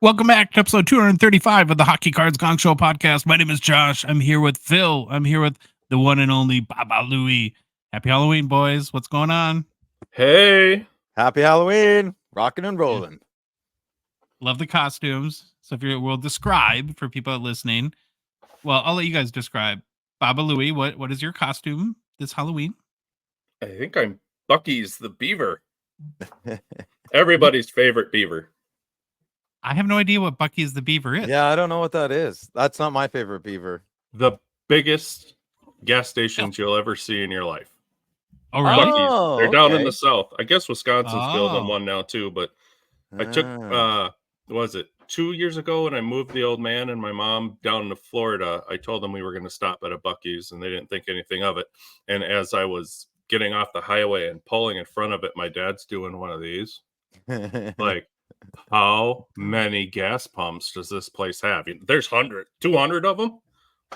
Welcome back to episode 235 of the Hockey Cards Gongshow podcast. My name is Josh. I'm here with Phil. I'm here with the one and only Baba Louie. Happy Halloween, boys. What's going on? Hey. Happy Halloween. Rocking and rolling. Love the costumes. So if we'll describe for people listening. Well, I'll let you guys describe. Baba Louie, what is your costume this Halloween? I think I'm Bucky's the beaver. Everybody's favorite beaver. I have no idea what Bucky's the Beaver is. Yeah, I don't know what that is. That's not my favorite beaver. The biggest gas stations you'll ever see in your life. Oh, really? Bucky's. Oh, They're down in okay. the south. I guess Wisconsin's building one now too, but I took was it 2 years ago when I moved the old man and my mom down to Florida. I told them we were going to stop at a Bucky's and they didn't think anything of it. And as I was getting off the highway and pulling in front of it, my dad's doing one of these. Like, how many gas pumps does this place have? There's 200 of them.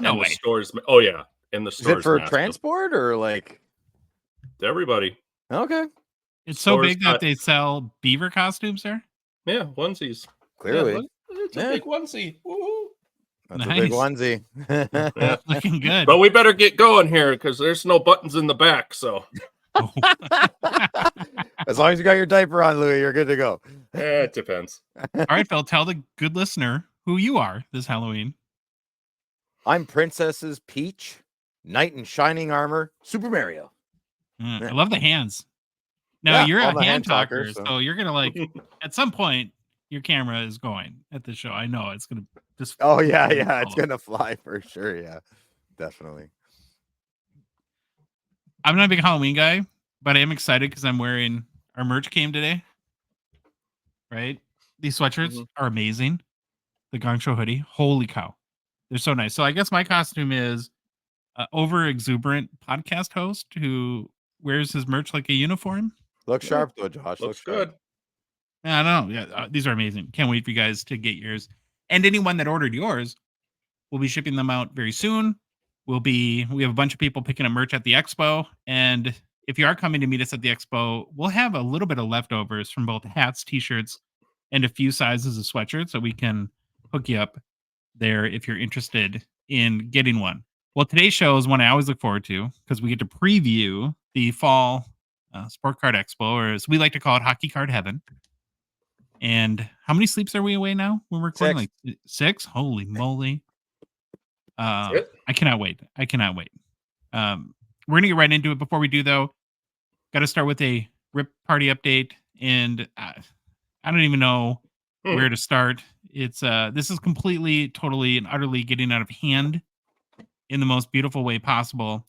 No way. The stores. Oh yeah, in the Is stores. it for transport or like everybody? Okay. It's so big that they sell beaver costumes there? Yeah, onesies. Clearly. Yeah, it's a big onesie. Woo-hoo. That's a big onesie. Yeah. Looking good. But we better get going here because there's no buttons in the back. So as long as you got your diaper on, Louie, you're good to go. it depends. All right, Phil, tell the good listener who you are this Halloween. I'm Princess's Peach, Knight in Shining Armor, Super Mario. I love the hands. Now, Yeah, you're I'm a hand talker, so so you're going to at some point, your camera is going at the show. I know it's going to just. Oh, yeah. It's going to fly for sure. Yeah, definitely. I'm not a big Halloween guy, but I am excited because I'm wearing our merch came today. Right? These sweatshirts are amazing. The Gongshow hoodie. Holy cow. They're so nice. So I guess my costume is over exuberant podcast host who wears his merch like a uniform. Looks sharp though, Josh. Looks good. Yeah, I don't know. Yeah, these are amazing. Can't wait for you guys to get yours. And anyone that ordered yours, we'll be shipping them out very soon. We have a bunch of people picking up merch at the expo. And if you are coming to meet us at the expo, we'll have a little bit of leftovers from both hats, t-shirts, and a few sizes of sweatshirts so we can hook you up there if you're interested in getting one. Well, today's show is one I always look forward to because we get to preview the fall Sport Card Expo, or as we like to call it, Hockey Card Heaven. And how many sleeps are we away now when we're recording? 6. Like 6? Holy moly. I cannot wait. We're going to get right into it. Before we do, though, got to start with a RIP party update. And I don't even know where to start. It's this is completely, totally, and utterly getting out of hand in the most beautiful way possible.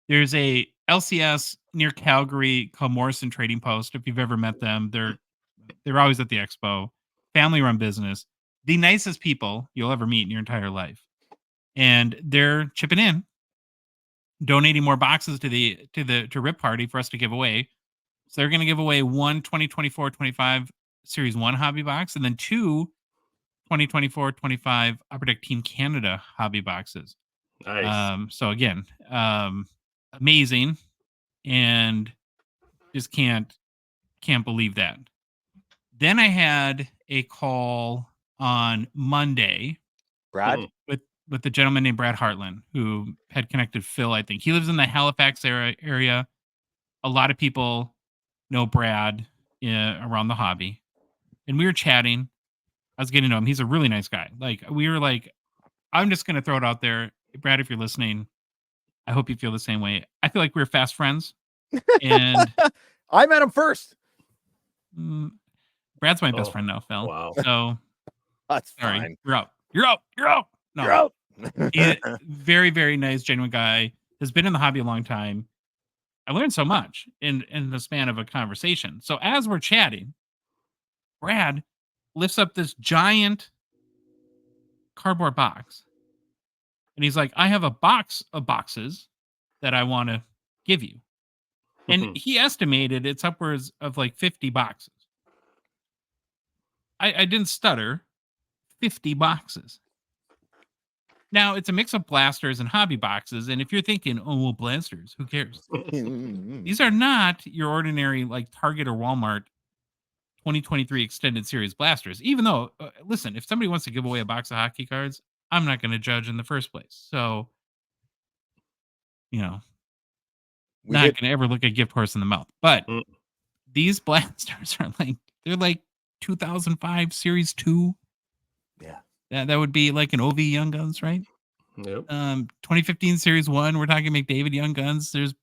There's a LCS near Calgary called Morrison Trading Post. If you've ever met them, they're always at the expo. Family-run business. The nicest people you'll ever meet in your entire life. And they're chipping in, donating more boxes to RIP party for us to give away. So they're going to give away one 2024-25 Series 1 hobby box and then two 2024-25 Upper Deck Team Canada hobby boxes. Nice. So again, amazing, and just can't believe that. Then I had a call on Monday, Brad, with the gentleman named Brad Hartland, who had connected Phil. I think he lives in the Halifax area. A lot of people know Brad around the hobby, and we were chatting. I was getting to know him. He's a really nice guy. We were like, I'm just going to throw it out there. Brad, if you're listening, I hope you feel the same way. I feel like we're fast friends. And I met him first. Brad's my best friend now, Phil. Wow. So that's sorry. Fine. You're out. No. You're out. Very, very nice, genuine guy. Has been in the hobby a long time. I learned so much in the span of a conversation. So as we're chatting, Brad lifts up this giant cardboard box. And he's like, I have a box of boxes that I want to give you. And he estimated it's upwards of like 50 boxes. I didn't stutter. 50 boxes. Now, it's a mix of blasters and hobby boxes. And if you're thinking, oh, well, blasters, who cares? These are not your ordinary like Target or Walmart 2023 Extended Series blasters. Even though, listen, if somebody wants to give away a box of hockey cards, I'm not going to judge in the first place. So, not going to ever look a gift horse in the mouth. But these blasters are they're like 2005 Series 2. Yeah. That would be like an OV Young Guns, right? Yep. 2015 Series 1, we're talking McDavid Young Guns. There's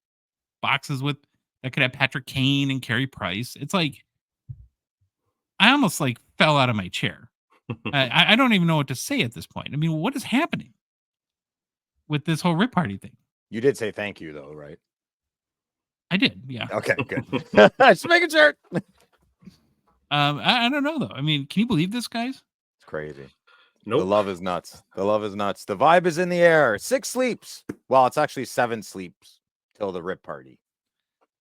boxes that could have Patrick Kane and Carey Price. It's like, I almost fell out of my chair. I don't even know what to say at this point. I mean, what is happening with this whole Rip Party thing? You did say thank you, though, right? I did, yeah. Okay, good. Just making sure. I don't know, though. I mean, can you believe this, guys? It's crazy. Nope. The love is nuts. The love is nuts. The vibe is in the air. 6 sleeps. Well, it's actually 7 sleeps till the Rip Party.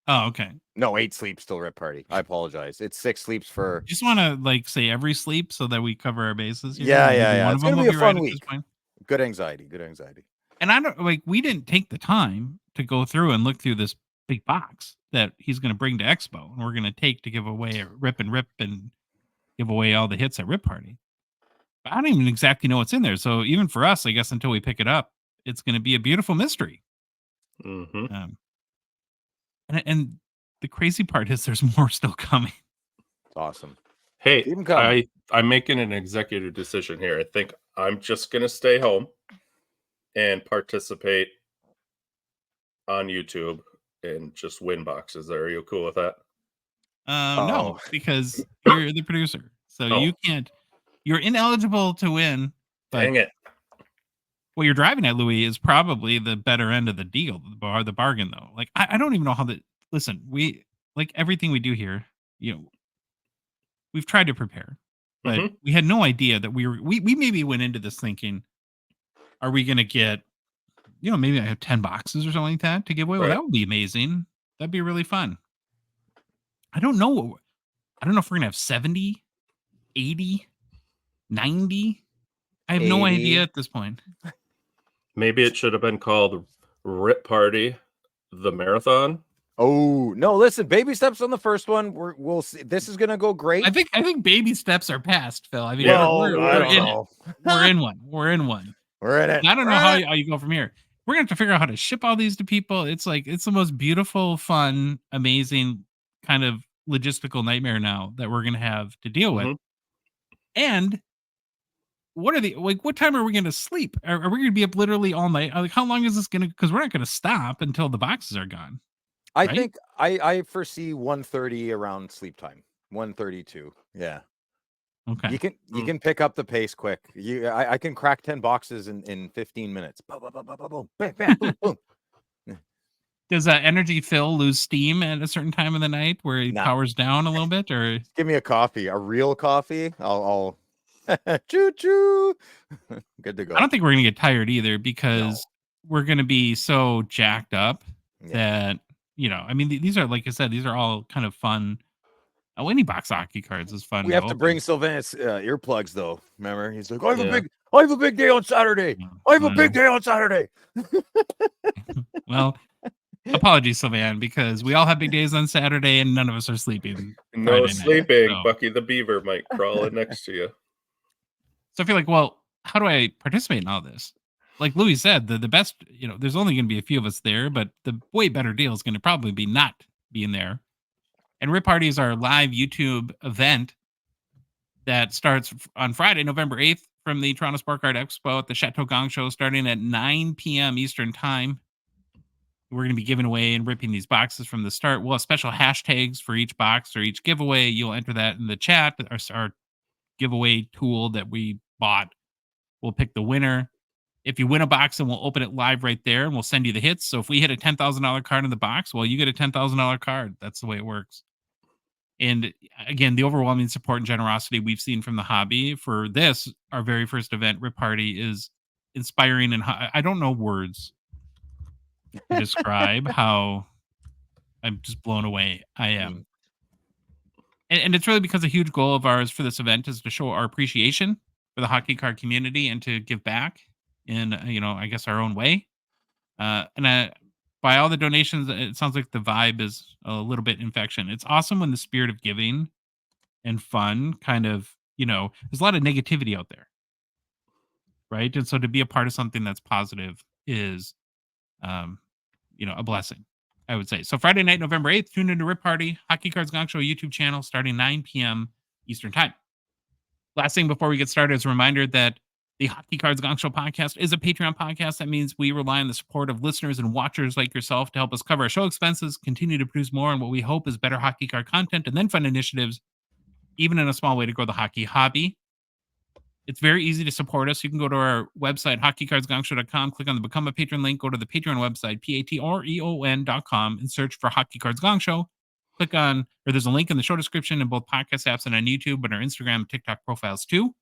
Oh, okay. No, 8 sleeps till Rip Party. I apologize. It's 6 sleeps for. Just want to say every sleep so that we cover our bases. Yeah. It's gonna be a fun right week. Good anxiety. And I don't we didn't take the time to go through and look through this big box that he's going to bring to Expo, and we're going to take to give away Rip and give away all the hits at Rip Party. But I don't even exactly know what's in there. So even for us, I guess until we pick it up, it's going to be a beautiful mystery. Mm-hmm. And the crazy part is there's more still coming. It's awesome. Hey, I'm making an executive decision here. I think I'm just going to stay home and participate on YouTube and just win boxes. Are you cool with that? No, because you're the producer. So you can't. You're ineligible to win. Dang it. What you're driving at, Louis, is probably the better end of the deal, the bargain, though. I don't even know how listen, we everything we do here, we've tried to prepare, but we had no idea that we maybe went into this thinking, are we going to get, maybe I have 10 boxes or something like that to give away? Well, that would be amazing. That'd be really fun. I don't know if we're going to have 70, 80, 90. I have 80. no idea at this point. Maybe it should have been called Rip Party, the Marathon. Oh, no, listen, baby steps on the first one. We'll see. This is going to go great. I think baby steps are past, Phil. I mean, we're in it. We're in one. We're in one. We're in it. And I don't know how you go from here. We're going to have to figure out how to ship all these to people. It's it's the most beautiful, fun, amazing kind of logistical nightmare now that we're going to have to deal with. And what are what time are we going to sleep? Are we going to be up literally all night? How long is this going to, because we're not going to stop until the boxes are gone. I think I foresee 1:30 around sleep time. 1:32. Yeah. Okay. You can pick up the pace quick. I can crack 10 boxes in 15 minutes. Boom, boom, boom, boom, boom, bam, bam, boom, boom. Does Energy Phil lose steam at a certain time of the night where he powers down a little bit, or give me a coffee, a real coffee? I'll choo choo. Good to go. I don't think we're gonna get tired either, because we're gonna be so jacked up that I mean, these are, like I said, these are all kind of fun. Any box hockey cards is fun. We have to bring Sylvan's earplugs, though. Remember, he's like, I have a big day on Saturday. I have a big day on Saturday. Well, apologies, Sylvan, because we all have big days on Saturday and none of us are sleeping. No sleeping. So. Bucky the Beaver might crawl in next to you. So I feel like, well, how do I participate in all this? Like Louis said, the best, there's only going to be a few of us there, but the way better deal is going to probably be not being there. And Rip Party is our live YouTube event that starts on Friday, November 8th from the Toronto Sport Card Expo at the Chateau Gongshow, starting at 9 p.m. Eastern Time. We're going to be giving away and ripping these boxes from the start. We'll have special hashtags for each box or each giveaway. You'll enter that in the chat. Our giveaway tool that we bought. We'll pick the winner. If you win a box, and we'll open it live right there, and we'll send you the hits. So if we hit a $10,000 card in the box, well, you get a $10,000 card. That's the way it works. And again, the overwhelming support and generosity we've seen from the hobby for this, our very first event, Rip Party, is inspiring. And I don't know words to describe how I'm just blown away. I am. And it's really because a huge goal of ours for this event is to show our appreciation for the hockey card community and to give back in, I guess our own way. By all the donations, it sounds like the vibe is a little bit infection. It's awesome when the spirit of giving and fun kind of, there's a lot of negativity out there. Right. And so to be a part of something that's positive is, a blessing, I would say. So Friday night, November 8th, tune into Rip Party, Hockey Cards Gongshow YouTube channel starting 9 p.m. Eastern Time. Last thing before we get started is a reminder that the Hockey Cards Gongshow podcast is a Patreon podcast. That means we rely on the support of listeners and watchers like yourself to help us cover our show expenses, continue to produce more on what we hope is better hockey card content, and then fun initiatives, even in a small way to grow the hockey hobby. It's very easy to support us. You can go to our website, hockeycardsgongshow.com, click on the Become a Patron link, go to the Patreon website, patreon.com, and search for Hockey Cards Gongshow. Click on, or there's a link in the show description in both podcast apps and on YouTube, but our Instagram and TikTok profiles too.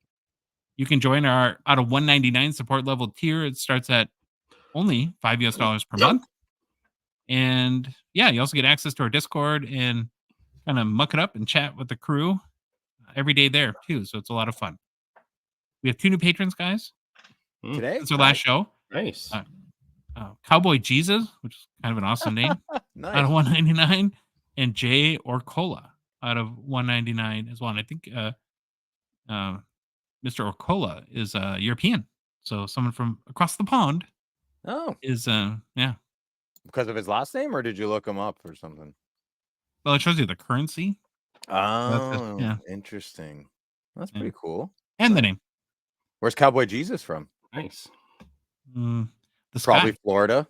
You can join our out of $199 support level tier. It starts at only $5 per month. And yeah, you also get access to our Discord and kind of muck it up and chat with the crew every day there too. So it's a lot of fun. We have 2 new patrons, guys. Today? It's our last show. Nice. Cowboy Jesus, which is kind of an awesome name, Nice. out of $199, and Jay Orcola out of $199 as well. And I think Mr. Orcola is European, so someone from across the pond. Oh, is because of his last name, or did you look him up or something? Well, it shows you the currency. Oh, interesting. That's pretty cool. And the name. Where's Cowboy Jesus from? Nice. The Probably sky. Florida.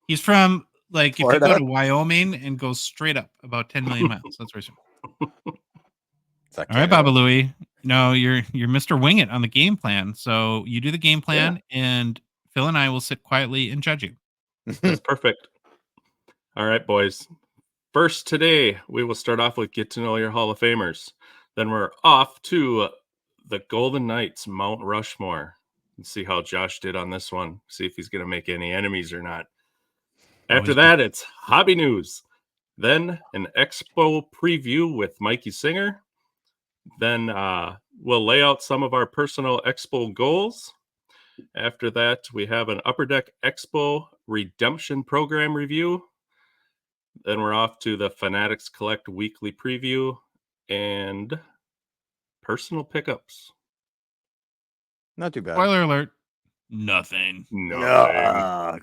He's from Florida? If you go to Wyoming and go straight up about 10 million miles. That's where he's from. All right, Baba Louie. No, you're Mr. Wing It on the game plan. So you do the game plan, and Phil and I will sit quietly and judge you. That's perfect. All right, boys. First today, we will start off with Get to Know Your Hall of Famers. Then we're off to the Golden Knights, Mount Rushmore. Let's see how Josh did on this one. See if he's going to make any enemies or not. After that, it's hobby news. Then an expo preview with Mikey Singer. Then we'll lay out some of our personal expo goals. After that, we have an Upper Deck Expo redemption program review. Then we're off to the Fanatics Collect Weekly Preview and personal pickups. Not too bad. Spoiler alert. Nothing.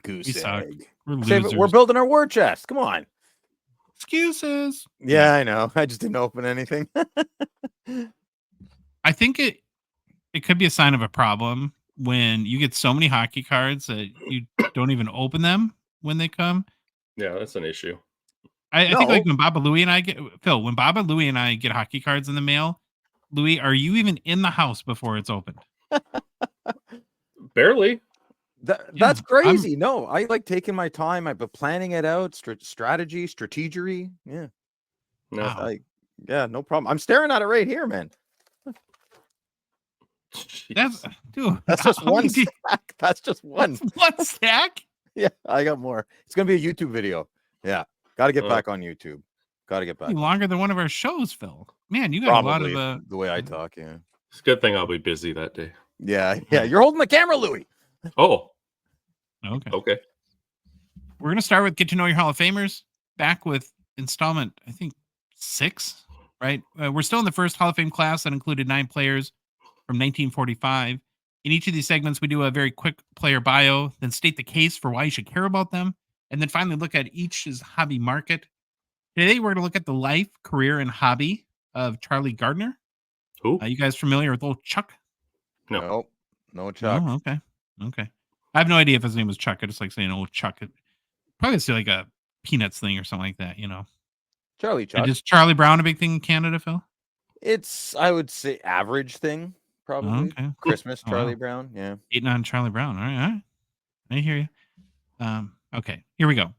Goose egg. We're building our war chest. Come on. Excuses. Yeah, I know. I just didn't open anything. I think it could be a sign of a problem when you get so many hockey cards that you don't even open them when they come. Yeah, that's an issue. I think like when Baba Louie and I get when Baba Louie and I get hockey cards in the mail, Louie, are you even in the house before it's opened? Barely. That's crazy. No, I like taking my time. I've been planning it out. Strategery. Yeah. No. No problem. I'm staring at it right here, man. That's just one stack. That's just one. One stack? Yeah, I got more. It's gonna be a YouTube video. Yeah. Got to get back on YouTube. Got to get back. Longer than one of our shows, Phil. Man, you got Probably a lot of the way I talk. Yeah. It's a good thing I'll be busy that day. Yeah. You're holding the camera, Louie. Oh. Okay. We're gonna start with Get to Know Your Hall of Famers. Back with installment, I think 6. Right. We're still in the first Hall of Fame class that included 9 players from 1945. In each of these segments, we do a very quick player bio, then state the case for why you should care about them, and then finally look at each's hobby market. Today, we're going to look at the life, career, and hobby of Charlie Gardiner. Who? You guys familiar with old Chuck? No. No Chuck. Oh, okay. I have no idea if his name was Chuck. I just like saying old Chuck. Probably say like a Peanuts thing or something like that, Charlie Chuck. And is Charlie Brown a big thing in Canada, Phil? It's, I would say, average thing, probably. Okay. Christmas, Charlie Brown. Yeah. Eating on Charlie Brown. All right. I hear you. Okay, here we go.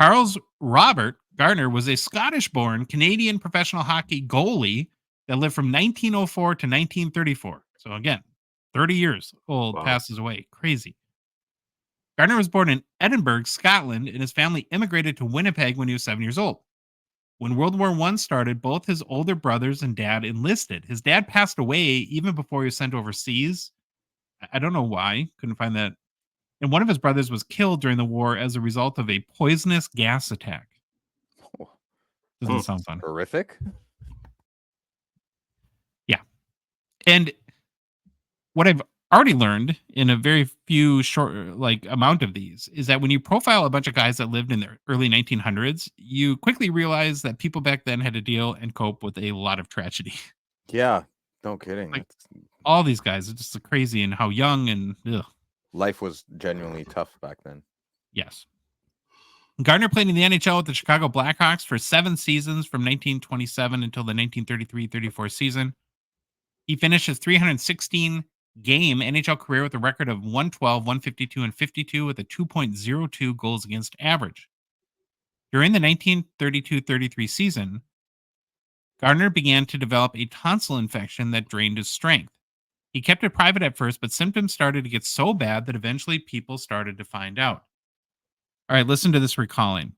Charles Robert Gardiner was a Scottish-born Canadian professional hockey goalie that lived from 1904 to 1934. So again, 30 years old, passes away. Crazy. Gardiner was born in Edinburgh, Scotland, and his family immigrated to Winnipeg when he was 7 years old. When World War I started, both his older brothers and dad enlisted. His dad passed away even before he was sent overseas. I don't know why. Couldn't find that. And one of his brothers was killed during the war as a result of a poisonous gas attack. Doesn't sound fun. Horrific. And what I've already learned in a very few short amount of these is that when you profile a bunch of guys that lived in the early 1900s, you quickly realize that people back then had to deal and cope with a lot of tragedy. Yeah, no kidding. Like, all these guys are just crazy and how young and life was genuinely tough back then. Yes. Gardiner played in the NHL with the Chicago Blackhawks for 7 seasons from 1927 until the 1933-34 season. He finished his 316 game NHL career with a record of 112, 152, and 52 with a 2.02 goals against average. During the 1932-33 season, Gardiner began to develop a tonsil infection that drained his strength. He kept it private at first, but symptoms started to get so bad that eventually people started to find out. All right, listen to this recalling.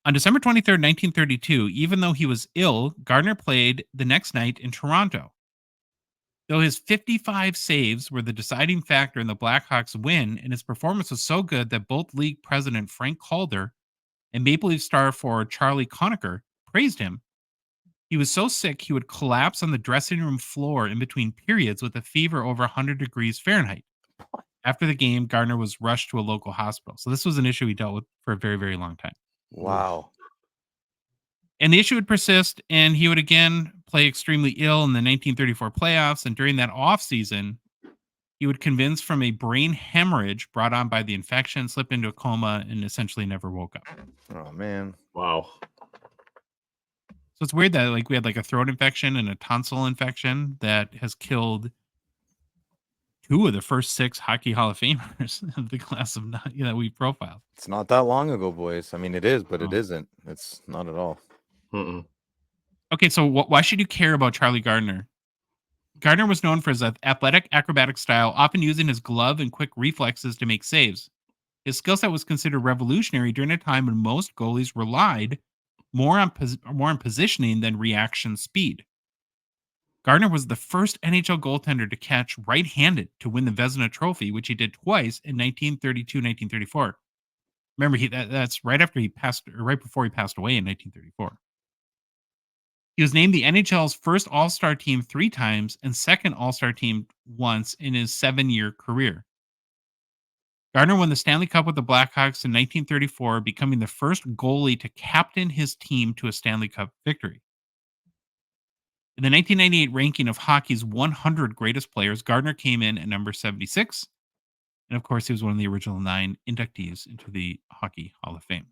On December 23rd, 1932, even though he was ill, Gardiner played the next night in Toronto. Though his 55 saves were the deciding factor in the Blackhawks' win, and his performance was so good that both league president Frank Calder and Maple Leaf star forward Charlie Gardiner praised him. He was so sick he would collapse on the dressing room floor in between periods with a fever over 100 degrees Fahrenheit. After the game, Gardiner was rushed to a local hospital. So this was an issue he dealt with for a very, very long time. Wow. And the issue would persist, and he would again play extremely ill in the 1934 playoffs. And during that offseason, he would convince from a brain hemorrhage brought on by the infection, slip into a coma, and essentially never woke up. Oh, man. Wow. So it's weird that we had a throat infection and a tonsil infection that has killed 2 of the first 6 Hockey Hall of Famers of the class of that we profiled. It's not that long ago, boys. I mean, it is, but it isn't. It's not at all. Mm-mm. Okay, so why should you care about Charlie Gardiner? Gardiner was known for his athletic, acrobatic style, often using his glove and quick reflexes to make saves. His skill set was considered revolutionary during a time when most goalies relied more on positioning than reaction speed. Gardiner was the first NHL goaltender to catch right-handed to win the Vezina Trophy, which he did twice in 1932-1934. Remember, that's right after he passed, or right before he passed away in 1934. He was named the NHL's first All-Star team 3 times and second All-Star team once in his 7-year career. Gardiner won the Stanley Cup with the Blackhawks in 1934, becoming the first goalie to captain his team to a Stanley Cup victory. In the 1998 ranking of hockey's 100 greatest players, Gardiner came in at number 76. And of course, he was one of the original 9 inductees into the Hockey Hall of Fame.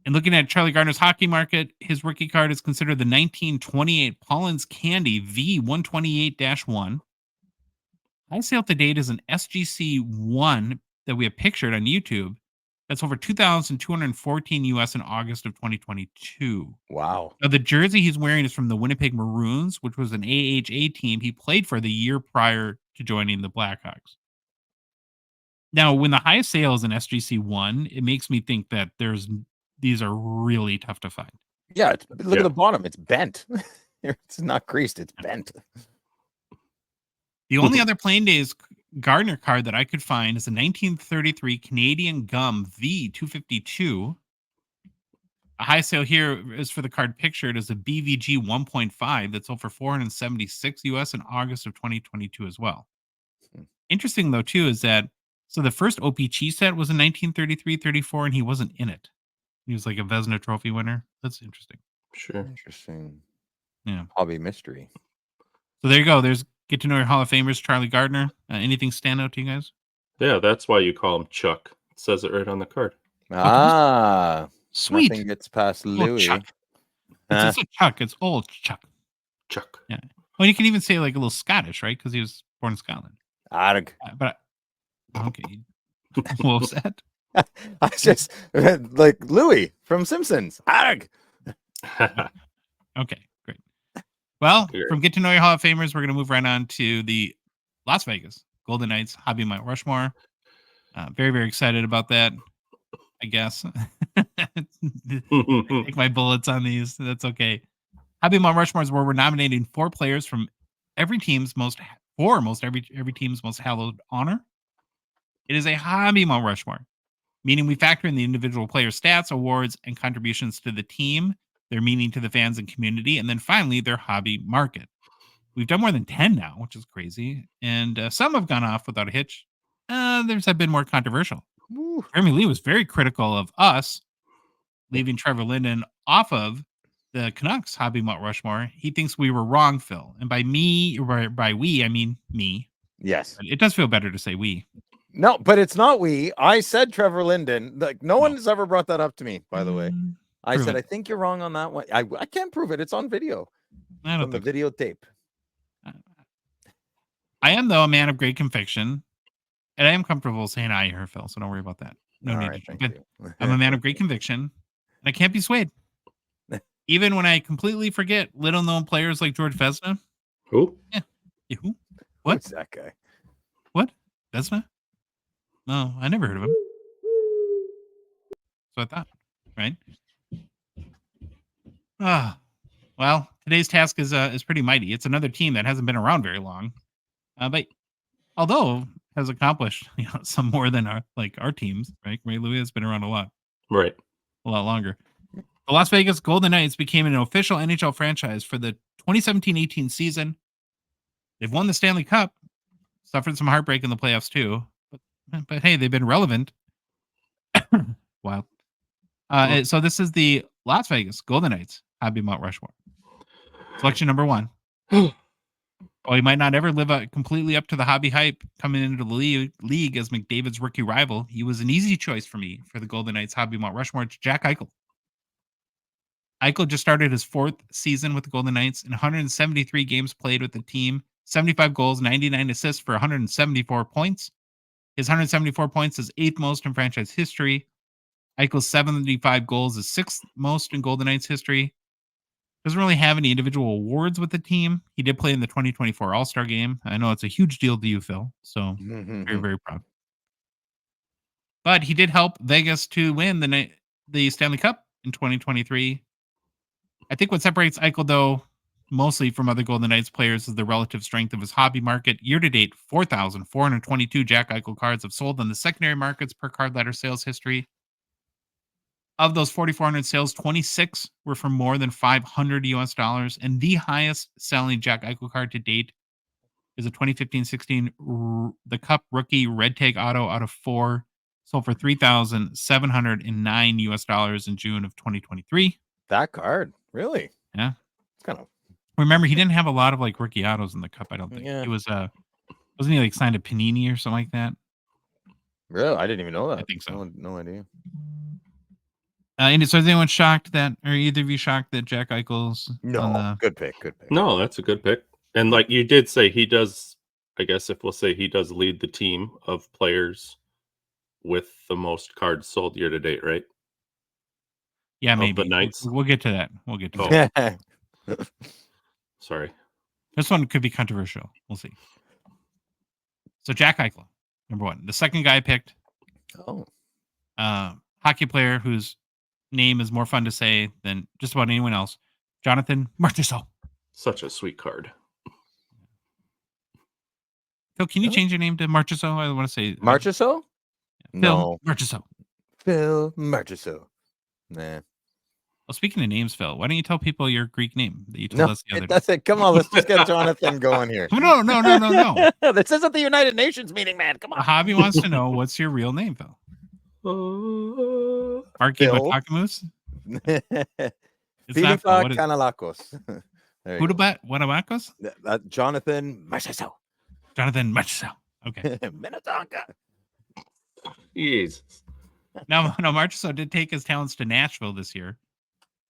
And looking at Charlie Gardiner's hockey market, his rookie card is considered the 1928 Paulins Candy V128-1. High sale to date is an SGC 1 that we have pictured on YouTube. That's over $2,214 US in August of 2022. Wow. Now, the jersey he's wearing is from the Winnipeg Maroons, which was an AHA team he played for the year prior to joining the Blackhawks. Now, when the highest sale is an SGC 1, it makes me think that these are really tough to find. Yeah, look at the bottom. It's bent. It's not creased. It's bent. The only other Plain Days Gardiner card that I could find is a 1933 Canadian Gum V252. A high sale here is for the card pictured as a BVG 1.5 that sold for $476 US in August of 2022 as well. Interesting, though, too, is that the first OPC set was in 1933-34, and he wasn't in it. He was like a Vezina Trophy winner. That's interesting. Sure. Interesting. Yeah. Hobby mystery. So there you go. There's Get to Know Your Hall of Famers, Charlie Gardiner. Anything stand out to you guys? Yeah, that's why you call him Chuck. It says it right on the card. Ah. Sweet. Nothing gets past Louis. Chuck. It's a Chuck. It's old Chuck. Chuck. Yeah. Well, you can even say a little Scottish, right? Because he was born in Scotland. Arg. But okay. What was that? I just like Louis from Simpsons. Arg. Okay, great. Well, from Get to Know Your Hall of Famers, we're going to move right on to the Las Vegas Golden Knights Hobby Mount Rushmore. Very, very excited about that, I guess. Take my bullets on these. That's okay. Hobby Mount Rushmore is where we're nominating 4 players from every team's every team's most hallowed honor. It is a Hobby Mount Rushmore, meaning we factor in the individual player stats, awards, and contributions to the team, their meaning to the fans and community, and then finally their hobby market. We've done more than 10 now, which is crazy. And some have gone off without a hitch. There's have been more controversial. Woo. Jeremy Lee was very critical of us leaving Trevor Linden off of the Canucks Hobby Mount Rushmore. He thinks we were wrong, Phil. And by me, or by we, I mean me. Yes. It does feel better to say we. No, but it's not we. I said Trevor Linden. Like no one has ever brought that up to me, by the way. I said, I think you're wrong on that one. I can't prove it. It's on video. I don't on the videotape. I am, though, a man of great conviction. And I am comfortable saying I here, Phil, so don't worry about that. No All need right, to. thank But you. I'm a man of great conviction, and I can't be swayed. Even when I completely forget little-known players like George Vezina. Who? Yeah. Who? What? Who's that guy? What? Vezina? No, I never heard of him. So I thought, right? Well, today's task is pretty mighty. It's another team that hasn't been around very long, but although has accomplished some more than our teams, right? Ray Louis has been around a lot longer. The Las Vegas Golden Knights became an official NHL franchise for the 2017-18 season. They've won the Stanley Cup, suffered some heartbreak in the playoffs too, but hey, they've been relevant. Wild. So this is the Las Vegas Golden Knights Hobby Mount Rushmore. Selection number 1. While he might not ever live completely up to the hobby hype coming into the league as McDavid's rookie rival, he was an easy choice for me for the Golden Knights Hobby Mount Rushmore. It's Jack Eichel. Eichel just started his 4th season with the Golden Knights in 173 games played with the team, 75 goals, 99 assists for 174 points. His 174 points is 8th most in franchise history. Eichel's 75 goals is 6th most in Golden Knights history. Doesn't really have any individual awards with the team. He did play in the 2024 All-Star game. I know it's a huge deal to you, Phil. So very, very proud. But he did help Vegas to win the Stanley Cup in 2023. I think what separates Eichel, though, mostly from other Golden Knights players is the relative strength of his hobby market. Year-to-date, 4,422 Jack Eichel cards have sold on the secondary markets per card letter sales history. Of those 4,400 sales, 26 were for more than $500 US, and the highest selling Jack Eichel card to date is a 2015-16 the Cup rookie red tag auto out of 4, sold for $3,709 US in June of 2023. That card, really? Yeah, it's kind of. Remember, he didn't have a lot of rookie autos in the Cup. I don't think he was wasn't he signed to Panini or something like that? Really, I didn't even know that. I think so. No idea. And so is anyone shocked that, or either of you shocked that Jack Eichel's good pick. No, that's a good pick. And like you did say, he does, I guess if we'll say he does lead the team of players with the most cards sold year to date, right? Yeah, maybe. The Knights. We'll get to that. We'll get to that. Sorry. This one could be controversial. We'll see. So Jack Eichel, number 1. The second guy I picked. Hockey player whose name is more fun to say than just about anyone else. Jonathan Marchessault. Such a sweet card. Phil, can you change your name to Marchessault? I want to say Marchessault? No. Marchessault. Phil Marchessault. Nah. Well, speaking of names, Phil, why don't you tell people your Greek name that you told us the other day? That's it. Come on, let's just get Jonathan going here. No. This isn't the United Nations meeting, man. Come on. The hobby wants to know what's your real name, Phil. Arky Batakamus? Filipa Kanalakos. Wanawakos? Jonathan Marchessault. Jonathan Marchessault. Okay. Minnetonka. Jesus. No, Marchessault did take his talents to Nashville this year,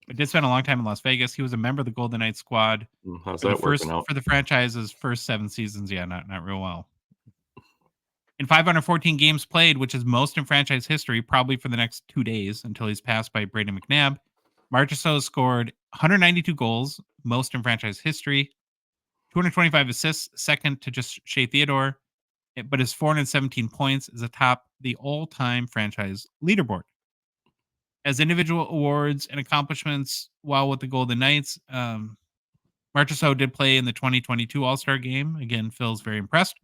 but did spend a long time in Las Vegas. He was a member of the Golden Knights squad. How's that working out? For the franchise's first 7 seasons. Yeah, not real well. In 514 games played, which is most in franchise history, probably for the next 2 days until he's passed by Braden McNabb, Marchessault scored 192 goals, most in franchise history, 225 assists, second to just Shea Theodore, but his 417 points is atop the all-time franchise leaderboard. As individual awards and accomplishments while with the Golden Knights, Marchessault did play in the 2022 All-Star game. Again, Phil's very impressed.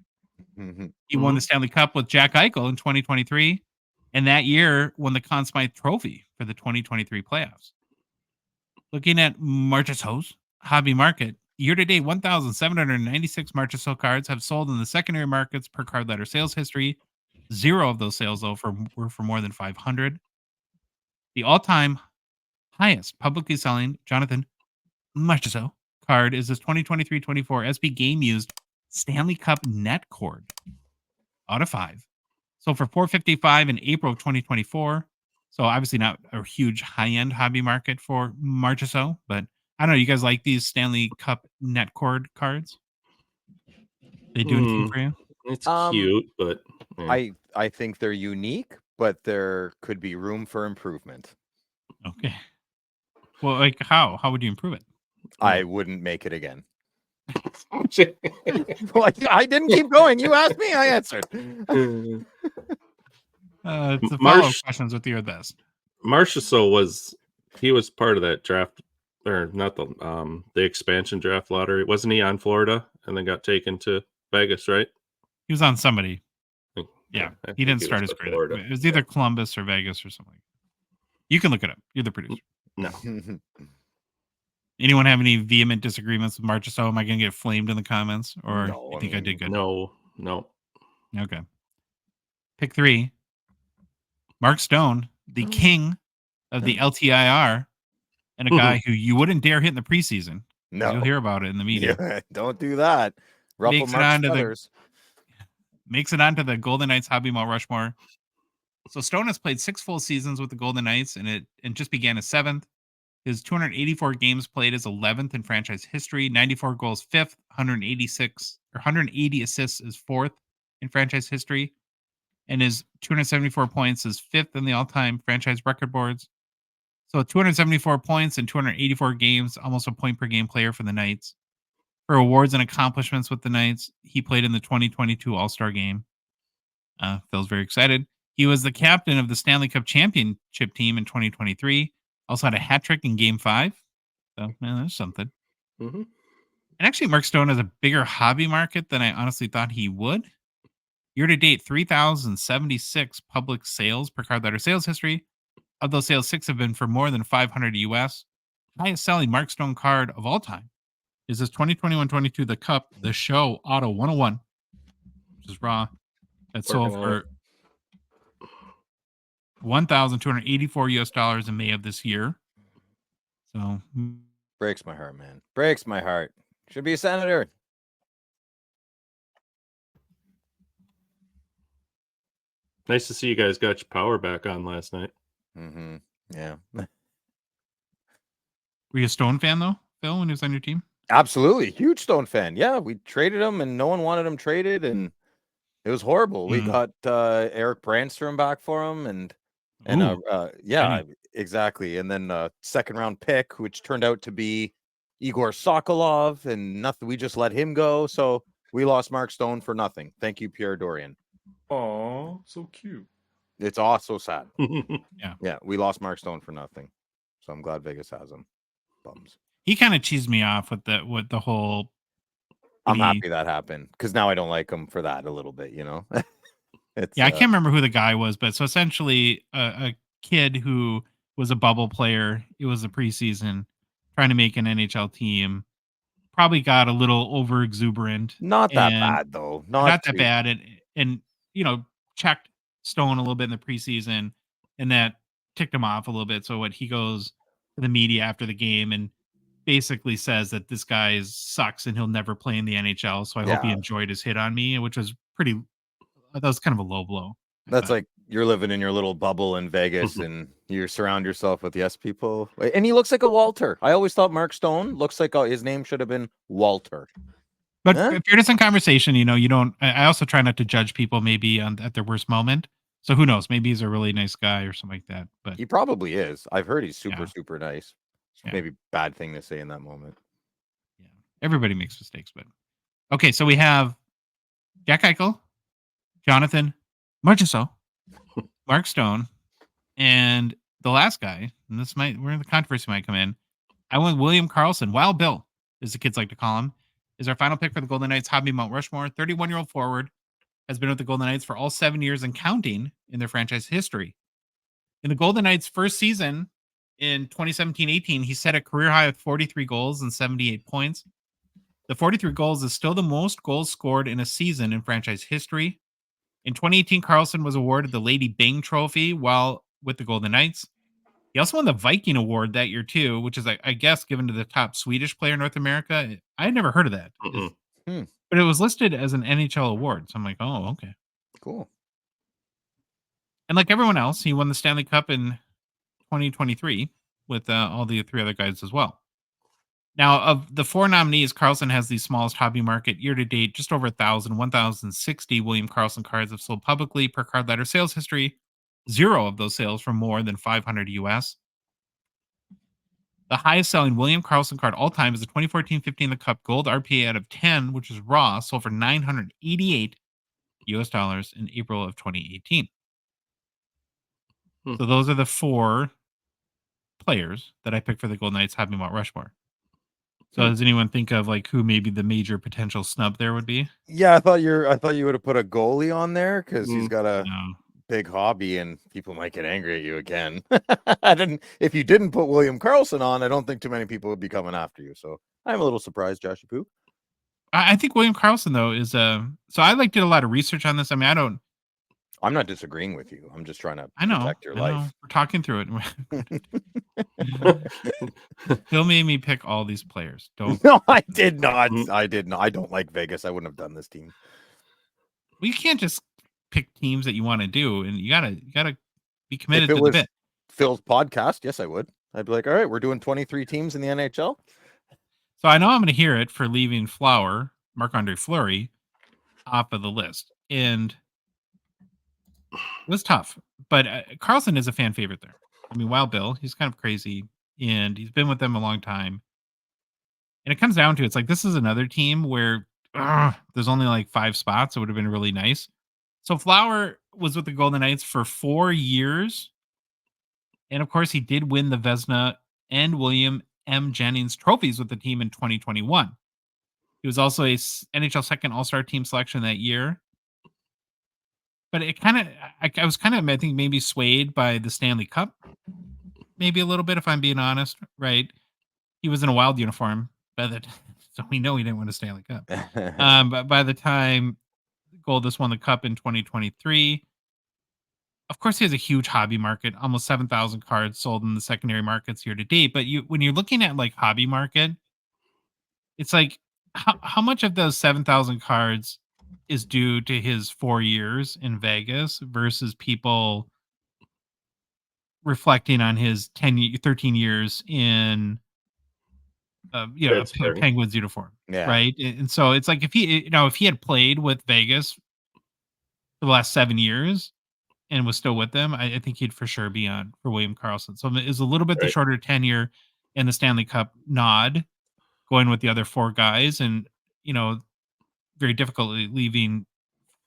He won the Stanley Cup with Jack Eichel in 2023, and that year won the Conn Smythe Trophy for the 2023 playoffs. Looking at Marchessault's hobby market, year to date, 1,796 Marchessault cards have sold in the secondary markets per card letter sales history. 0 of those sales, though, were for more than 500. The all-time highest publicly selling Jonathan Marchessault card is this 2023-24 SB Game Used Stanley Cup net cord out of 5. So for $455 in April of 2024. So obviously not a huge high-end hobby market for Marchessault, but I don't know. You guys like these Stanley Cup net cord cards? They do anything for you? It's cute, but I think they're unique, but there could be room for improvement. Okay. Well, like how? How would you improve it? I wouldn't make it again. Well, I didn't keep going. You asked me, I answered. The follow-up questions with your best. Marchessault was part of that draft, or not the expansion draft lottery. Wasn't he on Florida and then got taken to Vegas, right? He was on somebody. Yeah, he didn't start his career. It was either Columbus or Vegas or something. You can look it up. You're the producer. No. Anyone have any vehement disagreements with Marchessault? Am I going to get flamed in the comments, or you think I did good? No. Okay. Pick 3. Mark Stone, the king of the LTIR, and a guy who you wouldn't dare hit in the preseason. No, you'll hear about it in the media. Yeah, don't do that. Ruffle Mark's feathers. Makes it onto the Golden Knights Hobby Mall Rushmore. So Stone has played 6 full seasons with the Golden Knights, and just began his 7th. His 284 games played is 11th in franchise history. 94 goals, 5th. 180 assists is 4th in franchise history. And his 274 points is 5th in the all-time franchise record boards. So 274 points in 284 games, almost a point per game player for the Knights. For awards and accomplishments with the Knights, he played in the 2022 All-Star Game. Phil's very excited. He was the captain of the Stanley Cup championship team in 2023. Also had a hat trick in Game 5. So, man, there's something. Mm-hmm. And actually, Mark Stone has a bigger hobby market than I honestly thought he would. Year to date, 3,076 public sales per card letter sales history. Of those sales, 6 have been for more than 500 US. Highest selling Mark Stone card of all time is this 2021-22 The Cup, The Show Auto 101, which is raw. That sold for $1,284 in May of this year. So breaks my heart, man. Breaks my heart. Should be a senator. Nice to see you guys got your power back on last night. Mm-hmm. Yeah. Were you a Stone fan though, Phil, when he was on your team? Absolutely. Huge Stone fan. Yeah, we traded him and no one wanted him traded, and it was horrible. We got Eric Brandstrom back for him, and exactly. And then second round pick, which turned out to be Igor Sokolov, and nothing. We just let him go. So we lost Mark Stone for nothing. Thank you, Pierre Dorian. Oh, so cute. It's also sad. Yeah. We lost Mark Stone for nothing. So I'm glad Vegas has him. Bums. He kind of cheesed me off with the whole. I'm happy that happened because now I don't like him for that a little bit, you know. I can't remember who the guy was, but so essentially a kid who was a bubble player. It was a preseason, trying to make an NHL team. Probably got a little over exuberant. Not that bad though. Not that bad, and checked Stone a little bit in the preseason, and that ticked him off a little bit. So what he goes to the media after the game and basically says that this guy sucks and he'll never play in the NHL. So I hope he enjoyed his hit on me, which was that was kind of a low blow. That's like you're living in your little bubble in Vegas and you surround yourself with yes people. And he looks like a Walter. I always thought Mark Stone looks like his name should have been Walter. But if you're just in conversation, you don't. I also try not to judge people maybe at their worst moment. So who knows? Maybe he's a really nice guy or something like that. But he probably is. I've heard he's super nice. Yeah. Maybe bad thing to say in that moment. Yeah, everybody makes mistakes, but okay. So we have Jack Eichel, Jonathan Marchessault, Mark Stone, and the last guy. And where the controversy might come in. I went William Karlsson, Wild Bill, as the kids like to call him, is our final pick for the Golden Knights Hobby Mount Rushmore. 31-year-old forward has been with the Golden Knights for all 7 years and counting in their franchise history. In the Golden Knights' first season in 2017-18, he set a career high of 43 goals and 78 points. The 43 goals is still the most goals scored in a season in franchise history. In 2018, Karlsson was awarded the Lady Byng Trophy while with the Golden Knights. He also won the Viking Award that year too, which is, I guess, given to the top Swedish player in North America. I had never heard of that, but it was listed as an NHL award. So I'm like, oh, okay, cool. And like everyone else, he won the Stanley Cup in 2023 with all the 3 other guys as well. Now, of the 4 nominees, Karlsson has the smallest hobby market year to date, just over 1,060 William Karlsson cards have sold publicly per card letter sales history. 0 of those sales for more than 500 US. The highest selling William Karlsson card all time is the 2014-15 The Cup Gold RPA out of 10, which is raw, sold for $988 in April of 2018. So those are the 4 players that I picked for the Golden Knights Hobby Mount Rushmore. So does anyone think of like who maybe the major potential snub there would be? Yeah, I thought you would have put a goalie on there because he's got a big hobby and people might get angry at you again. If you didn't put William Karlsson on, I don't think too many people would be coming after you. So I'm a little surprised, Joshy Poo. I think William Karlsson though is so I did a lot of research on this. I mean, I'm not disagreeing with you. I'm just trying to protect your life. Know. We're talking through it. Phil made me pick all these players. No, I did not. I did not. I don't like Vegas. I wouldn't have done this team. Well, you can't just pick teams that you want to do, and you gotta be committed to the bit. Phil's podcast, yes, I would. I'd be like, all right, we're doing 23 teams in the NHL. So I know I'm going to hear it for leaving Marc-Andre Fleury, off of the list, and it was tough, but Karlsson is a fan favorite there. I mean, Wild Bill, he's kind of crazy, and he's been with them a long time. And it comes down to, it's like, this is another team where there's only like 5 spots. It would have been really nice. So Flower was with the Golden Knights for 4 years. And of course, he did win the Vezina and William M. Jennings trophies with the team in 2021. He was also a NHL second All-Star team selection that year. But it kind of, I was kind of, I think, maybe swayed by the Stanley Cup. Maybe a little bit, if I'm being honest, right? He was in a Wild uniform, so we know he didn't win a Stanley Cup. But by the time Goldust won the Cup in 2023, of course, he has a huge hobby market, almost 7,000 cards sold in the secondary markets year to date. But when you're looking at like hobby market, it's like, how much of those 7,000 cards is due to his 4 years in Vegas versus people reflecting on his 13 years in Penguins uniform, right? And so it's like, if he had played with Vegas for the last 7 years and was still with them, I think he'd for sure be on for William Karlsson. So it's a little bit the shorter tenure and the Stanley Cup nod going with the other 4 guys, and very difficultly leaving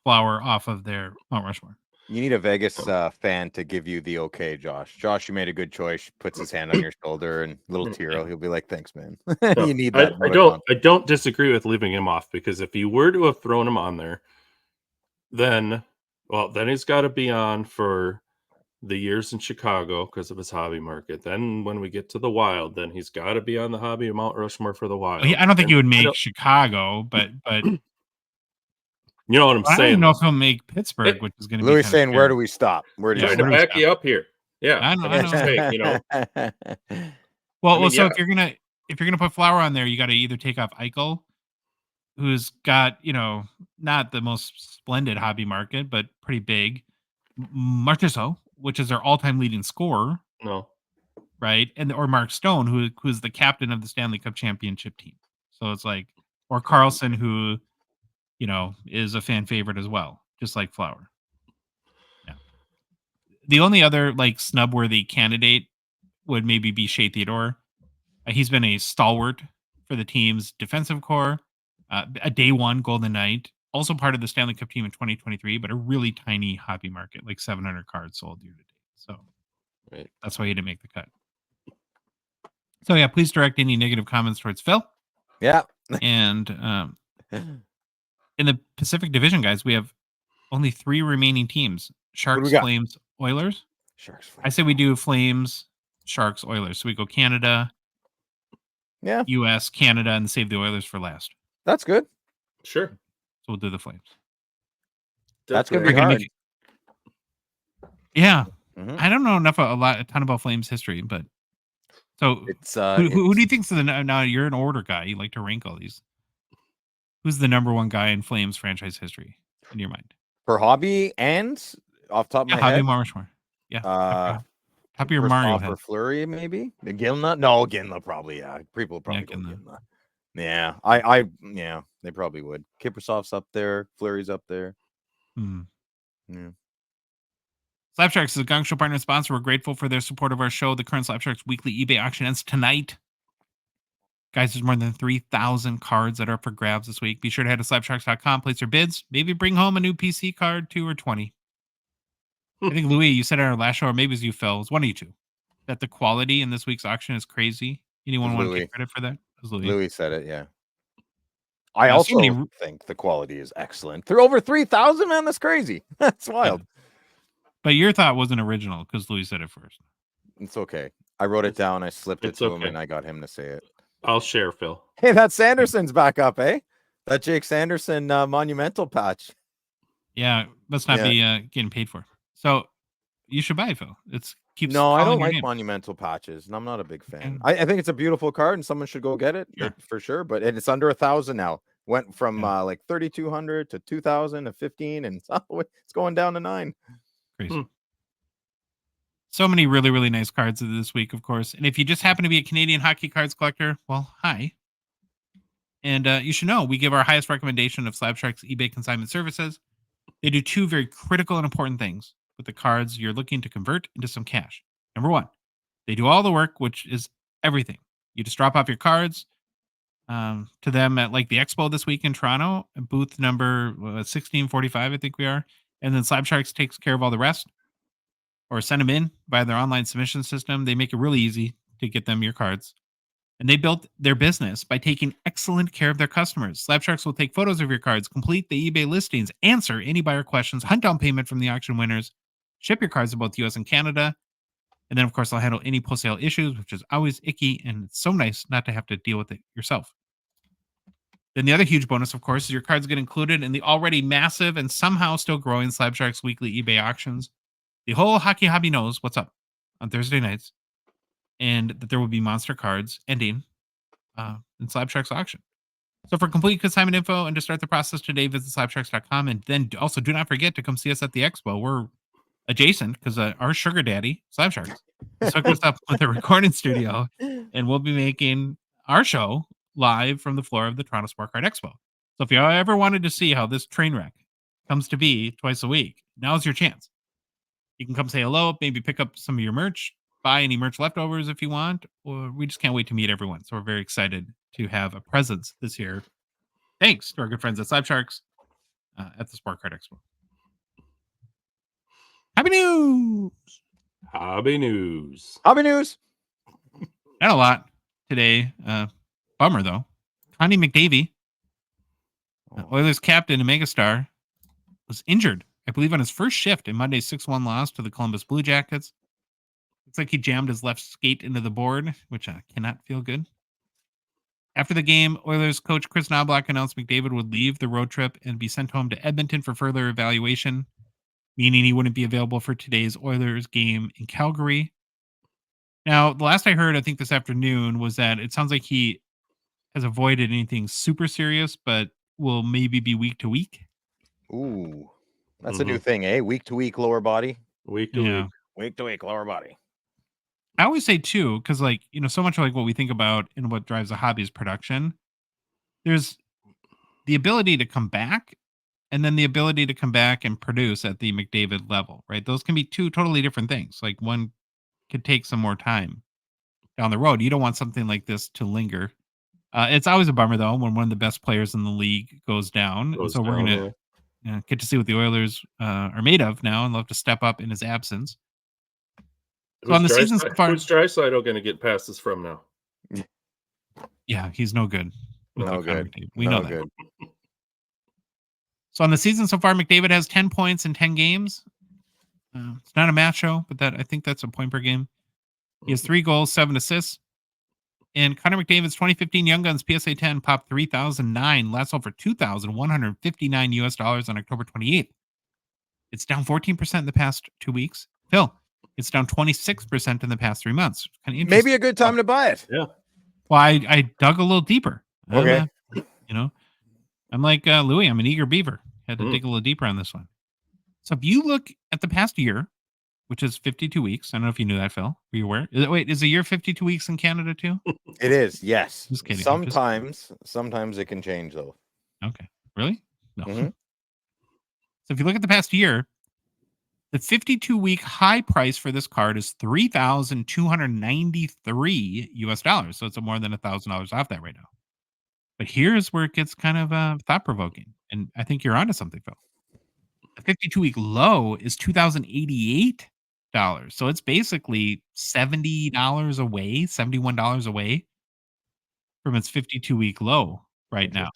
Flower off of their Mount Rushmore. You need a Vegas fan to give you the okay, Josh. Josh, you made a good choice. Puts his hand on your shoulder and little tear. He'll be like, "Thanks, man." You need that. I don't disagree with leaving him off, because if you were to have thrown him on there, then he's got to be on for the years in Chicago because of his hobby market. Then when we get to the Wild, then he's got to be on the hobby of Mount Rushmore for the Wild. I don't think he would make Chicago, but you know what I'm saying? I don't even know if he'll make Pittsburgh, which is going to be. Louis saying, "Where do we stop? Where do you back you up here?" Yeah, I know. Well, so if you're gonna put Flower on there, you got to either take off Eichel, who's got not the most splendid hobby market, but pretty big. Marchessault, which is their all-time leading scorer. No. Right, or Mark Stone, who's the captain of the Stanley Cup championship team. So it's like, or Karlsson, who is a fan favorite as well, just like Flower. Yeah. The only other like snub-worthy candidate would maybe be Shea Theodore. He's been a stalwart for the team's defensive core, a day one Golden Knight, also part of the Stanley Cup team in 2023, but a really tiny hobby market, like 700 cards sold year to date. So that's why he didn't make the cut. So yeah, please direct any negative comments towards Phil. Yeah. And in the Pacific Division, guys, we have only 3 remaining teams: Sharks, Flames, Oilers. Sharks, Flames. I say we do Flames, Sharks, Oilers. So we go Canada, US, Canada, and save the Oilers for last. That's good. Sure. So we'll do the Flames. That's going to be hard. Yeah. Mm-hmm. I don't know a ton about Flames history, but so it's who do you think's now you're an order guy. You like to rank all these. Who's the number one guy in Flames franchise history in your mind? For hobby and off top of my hobby head? Rushmore. Yeah. Top of your Mario head. Or Fleury, maybe? Ginla? No, Ginla probably, yeah. People probably go Ginla. Yeah. Yeah, they probably would. Kiprasov's up there. Fleury's up there. Yeah. Slapsharks is a Gongshow partner and sponsor. We're grateful for their support of our show. The current Slapsharks weekly eBay auction ends tonight. Guys, there's more than 3,000 cards that are up for grabs this week. Be sure to head to slapsharks.com, place your bids. Maybe bring home a new PC card, 2 or 20. I think, Louis, you said on our last show, or maybe it was you, Phil, it was one of you two, that the quality in this week's auction is crazy. Anyone want to take credit for that? It was Louis. Louis said it, yeah. I also think the quality is excellent. They're over 3,000, man. That's crazy. That's wild. Yeah. But your thought wasn't original because Louis said it first. It's okay. I wrote it down. I slipped it to him, and I got him to say it. I'll share, Phil. Hey, that Sanderson's back up, eh? That Jake Sanderson monumental patch. Yeah, must not be getting paid for. So you should buy it, Phil. No, I don't like monumental patches, and I'm not a big fan. I think it's a beautiful card, and someone should go get it for sure. But it's under 1,000 now. Went from like 3,200 to 2,000 to 15, and it's going down to 9. Crazy. So many really, really nice cards this week, of course. And if you just happen to be a Canadian hockey cards collector, well, hi. And you should know we give our highest recommendation of Slapsharks eBay consignment services. They do 2 very critical and important things with the cards you're looking to convert into some cash. Number 1, they do all the work, which is everything. You just drop off your cards to them at like the Expo this week in Toronto, booth number 1645, I think we are. And then Slapsharks takes care of all the rest, or send them in by their online submission system. They make it really easy to get them your cards. And they built their business by taking excellent care of their customers. Slapsharks will take photos of your cards, complete the eBay listings, answer any buyer questions, hunt down payment from the auction winners, ship your cards to both US and Canada. And then, of course, they'll handle any post-sale issues, which is always icky, and it's so nice not to have to deal with it yourself. Then the other huge bonus, of course, is your cards get included in the already massive and somehow still growing Slapsharks weekly eBay auctions. The whole hockey hobby knows what's up on Thursday nights, and that there will be monster cards ending in Slapsharks auction. So for complete consignment info and to start the process today, visit slapsharks.com. And then also do not forget to come see us at the Expo. We're adjacent because our sugar daddy, Slapsharks, has hooked us up with a recording studio, and we'll be making our show live from the floor of the Toronto Sport Card Expo. So if you ever wanted to see how this train wreck comes to be twice a week, now's your chance. You can come say hello, maybe pick up some of your merch, buy any merch leftovers if you want, or we just can't wait to meet everyone. So we're very excited to have a presence this year. Thanks to our good friends at Slapsharks at the Sport Card Expo. Happy news! Hobby news. Hobby news. Not a lot today. Bummer, though. Connie McDavid, Oilers captain and megastar, was injured, I believe, on his first shift in Monday's 6-1 loss to the Columbus Blue Jackets. Looks like he jammed his left skate into the board, which cannot feel good. After the game, Oilers coach Chris Knobloch announced McDavid would leave the road trip and be sent home to Edmonton for further evaluation, meaning he wouldn't be available for today's Oilers game in Calgary. Now, the last I heard, I think this afternoon, was that it sounds like he has avoided anything super serious, but will maybe be week to week. Ooh, that's a new thing, eh? Week to week, lower body. Week to week. Week to week, lower body. I always say too, because so much like what we think about and what drives a hobby is production. There's the ability to come back, and then the ability to come back and produce at the McDavid level, right? Those can be 2 totally different things. Like one could take some more time down the road. You don't want something like this to linger. It's always a bummer though when one of the best players in the league goes down. So we're gonna get to see what the Oilers are made of now, and love to step up in his absence. So on the season so far, who's Draisaitl going to get passes from now? Yeah, he's no good. No good. We know that. So on the season so far, McDavid has 10 points in 10 games. It's not a match show, but I think that's a point per game. He has 3 goals, 7 assists. And Connor McDavid's 2015 Young Guns PSA 10 popped 3,009, last sold for $2,159 on October 28th. It's down 14% in the past 2 weeks. Phil, it's down 26% in the past 3 months. Kind of interesting. Maybe a good time to buy it. Yeah. Well, I dug a little deeper. Okay. I'm like Louis. I'm an eager beaver. Had to dig a little deeper on this one. So if you look at the past year, which is 52 weeks. I don't know if you knew that, Phil. Were you aware? Is a year 52 weeks in Canada too? It is, yes. Just kidding. Sometimes it can change though. Okay. Really? No. Mm-hmm. So if you look at the past year, the 52-week high price for this card is $3,293. So it's more than $1,000 off that right now. But here's where it gets kind of thought-provoking. And I think you're onto something, Phil. The 52-week low is $2,088. So it's basically $70 away, $71 away from its 52-week low right now.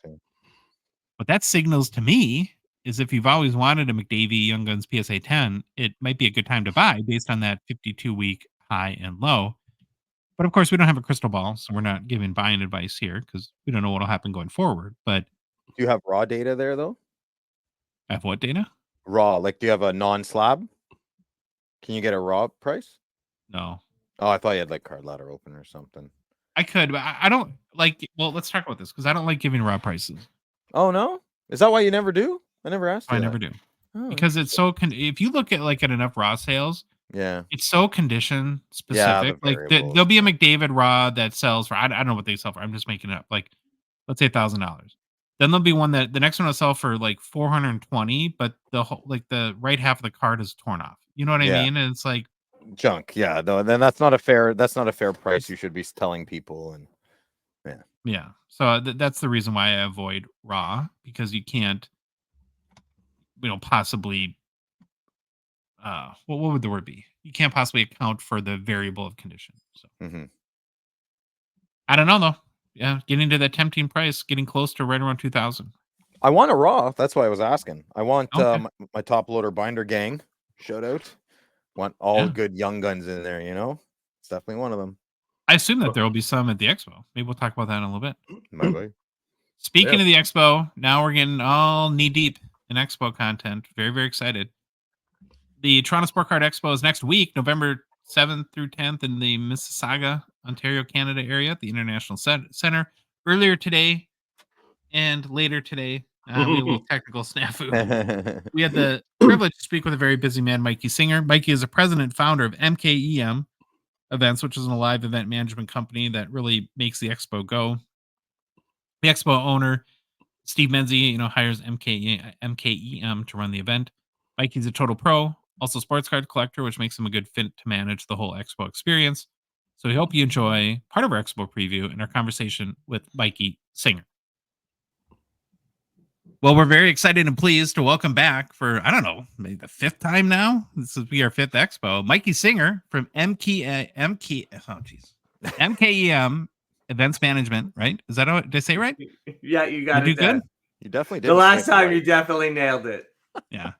What that signals to me is if you've always wanted a McDavid Young Guns PSA 10, it might be a good time to buy based on that 52-week high and low. But of course, we don't have a crystal ball, so we're not giving buying advice here because we don't know what will happen going forward. But do you have raw data there, though? I have what data? Raw. Like, do you have a non-slab? Can you get a raw price? No. Oh, I thought you had like Card Ladder Open or something. I could, but I don't like. Well, let's talk about this because I don't like giving raw prices. Oh no, is that why you never do? I never asked you. I never do because it's so. If you look at at enough raw sales, yeah, it's so condition specific. There'll be a McDavid raw that sells for I don't know what they sell for. I'm just making it up. Like, let's say $1,000. Then there'll be one that the next one will sell for like 420, but the whole the right half of the card is torn off. You know what I mean? And it's like junk. Yeah, no, then that's not a fair price you should be telling people. And yeah. So that's the reason why I avoid raw, because you can't, possibly. What would the word be? You can't possibly account for the variable of condition. So I don't know though. Yeah, getting to that tempting price, getting close to right around 2,000. I want a raw. That's why I was asking. I want my top loader binder gang. Shout out. Want all good Young Guns in there. It's definitely one of them. I assume that there will be some at the expo. Maybe we'll talk about that in a little bit. My way. Speaking of the expo, now we're getting all knee deep in expo content. Very, very excited. The Toronto Sport Card Expo is next week, November 7th through 10th in the Mississauga, Ontario, Canada area at the International Center. Earlier today and later today, we had a little technical snafu. We had the privilege to speak with a very busy man, Mikey Singer. Mikey is the president and founder of MKEM Events, which is a live event management company that really makes the expo go. The expo owner, Steve Menzie, hires MKEM to run the event. Mikey's a total pro, also sports card collector, which makes him a good fit to manage the whole expo experience. So we hope you enjoy part of our expo preview and our conversation with Mikey Singer. Well, we're very excited and pleased to welcome back for, I don't know, maybe the 5th time now. This will be our 5th expo. Mikey Singer from MKEM Events Management, right? Is that how did I say right? Yeah, you got it. Good. You definitely did. The last time you definitely nailed it. Yeah.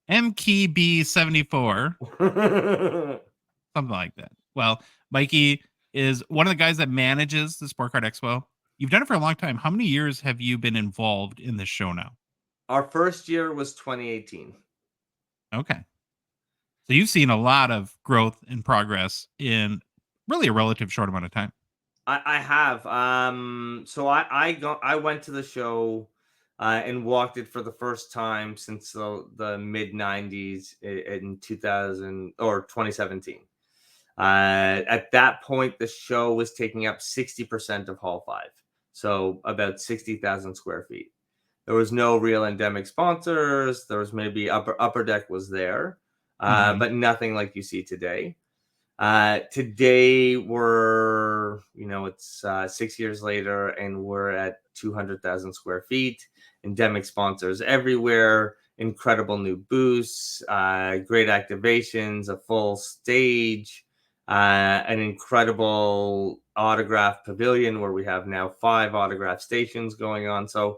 MKB 74. Something like that. Well, Mikey is one of the guys that manages the Sport Card Expo. You've done it for a long time. How many years have you been involved in this show now? Our first year was 2018. Okay. So you've seen a lot of growth and progress in really a relative short amount of time. I have. So I went to the show and walked it for the first time since the mid 90s in 2000 or 2017. At that point, the show was taking up 60% of Hall 5. So about 60,000 square feet. There was no real endemic sponsors. There was maybe Upper Deck was there, but nothing like you see today. Today we're, it's 6 years later and we're at 200,000 square feet, endemic sponsors everywhere, incredible new booths, great activations, a full stage, an incredible autograph pavilion where we have now 5 autograph stations going on. So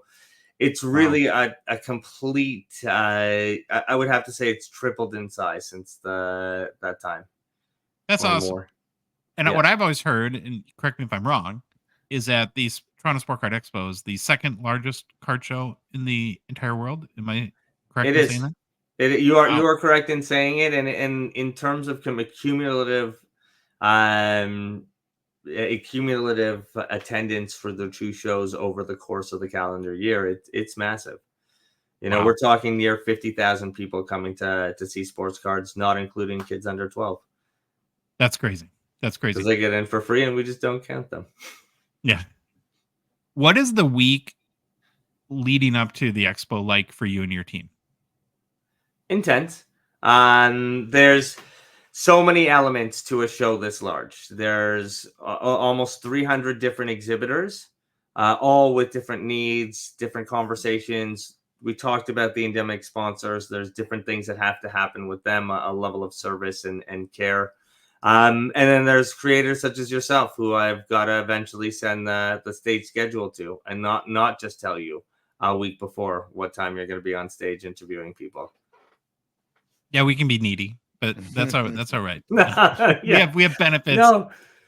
it's really a complete, I would have to say it's tripled in size since that time. That's awesome. And what I've always heard, and correct me if I'm wrong, is that the Toronto Sport Card Expo is the second largest card show in the entire world. Am I correct in saying that? You are correct in saying it, and in terms of cumulative attendance for the two shows over the course of the calendar year, it's massive. We're talking near 50,000 people coming to see sports cards, not including kids under 12. That's crazy. That's crazy. Because they get in for free, and we just don't count them. Yeah. What is the week leading up to the expo like for you and your team? Intense. There's so many elements to a show this large. There's almost 300 different exhibitors, all with different needs, different conversations. We talked about the endemic sponsors. There's different things that have to happen with them, a level of service and care. And then there's creators such as yourself, who I've got to eventually send the stage schedule to, and not just tell you a week before what time you're going to be on stage interviewing people. Yeah, we can be needy, but that's all right. Yeah. We have benefits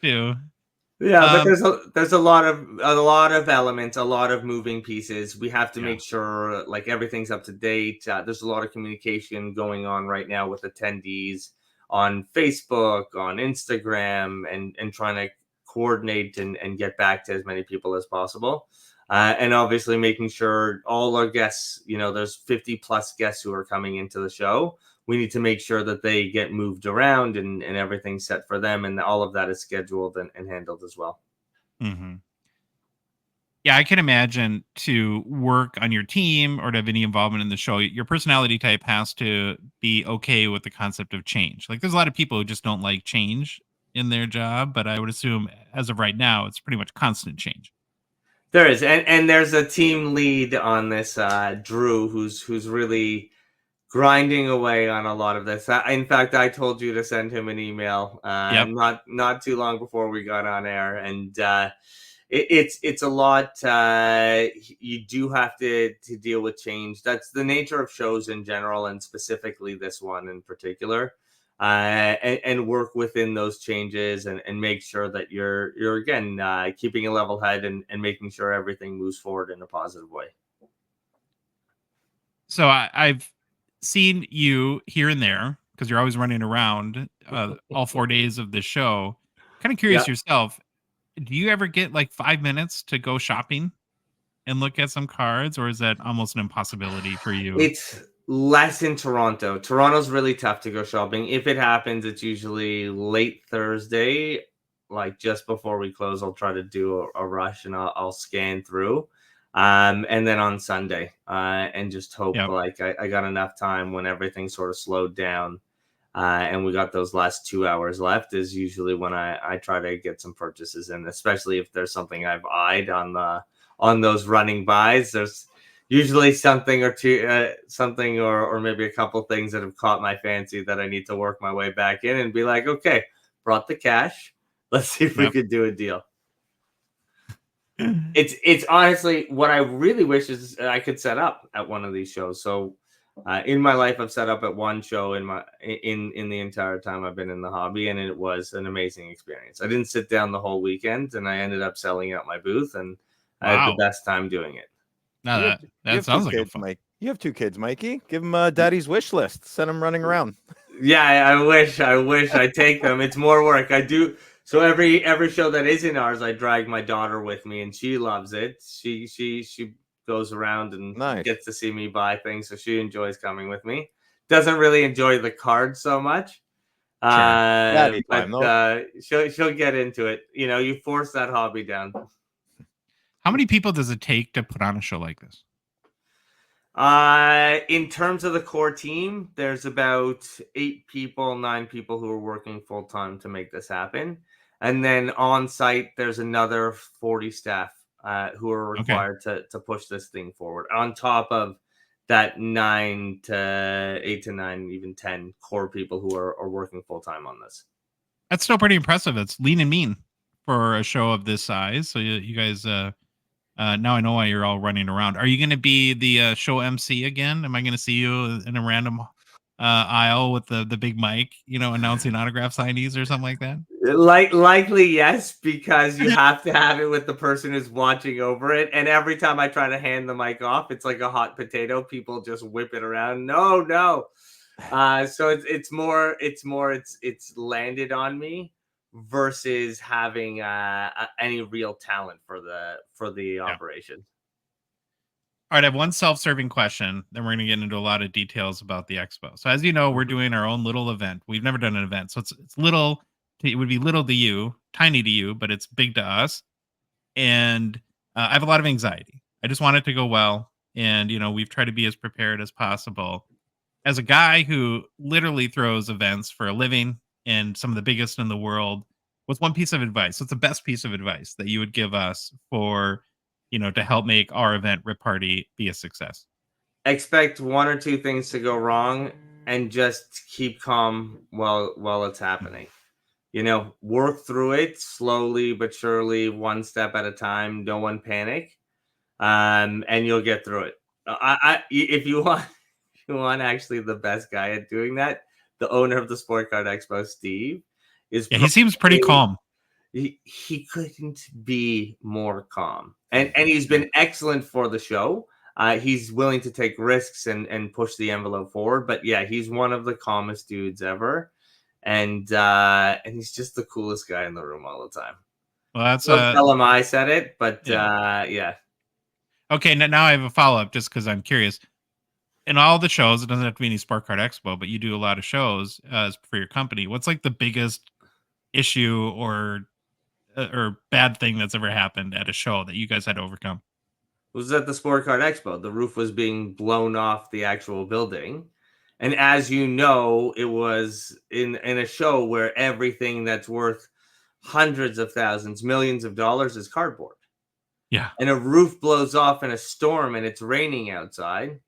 too. Yeah, but there's a lot of elements, a lot of moving pieces. We have to make sure like everything's up to date. There's a lot of communication going on right now with attendees on Facebook, on Instagram, and trying to coordinate and get back to as many people as possible. And obviously making sure all our guests, there's 50 plus guests who are coming into the show. We need to make sure that they get moved around and everything's set for them. And all of that is scheduled and handled as well. Mm-hmm. Yeah, I can imagine to work on your team or to have any involvement in the show, your personality type has to be okay with the concept of change. Like there's a lot of people who just don't like change in their job, but I would assume as of right now, it's pretty much constant change. There is. And there's a team lead on this, Drew, who's really grinding away on a lot of this. In fact, I told you to send him an email not too long before we got on air, and it's a lot. You do have to deal with change. That's the nature of shows in general, and specifically this one in particular. And work within those changes and make sure that you're again keeping a level head and making sure everything moves forward in a positive way. So I've seen you here and there because you're always running around all 4 days of the show. Kind of curious yourself. Do you ever get like 5 minutes to go shopping and look at some cards, or is that almost an impossibility for you? It's less in Toronto. Toronto's really tough to go shopping. If it happens, it's usually late Thursday, like just before we close. I'll try to do a rush and I'll scan through. And then on Sunday, and just hope like I got enough time when everything sort of slowed down. And we got those last 2 hours left is usually when I try to get some purchases in, especially if there's something I've eyed on those running buys. There's usually something or two, something or maybe a couple things that have caught my fancy that I need to work my way back in and be like, okay, brought the cash. Let's see if we could do a deal. It's honestly what I really wish is I could set up at one of these shows. So in my life, I've set up at one show in the entire time I've been in the hobby, and it was an amazing experience. I didn't sit down the whole weekend, and I ended up selling out my booth, and I had the best time doing it. No, that sounds like fun. You have 2 kids, Mikey. Give them Daddy's wish list. Send them running around. Yeah, I wish I take them. It's more work. I do. So every show that is in ours, I drag my daughter with me, and she loves it. She goes around and gets to see me buy things, so she enjoys coming with me. Doesn't really enjoy the cards so much, but she'll get into it. You force that hobby down. How many people does it take to put on a show like this? In terms of the core team, there's about 9 people who are working full time to make this happen. And then on site, there's another 40 staff who are required to push this thing forward. On top of that 8 to 9, even 10 core people who are working full time on this. That's still pretty impressive. It's lean and mean for a show of this size. So you guys, now I know why you're all running around. Are you going to be the show MC again? Am I going to see you in a random aisle with the big mic, announcing autograph signees or something like that? Likely yes, because you have to have it with the person who's watching over it. And every time I try to hand the mic off, it's like a hot potato. People just whip it around. No. So it's landed on me versus having any real talent for the operation. All right, I have one self-serving question. Then we're going to get into a lot of details about the expo. So as you know, we're doing our own little event. We've never done an event, so it's little. It would be little to you, tiny to you, but it's big to us. And I have a lot of anxiety. I just want it to go well, and we've tried to be as prepared as possible. As a guy who literally throws events for a living and some of the biggest in the world, what's one piece of advice? What's the best piece of advice that you would give us for to help make our event Rip Party be a success? Expect one or two things to go wrong and just keep calm while it's happening. Work through it slowly but surely, one step at a time. No one panic, and you'll get through it. If you want actually the best guy at doing that, the owner of the Sport Card Expo, Steve, is. Yeah, he seems pretty calm. He couldn't be more calm, and he's been excellent for the show. He's willing to take risks and push the envelope forward. But yeah, he's one of the calmest dudes ever, and he's just the coolest guy in the room all the time. Well, that's don't tell him I said it, but yeah. Okay, now I have a follow up just because I'm curious. In all the shows, it doesn't have to be any Sport Card Expo, but you do a lot of shows for your company. What's like the biggest issue or bad thing that's ever happened at a show that you guys had to overcome? It was at the Sport Card Expo. The roof was being blown off the actual building. And as you know, it was in a show where everything that's worth hundreds of thousands, millions of dollars is cardboard. Yeah. And a roof blows off in a storm and it's raining outside.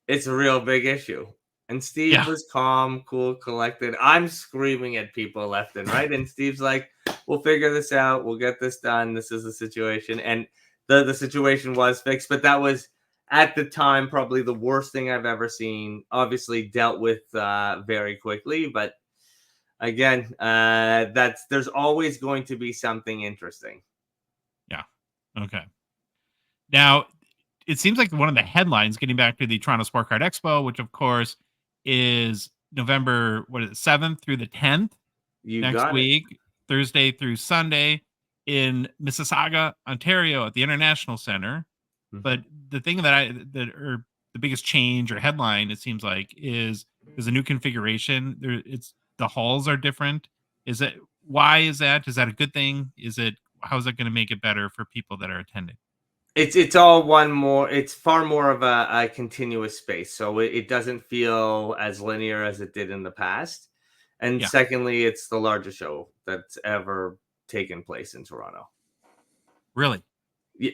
It's a real big issue. And Steve was calm, cool, collected. I'm screaming at people left and right. And Steve's like, we'll figure this out. We'll get this done. This is the situation. And the situation was fixed. But that was, at the time, probably the worst thing I've ever seen. Obviously dealt with very quickly. But again, there's always going to be something interesting. Yeah. Okay. Now, it seems like one of the headlines, getting back to the Toronto Sport Card Expo, which of course is November 7th through the 10th next week, Thursday through Sunday in Mississauga, Ontario at the International Center. Mm-hmm. But the thing the biggest change or headline, it seems like, is there's a new configuration. The halls are different. Why is that? Is that a good thing? How is that going to make it better for people that are attending? It's all one more. It's far more of a continuous space, so it doesn't feel as linear as it did in the past. And secondly, it's the largest show that's ever taken place in Toronto. Really?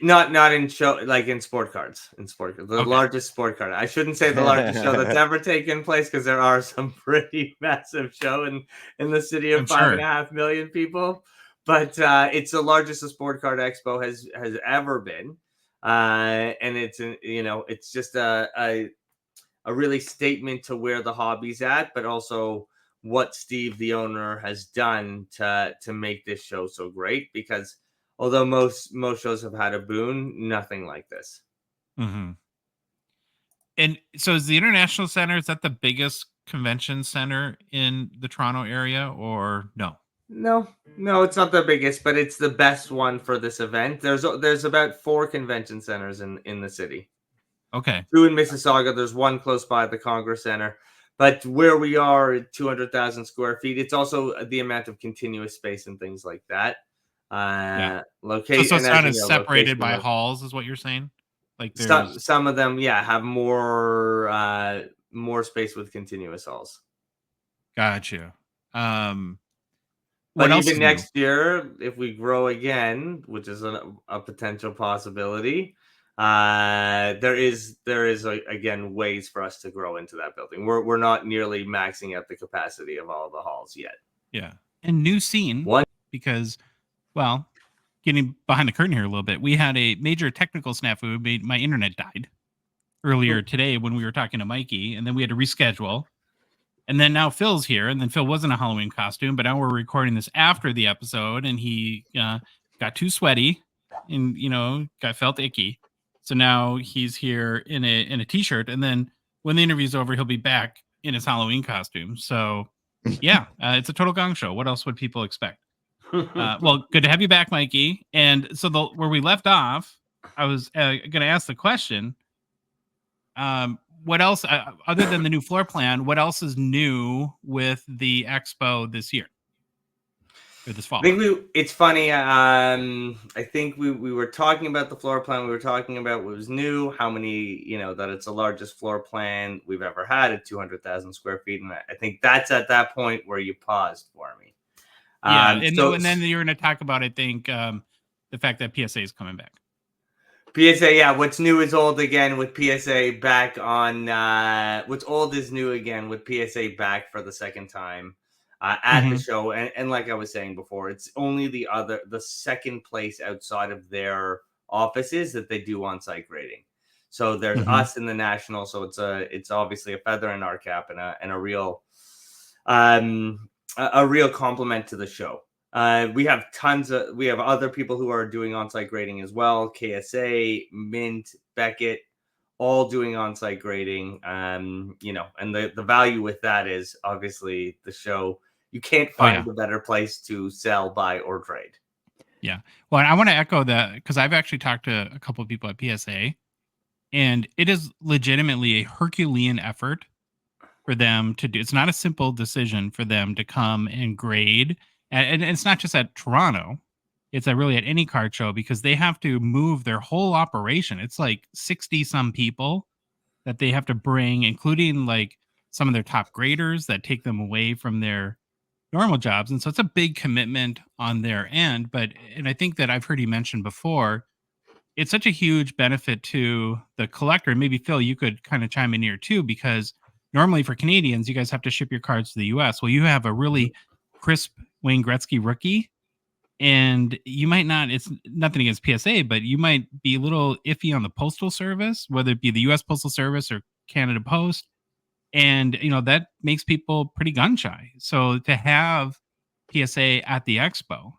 Not in show, like in sport cards. The largest sport card. I shouldn't say the largest show that's ever taken place, because there are some pretty massive show in the city of 5.5 million people. But it's the largest a Sport Card Expo has ever been. And it's just a really statement to where the hobby's at, but also what Steve, the owner, has done to make this show so great. Because although most shows have had a boon, nothing like this. Mm-hmm. And so is the International Center, is that the biggest convention center in the Toronto area, or no? No, it's not the biggest, but it's the best one for this event. There's about 4 convention centers in the city. Okay. 2 in Mississauga. There's one close by the Congress Center. But where we are at 200,000 square feet, it's also the amount of continuous space and things like that. Location. So it's kind of separated by halls, is what you're saying? Like some of them, have more space with continuous halls. Gotcha. But even next year, if we grow again, which is a potential possibility, there is again ways for us to grow into that building. We're not nearly maxing out the capacity of all the halls yet. Yeah, and new scene because, well, getting behind the curtain here a little bit, we had a major technical snafu. My internet died, earlier today when we were talking to Mikey, and then we had to reschedule. And then now Phil's here, and then Phil wasn't a Halloween costume, but now we're recording this after the episode, and he got too sweaty and felt icky. So now he's here in a t-shirt, and then when the interview's over, he'll be back in his Halloween costume. So yeah, it's a total gong show. What else would people expect? Well, good to have you back, Mikey. And so where we left off, I was going to ask the question. What else, other than the new floor plan, what else is new with the expo this year or this fall? I think it's funny. I think we were talking about the floor plan. We were talking about what was new, how many, that it's the largest floor plan we've ever had at 200,000 square feet. And I think that's at that point where you paused for me. Yeah. And then you're going to talk about, I think, the fact that PSA is coming back. PSA, yeah. What's new is old again with PSA back on. What's old is new again with PSA back for the second time at the show. And like I was saying before, it's only the second place outside of their offices that they do on-site grading. So there's us in the national. So it's obviously a feather in our cap and a real compliment to the show. We have other people who are doing on-site grading as well. KSA, Mint, Beckett, all doing on-site grading. And the value with that is obviously the show. You can't find a better place to sell, buy, or trade. Yeah. Well, I want to echo that because I've actually talked to a couple of people at PSA, and it is legitimately a Herculean effort for them to do. It's not a simple decision for them to come and grade. And it's not just at Toronto. It's really at any card show because they have to move their whole operation. It's like 60 some people that they have to bring, including like some of their top graders that take them away from their normal jobs. And so it's a big commitment on their end. And I think that I've heard you mention before, it's such a huge benefit to the collector. And maybe Phil, you could kind of chime in here too, because normally for Canadians, you guys have to ship your cards to the US. Well, you have a really crisp Wayne Gretzky rookie, and you might not, it's nothing against PSA, but you might be a little iffy on the postal service, whether it be the US Postal Service or Canada Post. And, that makes people pretty gun shy. So to have PSA at the expo,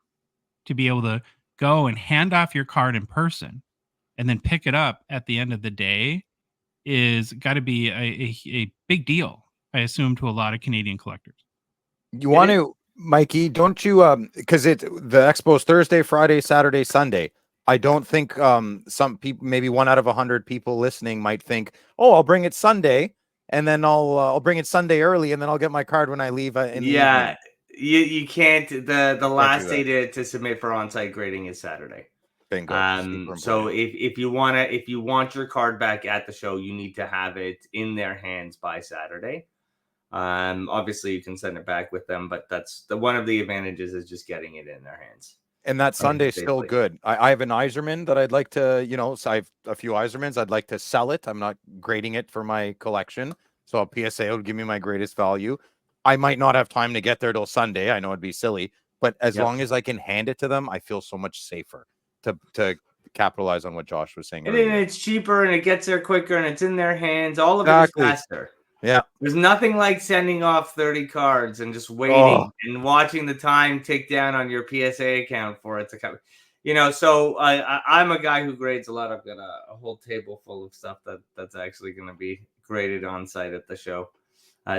to be able to go and hand off your card in person and then pick it up at the end of the day is got to be a big deal, I assume, to a lot of Canadian collectors. You want to, Mikey, don't you, because the expo's Thursday, Friday, Saturday, Sunday. I don't think some people, maybe 1 out of 100 people listening might think, oh, I'll bring it Sunday, and then I'll bring it Sunday early, and then I'll get my card when I leave in the evening. You can't. The last day to submit for on-site grading is Saturday. Bingo. So if you want your card back at the show, you need to have it in their hands by Saturday. Obviously you can send it back with them, but that's one of the advantages is just getting it in their hands. And that Sunday's still good. I have an Iserman that I'd like to, so I have a few Isermans. I'd like to sell it. I'm not grading it for my collection. So a PSA would give me my greatest value. I might not have time to get there till Sunday. I know it'd be silly, but as long as I can hand it to them, I feel so much safer to capitalize on what Josh was saying. And then it's cheaper and it gets there quicker and it's in their hands. All of it is faster. Yeah. There's nothing like sending off 30 cards and just waiting and watching the time tick down on your PSA account for it to come. So I'm a guy who grades a lot. I've got a whole table full of stuff that's actually going to be graded on site at the show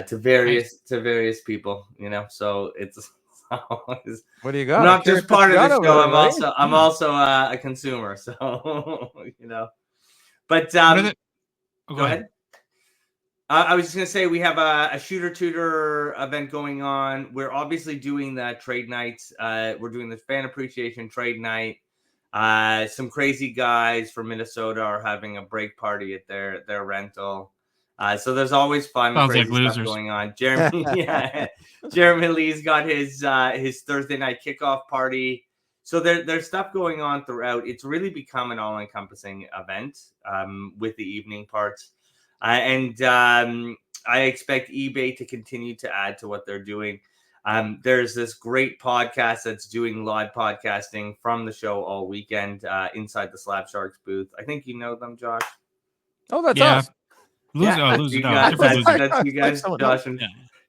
to various people, so it's always, what do you got? I'm not just part of the show. I'm also a consumer. So, but go ahead. I was just going to say we have a shooter tutor event going on. We're obviously doing the trade nights. We're doing the fan appreciation trade night. Some crazy guys from Minnesota are having a break party at their rental. So there's always fun, crazy stuff going on. Jeremy Lee's got his Thursday night kickoff party. So there's stuff going on throughout. It's really become an all-encompassing event with the evening parts. And I expect eBay to continue to add to what they're doing. There's this great podcast that's doing live podcasting from the show all weekend inside the Slab Sharks booth. I think you know them, Josh. Oh, that's us. That's you guys.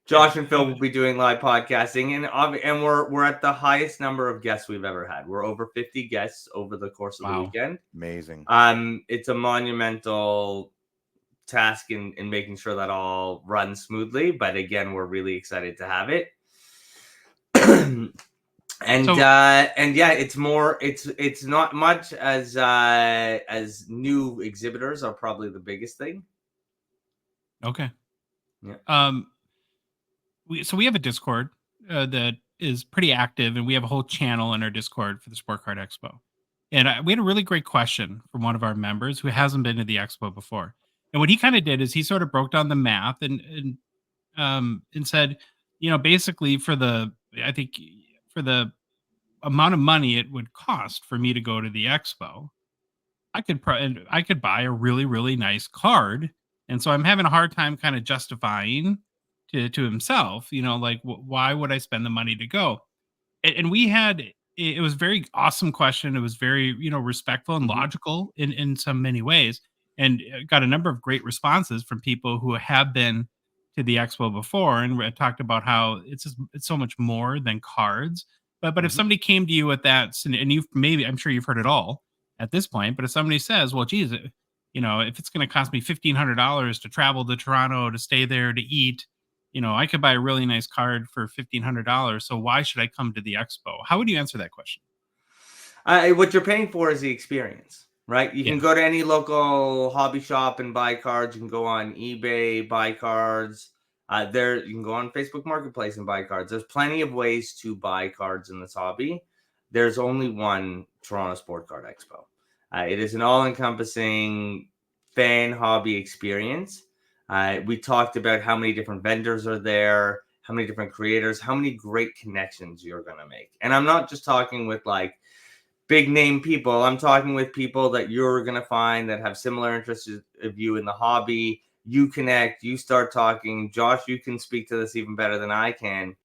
Josh and Phil will be doing live podcasting, and we're at the highest number of guests we've ever had. We're over 50 guests over the course of the weekend. Amazing. It's a monumental task in making sure that all runs smoothly, but again, we're really excited to have it. And yeah, it's not much as new exhibitors are probably the biggest thing. Okay. Yeah. We have a Discord that is pretty active, and we have a whole channel in our Discord for the Sport Card Expo. And we had a really great question from one of our members who hasn't been to the expo before. And what he kind of did is he sort of broke down the math and said, basically for the amount of money it would cost for me to go to the expo, I could buy a really, really nice card. And so I'm having a hard time kind of justifying to himself, why would I spend the money to go? And we had, it was a very awesome question. It was very, respectful and logical in so many ways, and got a number of great responses from people who have been to the expo before and talked about how it's so much more than cards. But if somebody came to you with that, and I'm sure you've heard it all at this point, but if somebody says, well, geez, if it's going to cost me $1,500 to travel to Toronto, to stay there, to eat, I could buy a really nice card for $1,500. So why should I come to the expo? How would you answer that question? What you're paying for is the experience, right? You can go to any local hobby shop and buy cards. You can go on eBay, buy cards. You can go on Facebook Marketplace and buy cards. There's plenty of ways to buy cards in this hobby. There's only one Toronto Sport Card Expo. It is an all-encompassing fan hobby experience. We talked about how many different vendors are there, how many different creators, how many great connections you're going to make. And I'm not just talking with like big name people. I'm talking with people that you're going to find that have similar interests of you in the hobby. You connect, you start talking. Josh, you can speak to this even better than I can,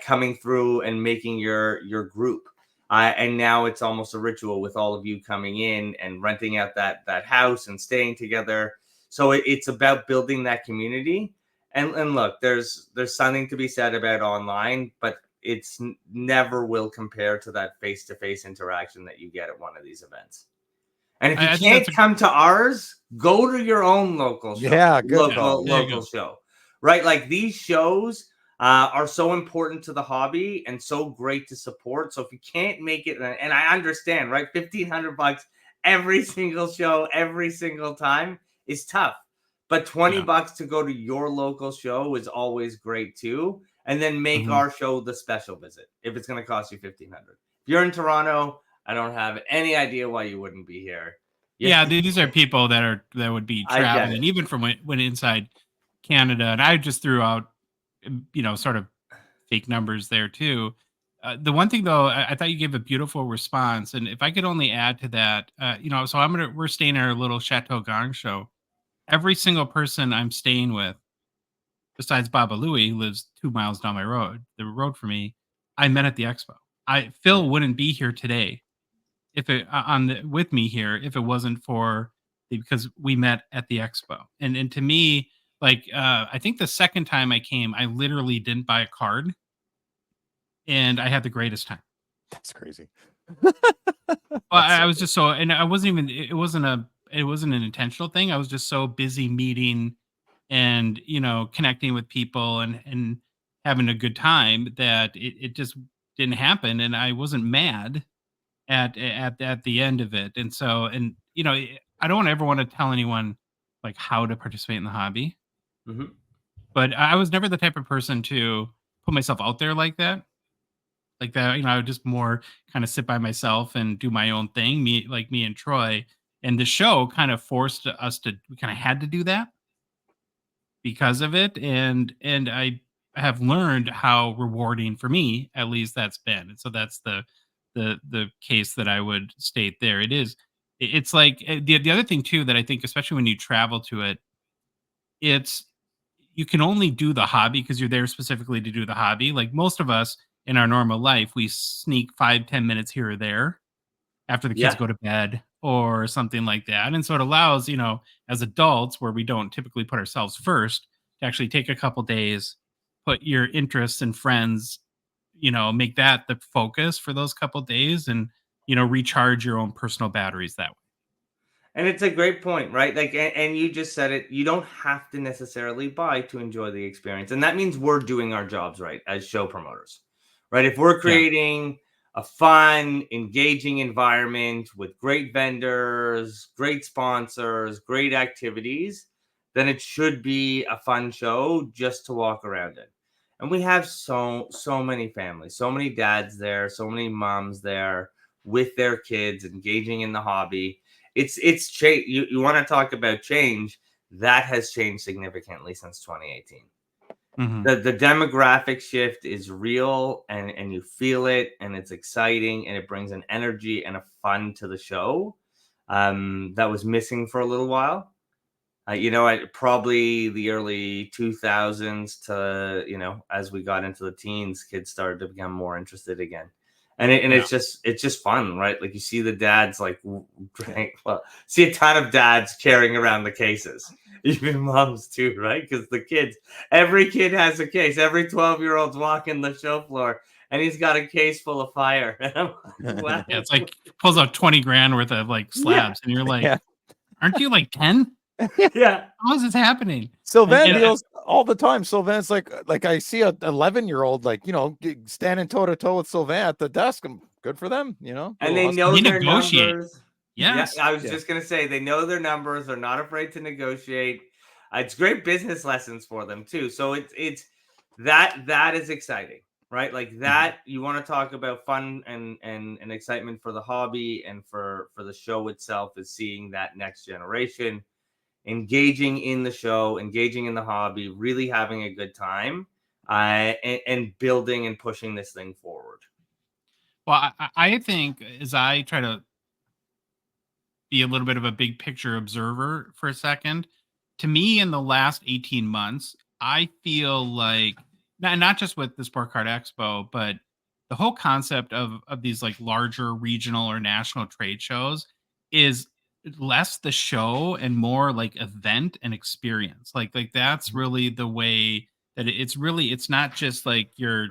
coming through and making your group. And now it's almost a ritual with all of you coming in and renting out that house and staying together. So it's about building that community. And look, there's something to be said about online, but it's never will compare to that face-to-face interaction that you get at one of these events. And if you can't come to ours, go to your own local show. Yeah, good local show. Right? Like these shows are so important to the hobby and so great to support. So if you can't make it, and I understand, right? $1,500 every single show, every single time is tough. But $20 to go to your local show is always great too. And then make our show the special visit if it's going to cost you $1,500. If you're in Toronto, I don't have any idea why you wouldn't be here. Yeah, these are people that would be traveling, even from when inside Canada. And I just threw out, sort of fake numbers there too. The one thing though, I thought you gave a beautiful response, and if I could only add to that, so we're staying at our little Chateau Gongshow. Every single person I'm staying with, besides Baba Louie, lives 2 miles down the road from me, I met at the expo. Phil wouldn't be here today with me here if it wasn't because we met at the expo. And to me, like I think the second time I came, I literally didn't buy a card, and I had the greatest time. That's crazy. I was just so, and I wasn't even. It wasn't an intentional thing. I was just so busy meeting and connecting with people and having a good time that it just didn't happen, and I wasn't mad at the end of it. And so, I don't ever want to tell anyone like how to participate in the hobby, but I was never the type of person to put myself out there like that. I would just more kind of sit by myself and do my own thing, me and Troy. And the show kind of forced us we kind of had to do that because of it. And I have learned how rewarding for me, at least that's been. And so that's the case that I would state there. It's like the other thing too, that I think, especially when you travel to it, you can only do the hobby because you're there specifically to do the hobby. Like most of us in our normal life, we sneak 5-10 minutes here or there after the kids go to bed, or something like that. And so it allows, as adults where we don't typically put ourselves first, to actually take a couple days, put your interests and friends, make that the focus for those couple days, and recharge your own personal batteries that way. And it's a great point, right? Like, and you just said it, you don't have to necessarily buy to enjoy the experience. And that means we're doing our jobs right as show promoters, right? If we're creating a fun, engaging environment with great vendors, great sponsors, great activities, then it should be a fun show just to walk around in. And we have so many families, so many dads there, so many moms there with their kids engaging in the hobby. It's change. You want to talk about change? That has changed significantly since 2018. Mm-hmm. The demographic shift is real, and you feel it, and it's exciting, and it brings an energy and a fun to the show that was missing for a little while. Probably the early 2000s to as we got into the teens, kids started to become more interested again. And it's just fun, right? Like you see the dads see a ton of dads carrying around the cases, even moms too, right? Because every kid has a case. Every 12-year-old's walking the show floor, and he's got a case full of fire. Wow. Yeah, it's like pulls out 20 grand worth of like slabs, and you're like, aren't you like 10? Yeah. How is this happening? Sylvain deals all the time. Sylvain's like I see a 11-year-old standing toe to toe with Sylvain at the desk. And good for them, And they know their numbers. Yes. Yeah, I was just gonna say they know their numbers. They're not afraid to negotiate. It's great business lessons for them too. So it's that is exciting, right? Like that you want to talk about fun and excitement for the hobby and for the show itself is seeing that next generation engaging in the show, engaging in the hobby, really having a good time, and building and pushing this thing forward. Well, I think as I try to be a little bit of a big picture observer for a second, to me in the last 18 months, I feel like not just with the Sport Card Expo, but the whole concept of these like larger regional or national trade shows is less the show and more like event and experience. Like that's really the way that it's not just like your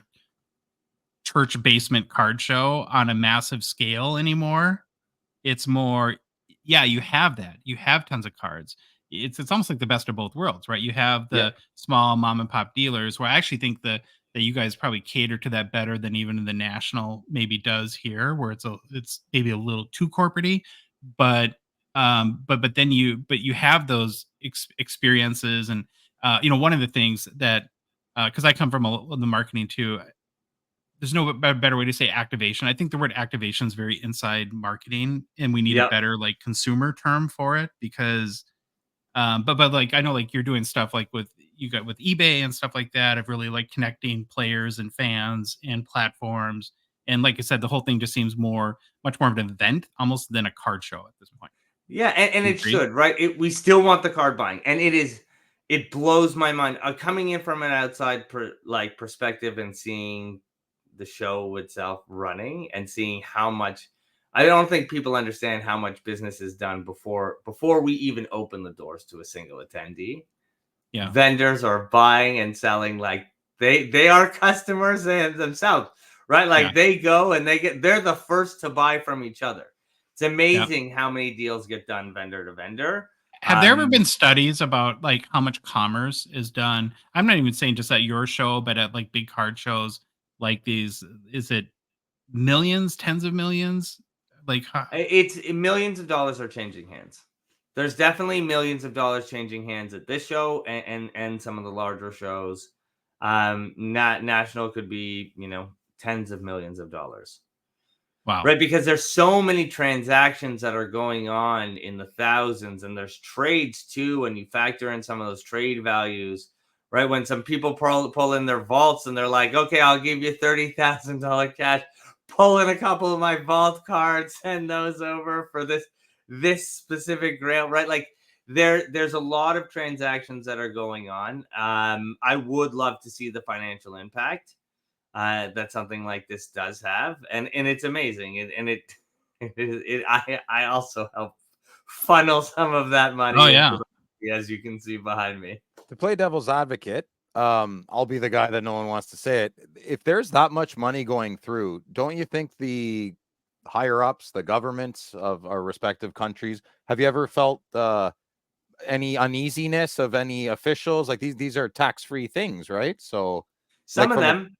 church basement card show on a massive scale anymore. It's more, you have that. You have tons of cards. It's almost like the best of both worlds, right? You have the small mom and pop dealers where I actually think that you guys probably cater to that better than even the national maybe does here, where it's maybe a little too corporate-y, but then you have those experiences. And one of the things that because I come from the marketing too, there's no better way to say activation. I think the word activation is very inside marketing, and we need a better like consumer term for it because but like I know like you're doing stuff like with eBay and stuff like that of really like connecting players and fans and platforms. And like I said, the whole thing just seems much more of an event almost than a card show at this point. Yeah, and it should, right? We still want the card buying, and it blows my mind coming in from an outside perspective and seeing the show itself running and seeing how much. I don't think people understand how much business is done before we even open the doors to a single attendee. Yeah, vendors are buying and selling like they are customers themselves, right? Like they go and they're the first to buy from each other. It's amazing how many deals get done vendor to vendor. Have there ever been studies about like how much commerce is done? I'm not even saying just at your show, but at like big card shows like these. Is it millions, tens of millions? Like it's millions of dollars are changing hands. There's definitely millions of dollars changing hands at this show and some of the larger shows. National could be, tens of millions of dollars. Wow. Right, because there's so many transactions that are going on in the thousands, and there's trades too, and you factor in some of those trade values, right? When some people pull in their vaults and they're like, okay, I'll give you $30,000 cash, pull in a couple of my vault cards, send those over for this specific grail, right? Like there's a lot of transactions that are going on. I would love to see the financial impact that something like this does have, and it's amazing, and I also help funnel some of that money. Oh yeah. As you can see behind me. To play devil's advocate, I'll be the guy that no one wants to say it. If there's that much money going through, don't you think the higher ups, the governments of our respective countries, have you ever felt any uneasiness of any officials? Like these are tax-free things, right? So some of them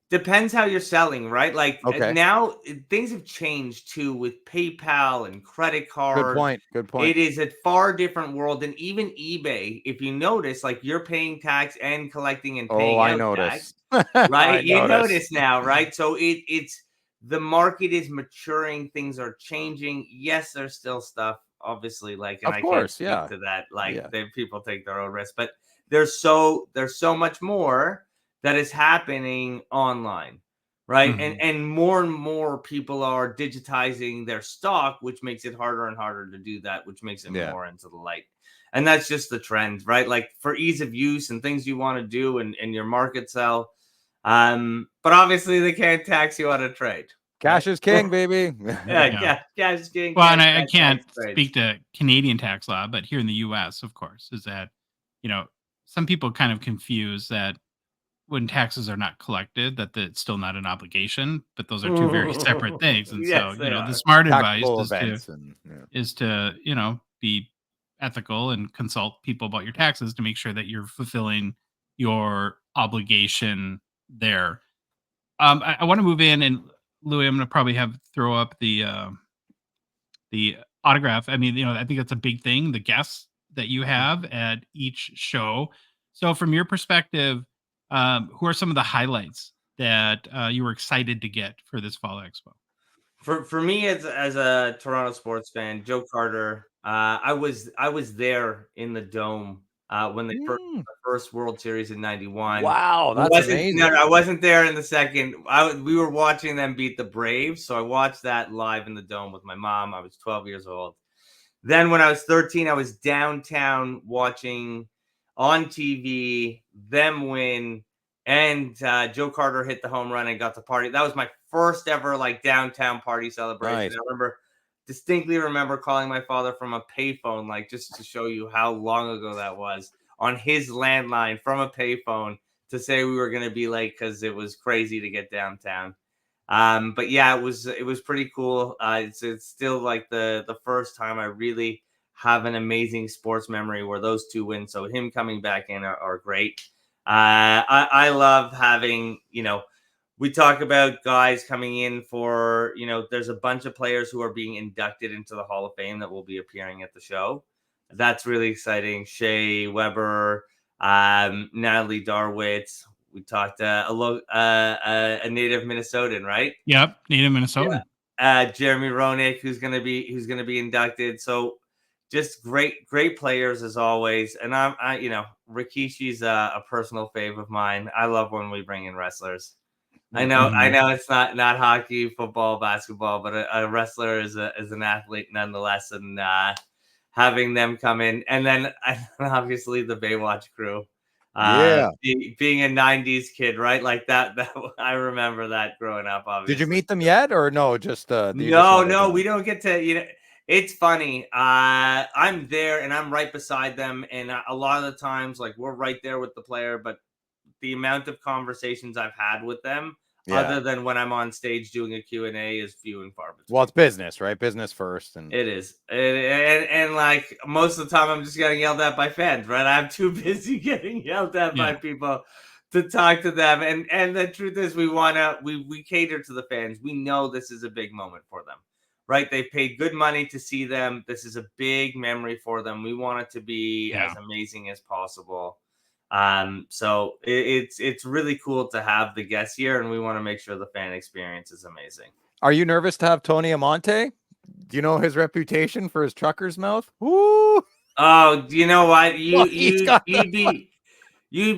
depends how you're selling, right? Like now things have changed too with PayPal and credit cards. Good point. It is a far different world than even eBay. If you notice, like you're paying tax and collecting and paying out tax, right? You notice now, right? So it's the market is maturing. Things are changing. Yes, there's still stuff, obviously, like, and I can't speak to that. Like people take their own risk, but there's so much more that is happening online, right? Mm-hmm. And more people are digitizing their stock, which makes it harder and harder to do that, which makes it more into the light. And that's just the trend, right? Like for ease of use and things you want to do and your market sell. But obviously they can't tax you on a trade. Cash is king, baby. Cash is king. Well, and I can't speak to Canadian tax law, but here in the U.S., of course, is that, some people kind of confuse that when taxes are not collected, that it's still not an obligation, but those are two very separate things. And so, the smart advice is to, be ethical and consult people about your taxes to make sure that you're fulfilling your obligation there. I want to move in, and Louis, I'm going to probably throw up the autograph. I mean, I think that's a big thing, the guests that you have at each show. So from your perspective, who are some of the highlights that you were excited to get for this Fall Expo? For me, as a Toronto sports fan, Joe Carter, I was there in the Dome when they first World Series in '91. Wow, that's amazing. No, I wasn't there in the second. We were watching them beat the Braves, so I watched that live in the Dome with my mom. I was 12 years old. Then when I was 13, I was downtown watching on TV them win, and Joe Carter hit the home run and got to party. That was my first ever downtown party celebration. Nice. I distinctly remember calling my father from a payphone, just to show you how long ago that was, on his landline from a payphone to say we were going to be late because it was crazy to get downtown. But yeah, it was pretty cool. It's still the first time I really have an amazing sports memory where those two win. So him coming back in are great. I love having, we talk about guys coming in for, there's a bunch of players who are being inducted into the Hall of Fame that will be appearing at the show. That's really exciting. Shea Weber, Natalie Darwitz. We talked a native Minnesotan, right? Yep, native Minnesotan. Yeah. Jeremy Roenick, who's gonna be inducted. So just great players as always. And Rikishi's a personal fave of mine. I love when we bring in wrestlers. I know it's not hockey, football, basketball, but a wrestler is an athlete nonetheless. And having them come in, and then obviously the Baywatch crew. Being a 90s kid, right? Like that I remember that growing up, obviously. Did you meet them yet, or no? Just no, we don't get to, it's funny. I'm there and I'm right beside them, and a lot of the times we're right there with the player, but the amount of conversations I've had with them other than when I'm on stage doing a Q&A is few and far between. Well, it's business, right? Business first. And it is. And most of the time I'm just getting yelled at by fans, right? I'm too busy getting yelled at by people to talk to them. And the truth is we cater to the fans. We know this is a big moment for them, right? They paid good money to see them. This is a big memory for them. We want it to be as amazing as possible. So it's really cool to have the guests here, and we want to make sure the fan experience is amazing. Are you nervous to have Tony Amonte? Do you know his reputation for his trucker's mouth? Woo! Oh, you know what? You'd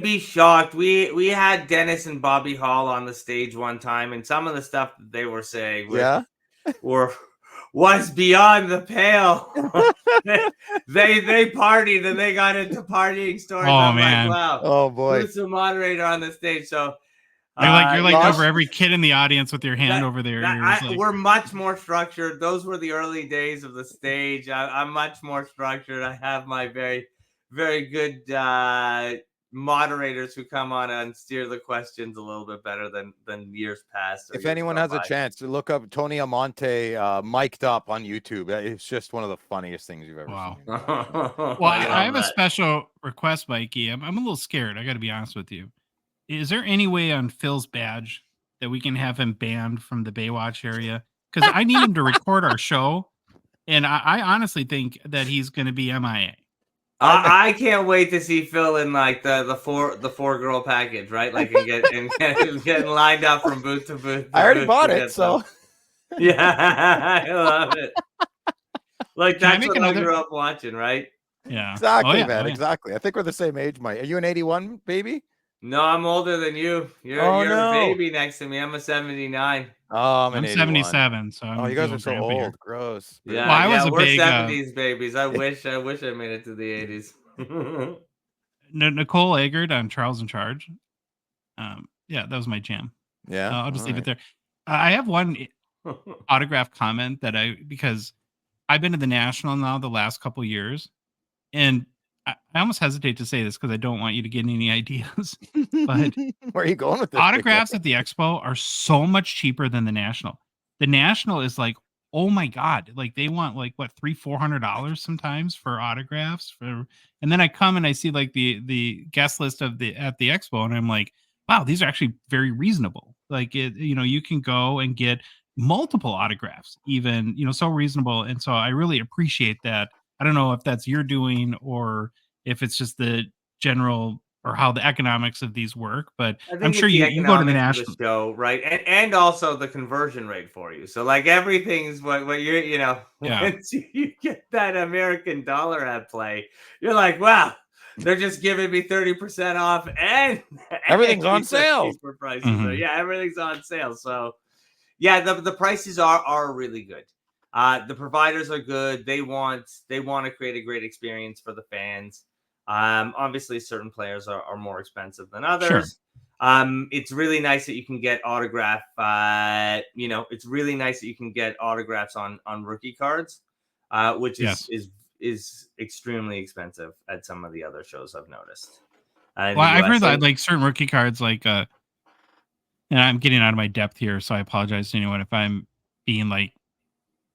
be shocked. We had Dennis and Bobby Hall on the stage one time, and some of the stuff that they were saying was beyond the pale. they partied and they got into partying stories. Oh, man. Wow. Oh boy. Who's the moderator on the stage? So You're like over every kid in the audience with your hand over their ears. We're much more structured. Those were the early days of the stage. I'm much more structured. I have my very, very good moderators who come on and steer the questions a little bit better than years past. If anyone has a chance to look up Tony Amonte mic'd up on YouTube, it's just one of the funniest things you've ever seen. Well, I have a special request, Mikey. I'm a little scared. I got to be honest with you. Is there any way on Phil's badge that we can have him banned from the Baywatch area? Because I need him to record our show, and I honestly think that he's going to be MIA. I can't wait to see Phil in like the four girl package, right? Like and getting lined up from booth to booth. I already bought it, so yeah, I love it. Like that's what I grew up watching, right? Yeah, exactly, man. Exactly. I think we're the same age, Mike. Are you an 81 baby? No, I'm older than you. You're a baby next to me. I'm a 79. Oh, I'm 77. So you guys are so old. Gross. Yeah, well, I was a big 70s babies. I wish I made it to the 80s. Nicole Eggert on Charles in Charge. Yeah, that was my jam. Yeah, I'll just leave it there. I have one autograph comment because I've been to the National now the last couple years, and I almost hesitate to say this because I don't want you to get any ideas. But where are you going with this? Autographs at the Expo are so much cheaper than the National. The National is like, oh my God, like they want like what $300-400 sometimes for autographs and then I come and I see like the guest list at the Expo and I'm like, wow, these are actually very reasonable. Like you can go and get multiple autographs, even so reasonable. And so I really appreciate that. I don't know if that's your doing or if it's just the general or how the economics of these work, but I'm sure you go to the National show, right? And also the conversion rate for you. So like everything's what you're, once you get that American dollar at play, you're like, wow, they're just giving me 30% off and everything's on sale for prices. Mm-hmm. So yeah, everything's on sale. So yeah, the prices are really good. The providers are good. They want to create a great experience for the fans. Obviously, certain players are more expensive than others. Sure. It's really nice that you can get autograph. It's really nice that you can get autographs on rookie cards, which is extremely expensive at some of the other shows I've noticed. I've heard that like certain rookie cards, like and I'm getting out of my depth here, so I apologize to anyone if I'm being like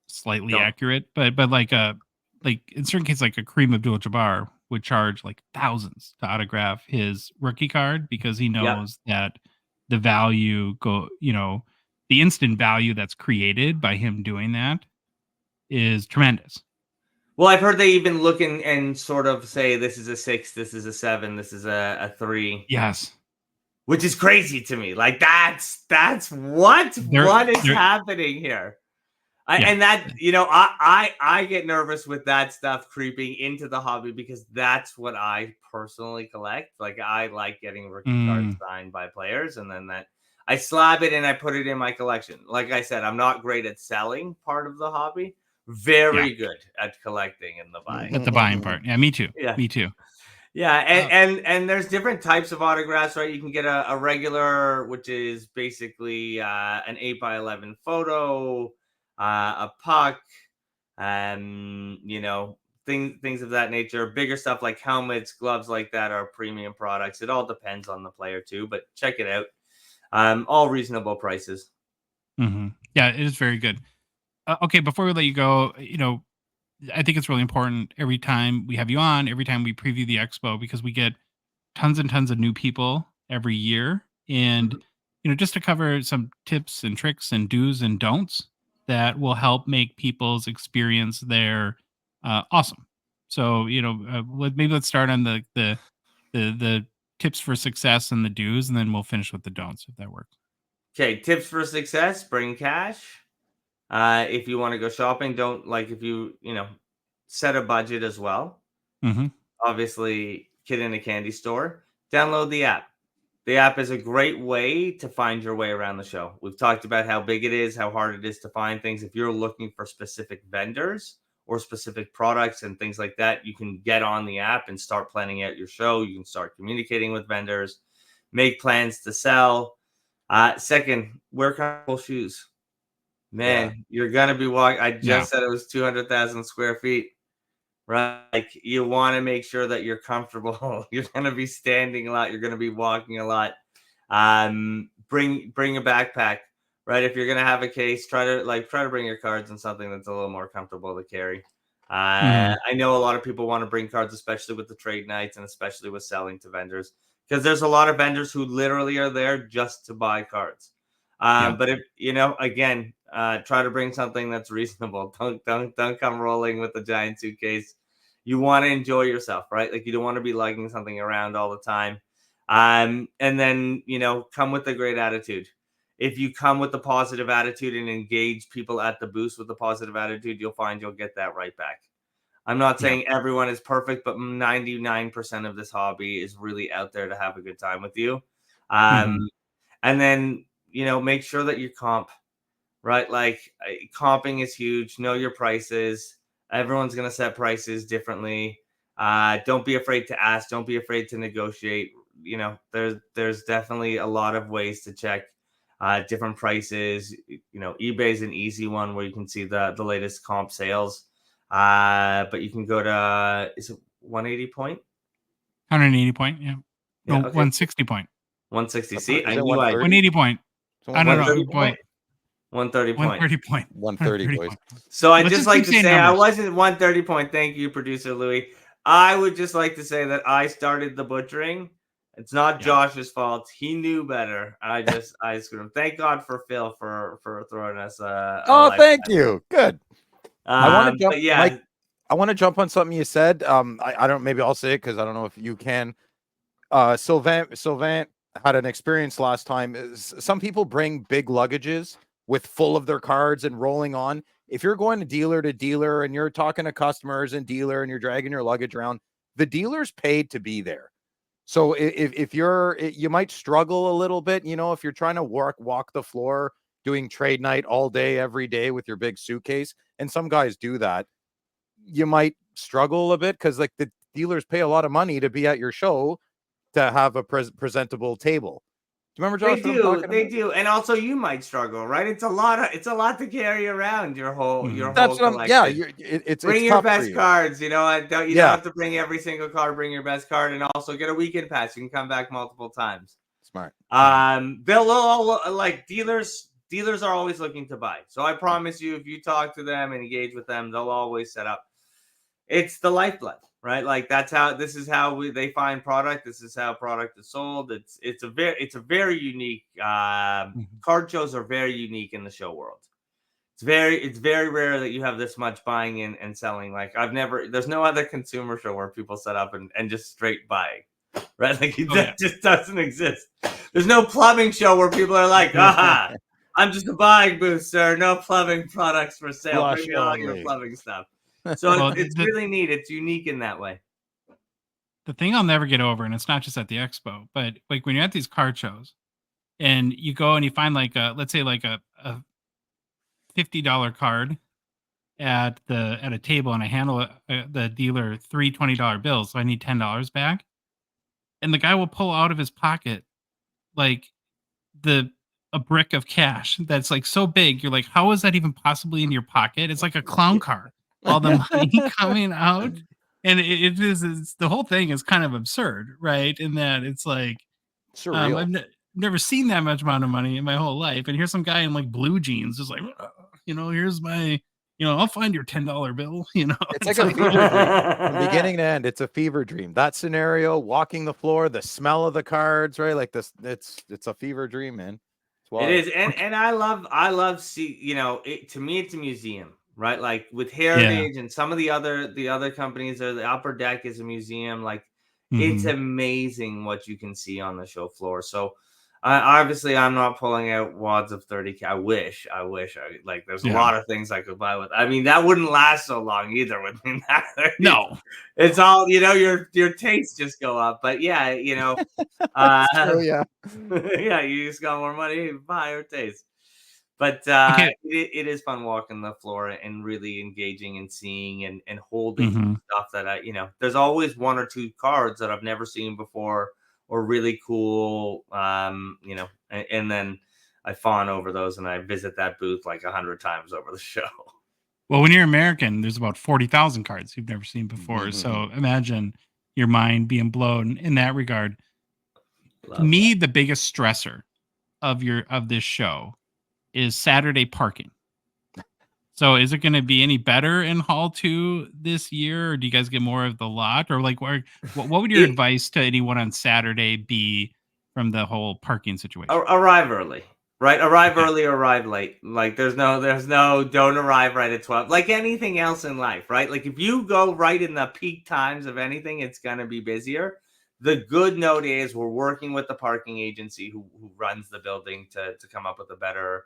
slightly accurate, but like in certain cases, like a Kareem Abdul-Jabbar would charge like thousands to autograph his rookie card because he knows that the value the instant value that's created by him doing that is tremendous. Well, I've heard they even look and sort of say this is a 6, this is a 7, this is a 3. Yes. Which is crazy to me. Like that's what is happening here. And that, I get nervous with that stuff creeping into the hobby because that's what I personally collect. Like I like getting rookie cards signed by players and then that I slab it and I put it in my collection. Like I said, I'm not great at selling part of the hobby. Very good at collecting and the buying. At the buying part. Yeah, me too. Yeah. Me too. Yeah, and there's different types of autographs, right? You can get a regular, which is basically an 8x11 photo, a puck, things of that nature. Bigger stuff like helmets, gloves like that are premium products. It all depends on the player too, but check it out. All reasonable prices. Mm-hmm. Yeah, it is very good. Okay, before we let you go, I think it's really important every time we have you on, every time we preview the expo, because we get tons and tons of new people every year. And, just to cover some tips and tricks and do's and don'ts that will help make people's experience there awesome. So, maybe let's start on the tips for success and the do's, and then we'll finish with the don'ts if that works. Okay, tips for success: bring cash. If you want to go shopping, if you set a budget as well. Mm-hmm. Obviously, kid in a candy store. Download the app. The app is a great way to find your way around the show. We've talked about how big it is, how hard it is to find things. If you're looking for specific vendors or specific products and things like that, you can get on the app and start planning out your show. You can start communicating with vendors, make plans to sell. Second, wear comfortable shoes. Man, you're gonna be walking. I just said it was 200,000 square feet, right? Like you want to make sure that you're comfortable. You're gonna be standing a lot. You're gonna be walking a lot. Bring a backpack, right? If you're gonna have a case, try to bring your cards in something that's a little more comfortable to carry. I know a lot of people want to bring cards, especially with the trade nights and especially with selling to vendors, because there's a lot of vendors who literally are there just to buy cards. But if again, try to bring something that's reasonable. Don't come rolling with a giant suitcase. You want to enjoy yourself, right? Like you don't want to be lugging something around all the time. And then come with a great attitude. If you come with a positive attitude and engage people at the booth with a positive attitude, you'll find you'll get that right back. I'm not saying everyone is perfect, but 99% of this hobby is really out there to have a good time with you. And then, make sure that you comp, right? Like comping is huge. Know your prices. Everyone's going to set prices differently. Don't be afraid to ask. Don't be afraid to negotiate. There's definitely a lot of ways to check different prices. eBay is an easy one where you can see the latest comp sales. But you can go to, is it 180 point? 180 point, yeah. No, okay. 160 point. 160. See, I knew 180 point. I don't know. Point. 130 point. 130 point. 130 point. So I'd just like to say numbers. I wasn't 130 point. Thank you, producer Louis. I would just like to say that I started the butchering. It's not Josh's fault. He knew better. I screwed him. Thank God for Phil for throwing us thank you. Good. I want to jump. Mike, I want to jump on something you said. I don't. Maybe I'll say it because I don't know if you can. Sylvain had an experience last time. Some people bring big luggages with full of their cards and rolling on. If you're going to dealer and you're talking to customers and dealer and you're dragging your luggage around, the dealer's paid to be there. So if you might struggle a little bit, if you're trying to walk the floor doing trade night all day, every day with your big suitcase, and some guys do that, you might struggle a bit because like the dealers pay a lot of money to be at your show to have a presentable table. Do you remember, Josh? They do. And also you might struggle, right? It's a lot to carry around your whole That's whole collection. Bring your best cards, you don't have to bring every single card, bring your best card, and also get a weekend pass. You can come back multiple times. Smart. They'll all like dealers are always looking to buy. So I promise you, if you talk to them and engage with them, they'll always set up. It's the lifeblood, right? Like this is how they find product. This is how product is sold. It's a very unique card shows are very unique in the show world. It's very rare that you have this much buying and selling. Like there's no other consumer show where people set up and just straight buy, right? Like that just doesn't exist. There's no plumbing show where people are like, aha, I'm just a buying booth, sir. No plumbing products for sale. Bring me all your plumbing stuff. So it's really neat. It's unique in that way. The thing I'll never get over, and it's not just at the expo, but like when you're at these card shows and you go and you find like let's say like a $50 card at a table, and I handle the dealer $3 $20 bills, so I need $10 back, and the guy will pull out of his pocket like a brick of cash that's like so big, you're like, how is that even possibly in your pocket? It's like a clown car. All the money coming out, and it's the whole thing is kind of absurd, right? In that it's like surreal. I've never seen that much amount of money in my whole life, and here's some guy in like blue jeans, just like, here's my, I'll find your $10 bill. It's like a fever dream from beginning to end. It's a fever dream. That scenario, walking the floor, the smell of the cards, right? Like this, it's a fever dream, man. It is, and I love to me it's a museum. Right, like with Heritage and some of the other companies, or the Upper Deck is a museum. Like it's amazing what you can see on the show floor. So obviously, I'm not pulling out wads of 30K. I wish. There's a lot of things I could buy with. I mean, that wouldn't last so long either with me. No, it's all your tastes just go up. But yeah, you just got more money, buy or taste. But it is fun walking the floor and really engaging and seeing and holding stuff that there's always one or two cards that I've never seen before, really cool, and then I fawn over those and I visit that booth like 100 times over the show. Well, when you're American, there's about 40,000 cards you've never seen before. So imagine your mind being blown in that regard. To me, the biggest stressor of this show is Saturday parking. So is it going to be any better in Hall 2 this year, or do you guys get more of the lot? Or like, what would your advice to anyone on Saturday be from the whole parking situation? Arrive early, right? Arrive early, arrive late. Like there's no don't arrive right at 12. Like anything else in life, right? Like if you go right in the peak times of anything, it's going to be busier. The good note is we're working with the parking agency who runs the building to come up with a better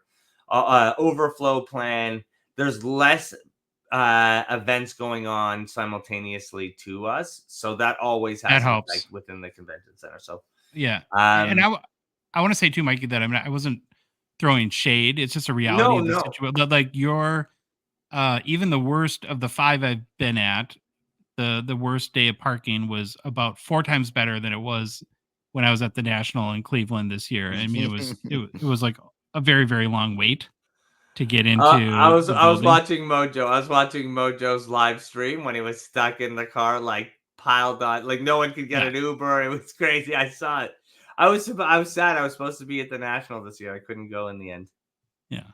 overflow plan. There's less events going on simultaneously to us, so that always has an effect within the convention center. So yeah, and I want to say too, Mikey, that I wasn't throwing shade. It's just a reality of the situation. Like you're even the worst of the 5 I've been at. The worst day of parking was about 4 times better than it was when I was at the National in Cleveland this year. I mean, it was like a very, very long wait to get into. I was watching Mojo. I was watching Mojo's live stream when he was stuck in the car, like piled on, like no one could get an Uber. It was crazy. I saw it. I was sad. I was supposed to be at the National this year. I couldn't go in the end. Yeah.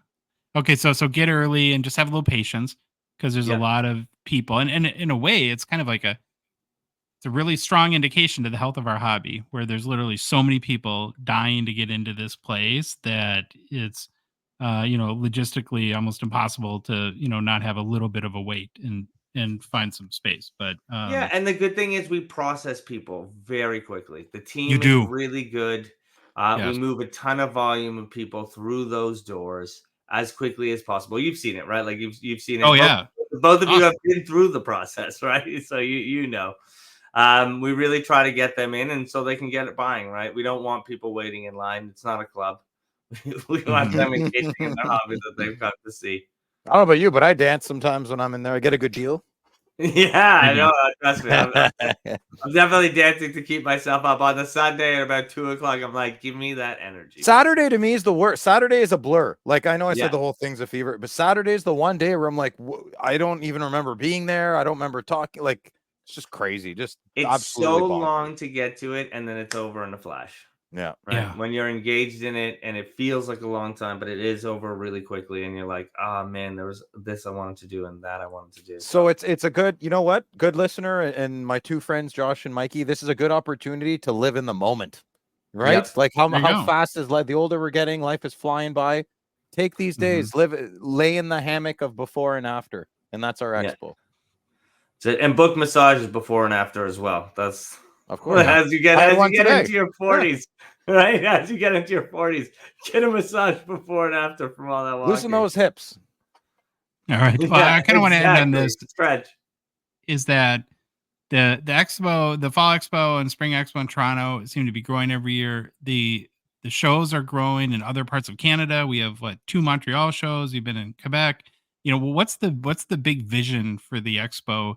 Okay. So get early and just have a little patience because there's a lot of people, and in a way, it's kind of like it's a really strong indication to the health of our hobby, where there's literally so many people dying to get into this place that it's logistically almost impossible to not have a little bit of a wait and find some space. But and the good thing is we process people very quickly. The team is really good. We move a ton of volume of people through those doors as quickly as possible. You've seen it, right? Like you've seen it. Oh yeah. Both of you have been through the process, right? So you know. We really try to get them in and so they can get it buying, right? We don't want people waiting in line. It's not a club. We want them engaging in the hobby that they've got to see. I don't know about you, but I dance sometimes when I'm in there. I get a good deal. Yeah, I know. Trust me. I'm definitely dancing to keep myself up on the Sunday at about 2:00. I'm like, give me that energy. Saturday to me is the worst. Saturday is a blur. Like I know I said the whole thing's a fever, but Saturday is the one day where I'm like, I don't even remember being there. I don't remember talking. Like it's just crazy. It's so long to get to it, and then it's over in a flash. Yeah. Right. Yeah. When you're engaged in it and it feels like a long time, but it is over really quickly. And you're like, oh man, there was this I wanted to do and that I wanted to do. So it's a good, you know what? Good listener. And my 2 friends, Josh and Mikey, this is a good opportunity to live in the moment, right? Yep. Like how fast is life? The older we're getting, life is flying by. Take these days, lay in the hammock of before and after. And that's our expo. And book massages before and after as well. That's of course as you get into your 40s, right? As you get into your 40s, get a massage before and after from all that walking. Loosen those hips. All right. Well, I kind of want to end on this. Stretch. Is that the expo, the fall expo and spring expo in Toronto seem to be growing every year. The shows are growing in other parts of Canada. We have 2 Montreal shows. You've been in Quebec. What's the big vision for the expo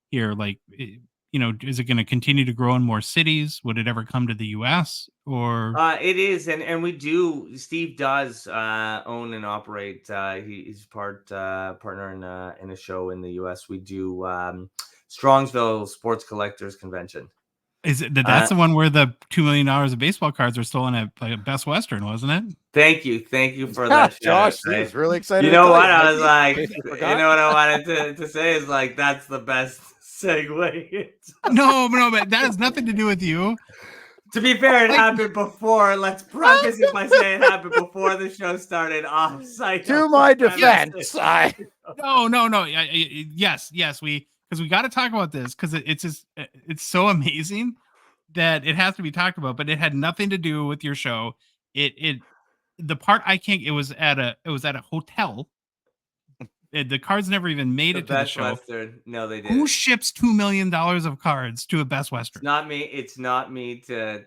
here? Like, is it going to continue to grow in more cities? Would it ever come to the US or? It is. And we do, Steve does own and operate. He's partner in a show in the US. We do Strongsville Sports Collectors Convention. Is it that's the one where the $2 million of baseball cards were stolen at Best Western, wasn't it? Thank you for that, Josh. I was really excited. You know what? I was like, you know what I wanted to say is like that's the best segue. No, but that has nothing to do with you. To be fair, it happened before. Let's preface it by saying it happened before the show started off site. To my defense, No. Yes, because we got to talk about this because it's so amazing that it has to be talked about. But it had nothing to do with your show. The part I can't. It was at a hotel. The cards never even made it to the show. Western. No, they didn't. Who ships $2 million of cards to a Best Western? It's not me to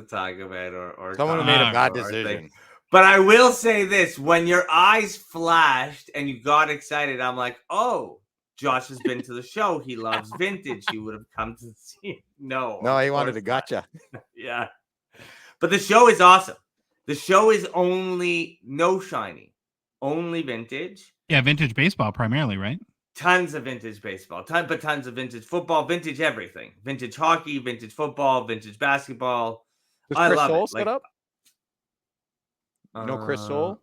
talk about or someone who made a bad decision. But I will say this: when your eyes flashed and you got excited, I'm like, oh, Josh has been to the show. He loves vintage. He would have come to see it. No, he wanted to gotcha. Yeah. But the show is awesome. The show is only no shiny, only vintage. Yeah, vintage baseball primarily, right? Tons of vintage baseball, tons of vintage football, vintage everything. Vintage hockey, vintage football, vintage basketball. Does I Chris love Soul it. set up? You know Chris Soul?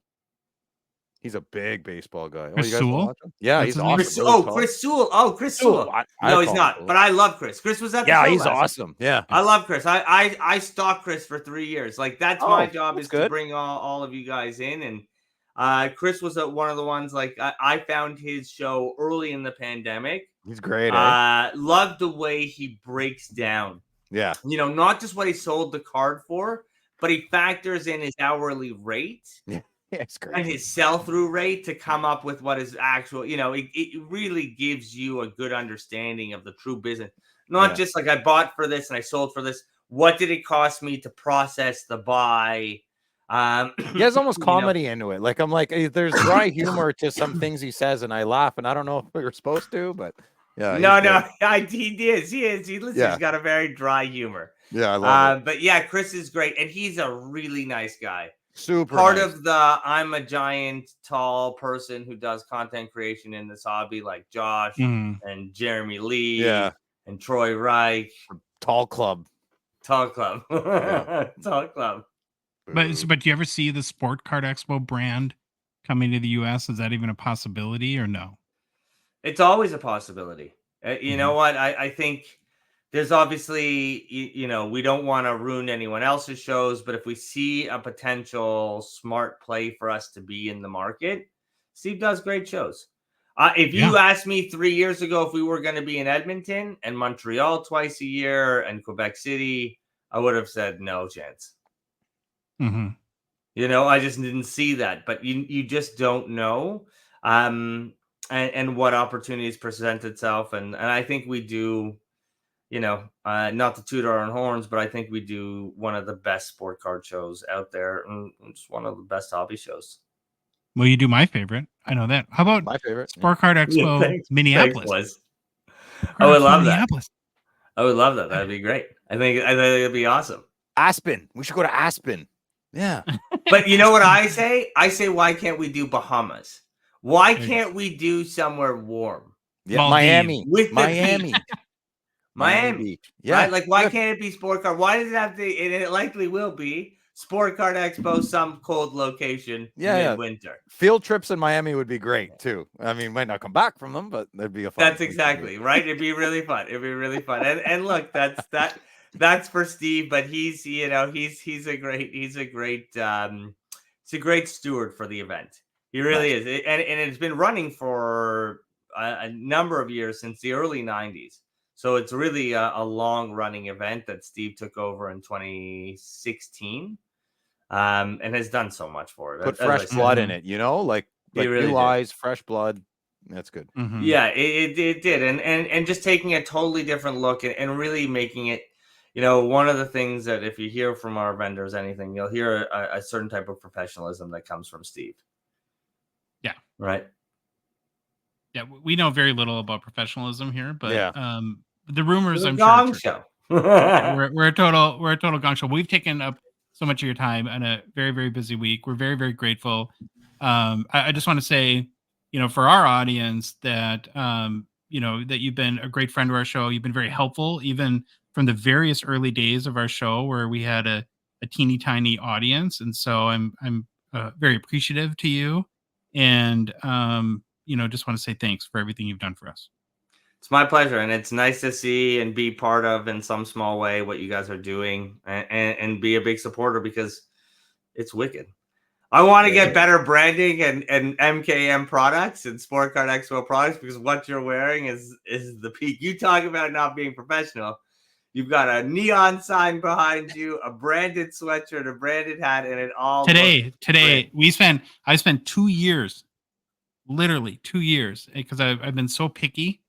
He's a big baseball guy. Chris You guys don't Sewell? watch him? Yeah, That's he's his name? awesome. Really tall. Chris Sewell. Oh, Chris Sewell. No, he's not. But I love Chris. Chris was at the show he's last awesome. Yeah. I love Chris. I stalked Chris for 3 years. Like that's my job is to bring all of you guys in. And Chris was one of the ones like I found his show early in the pandemic. He's great. Loved the way he breaks down. Yeah. You know, not just what he sold the card for, but he factors in his hourly rate. Yeah. It's great. And his sell-through rate to come up with what is actual, you know, it really gives you a good understanding of the true business. Not just like I bought for this and I sold for this. What did it cost me to process the buy? He has almost comedy into it. Like I'm like, there's dry humor to some things he says, and I laugh, and I don't know if we were supposed to, but yeah. He is. He's got a very dry humor. Yeah, I love it. But yeah, Chris is great, and he's a really nice guy. Super part nice. of the I'm a giant tall person who does content creation in this hobby, like Josh and Jeremy Lee and Troy Reich. Tall Club. Tall Club. Tall Club. But do you ever see the Sport Card Expo brand coming to the US? Is that even a possibility or no? It's always a possibility. You know what? I think there's obviously, you know, we don't want to ruin anyone else's shows, but if we see a potential smart play for us to be in the market, Steve does great shows. If you asked me 3 years ago if we were going to be in Edmonton and Montreal twice a year and Quebec City, I would have said no chance. Mm-hmm. You know, I just didn't see that, but you just don't know. And what opportunities present itself. And I think we do, you know, not to toot our own horns, but I think we do one of the best sport card shows out there, and it's one of the best hobby shows. Well, you do my favorite. I know that. How about my favorite Sport Card Expo Minneapolis? Thanks, I would love that. I would love that. That'd be great. I think it'd be awesome. Aspen. We should go to Aspen. Yeah. But you know what I say? I say, why can't we do Bahamas? Why can't we do somewhere warm? Yeah, Miami. With Miami. Miami. Yeah. Right? Like, why can't it be Sport Card? Why does it have to? It likely will be Sport Card Expo, some cold location in winter. Field trips in Miami would be great too. I mean, might not come back from them, but that'd be a fun. That's exactly right. It'd be really fun. It'd be really fun. And look, that's for Steve, but he's a great steward for the event. He really is. And it's been running for a number of years, since the early 90s. So it's really a long running event that Steve took over in 2016, and has done so much for it. Put fresh blood in it, you know, like really new eyes, fresh blood. That's good. Mm-hmm. Yeah, it did. And just taking a totally different look and really making it, you know, one of the things that if you hear from our vendors anything, you'll hear a certain type of professionalism that comes from Steve. Yeah. Right. Yeah, we know very little about professionalism here, but the rumors, we're I'm gong sure. Show. we're a total gong show. We've taken up so much of your time on a very, very busy week. We're very, very grateful. I just want to say, you know, for our audience that you know, that you've been a great friend to our show. You've been very helpful, even from the various early days of our show where we had a teeny tiny audience, and so I'm very appreciative to you, and you know, just want to say thanks for everything you've done for us. It's my pleasure, and it's nice to see and be part of, in some small way, what you guys are doing, and be a big supporter, because it's wicked. I want to get better branding and MKEM products and Sport Card Expo products, because what you're wearing is the peak. You talk about not being professional. You've got a neon sign behind you, a branded sweatshirt, a branded hat, and it all today I spent 2 years, literally 2 years, because I've been so picky,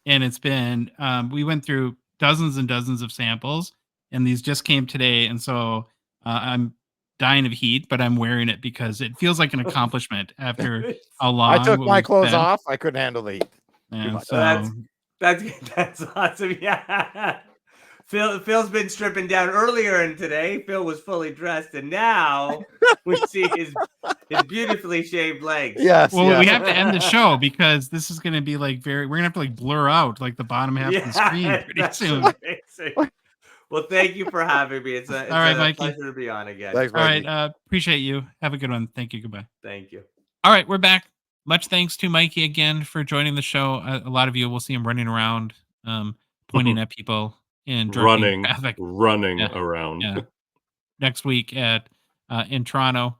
and it's been we went through dozens and dozens of samples, and these just came today, and so I'm dying of heat, but I'm wearing it because it feels like an accomplishment after how long I took my clothes off. I couldn't handle the heat. And so that's awesome. Yeah. Phil's been stripping down earlier in today. Phil was fully dressed, and now we see his beautifully shaved legs. Yes. Well, we have to end the show because this is going to be like we're going to have to like blur out like the bottom half of the screen pretty soon. Amazing. Well, thank you for having me. It's a pleasure to be on again. Thanks, all right. Appreciate you. Have a good one. Thank you. Goodbye. Thank you. All right. We're back. Much thanks to Mikey again for joining the show. A lot of you will see him running around, pointing at people and running Yeah. around. Yeah. Next week at in Toronto.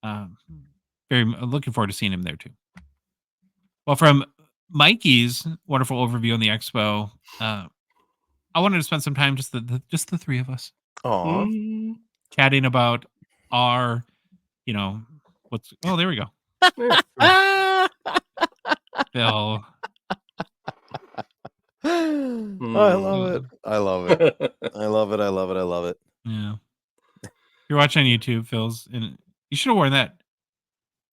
Very looking forward to seeing him there too. Well, from Mikey's wonderful overview on the expo, I wanted to spend some time just the three of us. Chatting about our, there we go. Phil. I love it. I love it. I love it. I love it. I love it. Yeah. You're watching on YouTube, Phil's, and you should have worn that.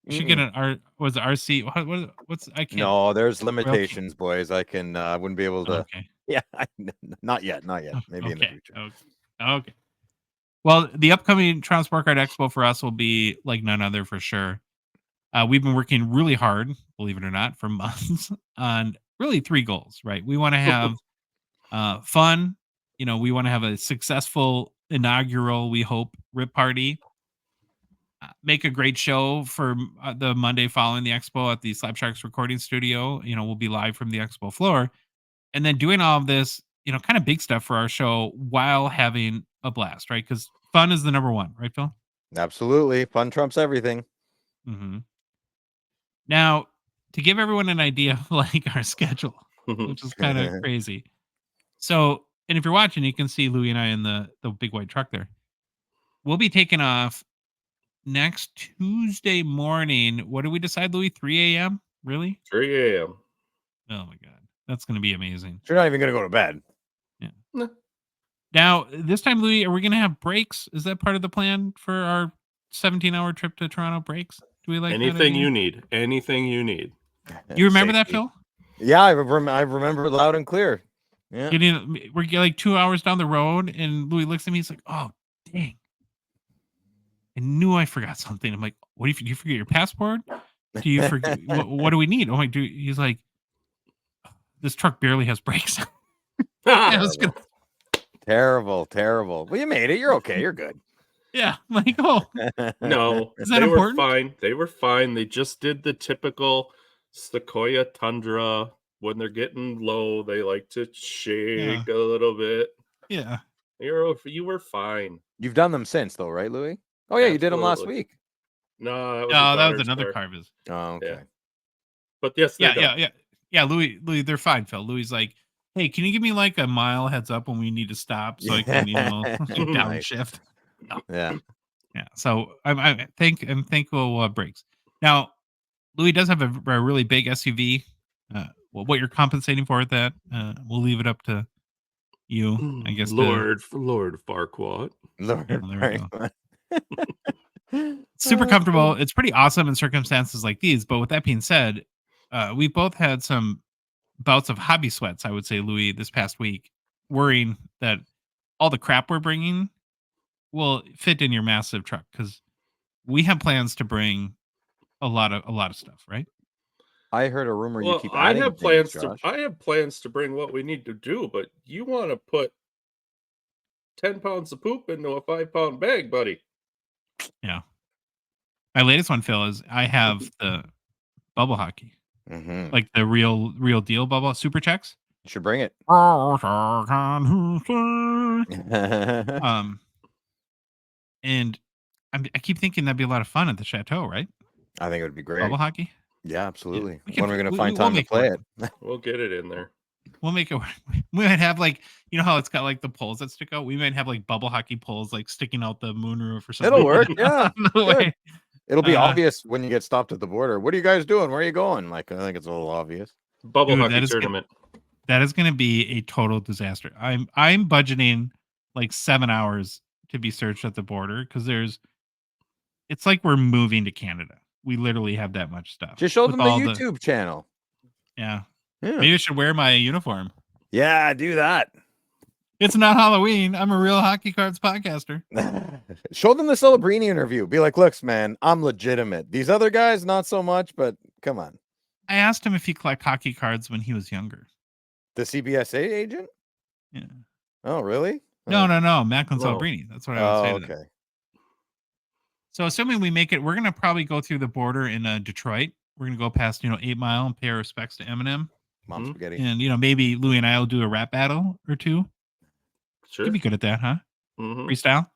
You should get RC. What's I can't. No, there's limitations, boys. I wouldn't be able to. Okay. Yeah, not yet. Maybe in the future. Okay. Well, the upcoming Toronto Sport Card Expo for us will be like none other for sure. We've been working really hard, believe it or not, for months on really 3 goals, right? We want to have fun. We want to have a successful inaugural, we hope, rip party. Make a great show for the Monday following the expo at the Slapsharks recording studio. We'll be live from the expo floor. And then doing all of this, kind of big stuff for our show while having a blast, right? Because fun is the number one, right, Phil? Absolutely. Fun trumps everything. Mm-hmm. Now, to give everyone an idea of like our schedule, which is kind of crazy. So, and if you're watching, you can see Louis and I in the big white truck there. We'll be taking off next Tuesday morning. What do we decide, Louis? 3 a.m.? Really? 3 a.m. Oh my God. That's going to be amazing. You're not even going to go to bed. Yeah. No. Now, this time, Louis, are we going to have breaks? Is that part of the plan for our 17-hour trip to Toronto? Breaks? Do we like anything you need? Anything you need. You remember that, Phil? Yeah, I remember it loud and clear. Yeah. We're like 2 hours down the road, and Louis looks at me. He's like, "Oh, dang! I knew I forgot something." I'm like, "What? Do you forget your passport? Do you forget? what do we need?" Oh my! He's like, "This truck barely has brakes." Terrible. Well, you made it. You're okay. You're good. Yeah, I'm like, oh no, is that important? They were fine. They just did the typical Sequoia Tundra. When they're getting low, they like to shake a little bit. Yeah, you were fine. You've done them since, though, right, Louis? Oh yeah, you did them last week. No, that was another Carvis. Oh, okay. Yeah. But yes, yeah. Louis, they're fine, Phil. Louis like, hey, can you give me like a mile heads up when we need to stop so I can downshift? No. Yeah. So I think we'll breaks. Now, Louis does have a really big SUV. What you're compensating for at that, we'll leave it up to you, I guess. Lord Farquaad. Super comfortable. It's pretty awesome in circumstances like these. But with that being said, we both had some bouts of hobby sweats, I would say, Louis, this past week, worrying that all the crap we're bringing will fit in your massive truck, because we have plans to bring a lot of stuff, right? I heard a rumor you keep adding I have plans to bring what we need to do, but you want to put 10 pounds of poop into a 5-pound bag, buddy. Yeah. My latest one, Phil, is I have the bubble hockey. Mm-hmm. Like the real deal bubble super checks. You should bring it. And I keep thinking that'd be a lot of fun at the chateau, right? I think it would be great. Bubble hockey? Yeah, absolutely. Yeah, when are we going to find time to play it? We'll get it in there. We'll make it work. We might have like, how it's got like the poles that stick out? We might have like bubble hockey poles like sticking out the moonroof or something. It'll work. Yeah. It'll be Uh, obvious when you get stopped at the border. What are you guys doing? Where are you going? Like, I think it's a little obvious. Bubble hockey tournament. That is going to be a total disaster. I'm budgeting like 7 hours to be searched at the border, because it's like we're moving to Canada. We literally have that much stuff. Just show them the YouTube channel. Yeah. Maybe I should wear my uniform. Yeah, do that. It's not Halloween. I'm a real Hockey Cards podcaster. Show them the Celebrini interview. Be like, looks, man, I'm legitimate. These other guys, not so much, but come on. I asked him if he collected hockey cards when he was younger. The CBSA agent? Yeah. Oh, really? No. Macklin Celebrini. That's what I would say. Okay. To them. So assuming we make it, we're going to probably go through the border in Detroit. We're going to go past, 8 Mile and pay our respects to Eminem. Mom spaghetti. And, maybe Louie and I will do a rap battle or two. Sure. You'd be good at that, huh? Mm-hmm. Freestyle.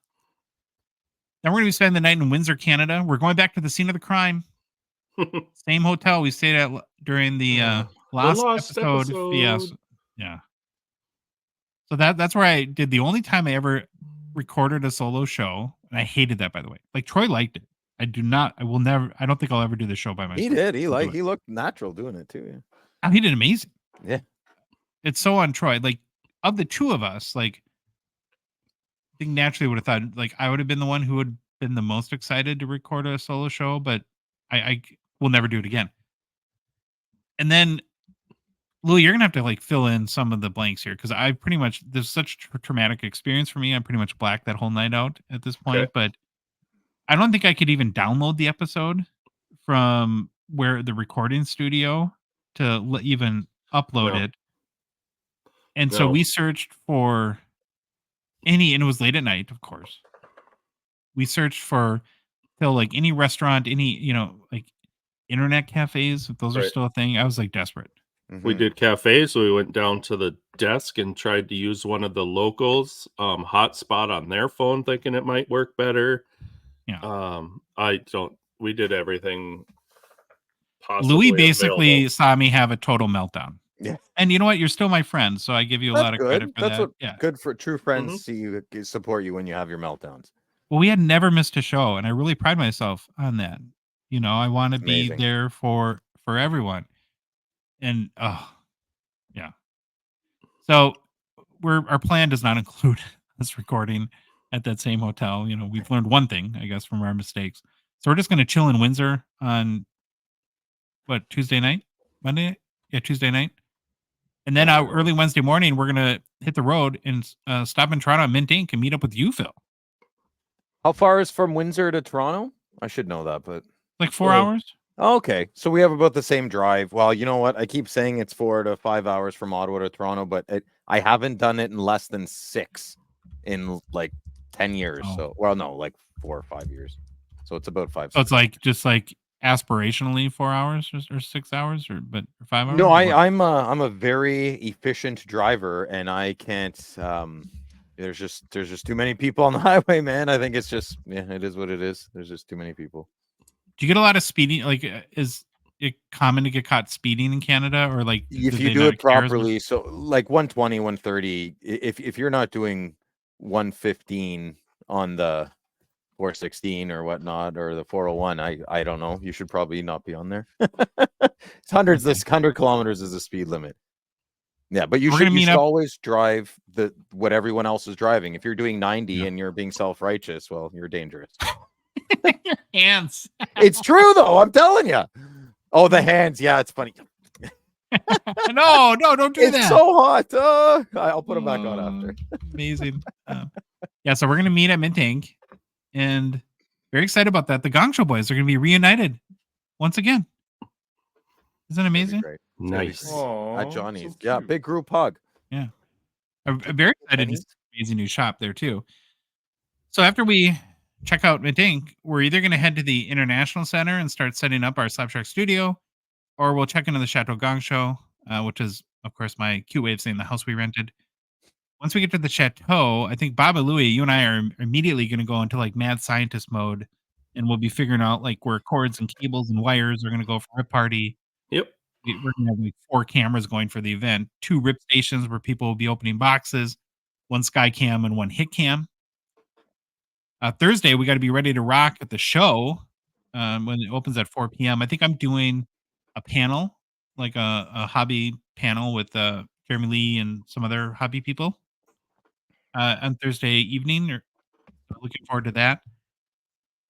Then we're going to be spending the night in Windsor, Canada. We're going back to the scene of the crime. Same hotel we stayed at during the last episode. Yes. Yeah. So that's where I did the only time I ever recorded a solo show. And I hated that, by the way. Like, Troy liked it. I don't think I'll ever do the show by myself. He did. He looked natural doing it too. Yeah. Oh, he did amazing. Yeah. It's so on Troy. Like, of the two of us, like, I think naturally would have thought, like, I would have been the one who would have been the most excited to record a solo show, but I will never do it again. And then, Louie, you're going to have to, like, fill in some of the blanks here, because I pretty much, there's such a traumatic experience for me. I'm pretty much blacked that whole night out at this point, but I don't think I could even download the episode from where the recording studio to even upload it. And so we searched for and it was late at night, of course. We searched for like any restaurant, any, like internet cafes, if those are still a thing. I was like desperate. Mm-hmm. We did cafes, so we went down to the desk and tried to use one of the locals hotspot on their phone, thinking it might work better. Yeah. We did everything possibly. Louis basically saw me have a total meltdown. Yeah. And you know what? You're still my friend, so I give you a lot of credit for that. That's good for true friends. See you support you when you have your meltdowns. Well, we had never missed a show, and I really pride myself on that. I want to be there for everyone. And yeah. So our plan does not include us recording at that same hotel. We've learned one thing, I guess, from our mistakes. So we're just going to chill in Windsor on Tuesday night, Monday? Yeah, Tuesday night. And then early Wednesday morning, we're going to hit the road and stop in Toronto at Mint Inc. and meet up with you, Phil. How far is from Windsor to Toronto? I should know that, but like 4 hours. Okay, so we have about the same drive. Well, you know what? I keep saying it's 4 to 5 hours from Ottawa to Toronto, but I haven't done it in less than 6 in like 10 years. Oh. So, well, no, like 4 or 5 years. So it's about 5. So it's like just like aspirationally 4 hours or 6 hours but 5 hours. No, I'm a very efficient driver, and I can't. There's just too many people on the highway, man. I think it's just it is what it is. There's just too many people. Do you get a lot of speeding? Like, is it common to get caught speeding in Canada, or like if you do it properly? So like 120, 130. If you're not doing 115 on the 416 or whatnot, or the 401, I don't know. You should probably not be on there. It's hundreds. This 100 kilometers is the speed limit. Yeah, but you should always drive what everyone else is driving. If you're doing 90 and you're being self-righteous, well, you're dangerous. Your hands. It's true though. I'm telling you. Oh, the hands. Yeah, it's funny. No, don't do that. It's so hot. I'll put them back on after. Amazing. Yeah, so we're gonna meet at Mint Inc. And very excited about that. The Gongshow boys are gonna be reunited once again. Isn't that amazing? Nice. At Johnny's. So big group hug. Yeah. I'm very excited to see an amazing new shop there too. So after we check out Mint Inc., we're either going to head to the International Center and start setting up our Slapshot studio, or we'll check into the Chateau Gongshow, which is, of course, my cute way of saying the house we rented. Once we get to the Chateau, I think Bob and Louie, you and I are immediately going to go into like mad scientist mode, and we'll be figuring out like where cords and cables and wires are going to go for Rip Party. Yep. We're going to have like 4 cameras going for the event, 2 rip stations where people will be opening boxes, 1 sky cam and 1 hit cam. Thursday, we got to be ready to rock at the show when it opens at 4 p.m. I think I'm doing a panel, like a hobby panel with Jeremy Lee and some other hobby people on Thursday evening. Looking forward to that.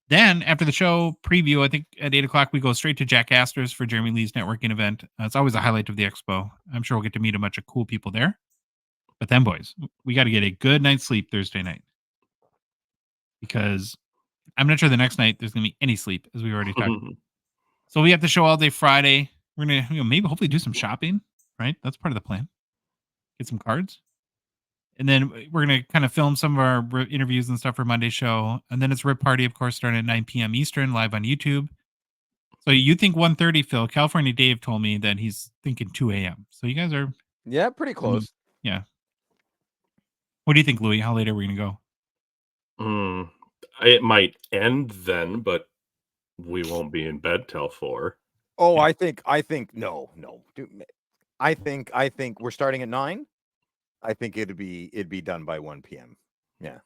Then after the show preview, I think at 8 o'clock, we go straight to Jack Astor's for Jeremy Lee's networking event. It's always a highlight of the expo. I'm sure we'll get to meet a bunch of cool people there. But then, boys, we got to get a good night's sleep Thursday night, because I'm not sure the next night there's going to be any sleep, as we already talked about. So we have the show all day Friday. We're going to maybe hopefully do some shopping, right? That's part of the plan. Get some cards. And then we're going to kind of film some of our interviews and stuff for Monday's show. And then it's Rip Party, of course, starting at 9 p.m. Eastern, live on YouTube. So you think 1:30, Phil. California Dave told me that he's thinking 2 a.m. So you guys are... Yeah, pretty close. Yeah. What do you think, Louis? How late are we going to go? It might end then, but we won't be in bed till 4. Oh, yeah. I think no. Dude, I think we're starting at 9. I think it'd be done by 1 p.m. Yeah.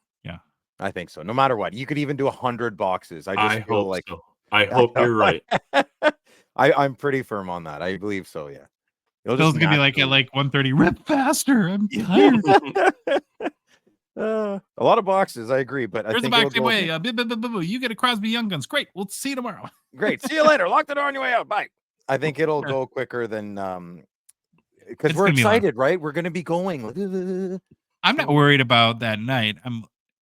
I think so. No matter what, you could even do 100 boxes. I feel hope like so. I hope you're right. I'm pretty firm on that. I believe so. Yeah. Phil's gonna be like at 1:30. Rip faster. I'm tired. A lot of boxes. I agree, but there's I think a box away. You get a Crosby Young Guns. Great. We'll see you tomorrow. Great. See you later. Lock the door on your way out. Bye. I think it'll go quicker than because we're excited, right? We're gonna be going. I'm not worried about that night.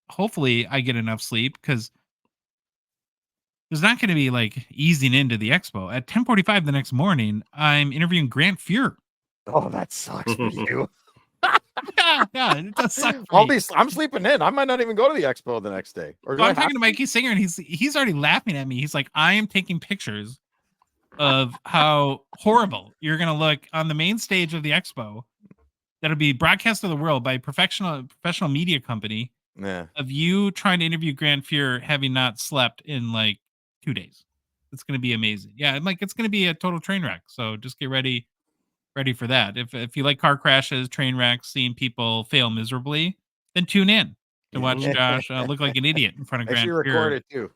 Hopefully I get enough sleep, because there's not going to be like easing into the expo. At 10:45 the next morning, I'm interviewing Grant Fuhr. Oh, that sucks for you. yeah, it does suck for me. I'm sleeping in. I might not even go to the expo the next day. Or I'm talking to Mikey Singer, and he's already laughing at me. He's like, I am taking pictures of how horrible you're going to look on the main stage of the expo. That'll be broadcast to the world by a professional media company. Yeah. Of you trying to interview Grant Fuhr having not slept in like 2 days. It's going to be amazing. Yeah, it's going to be a total train wreck. So just get ready for that. If you like car crashes, train wrecks, seeing people fail miserably, then tune in to watch Josh look like an idiot in front of Grant Fuhr. Record it too.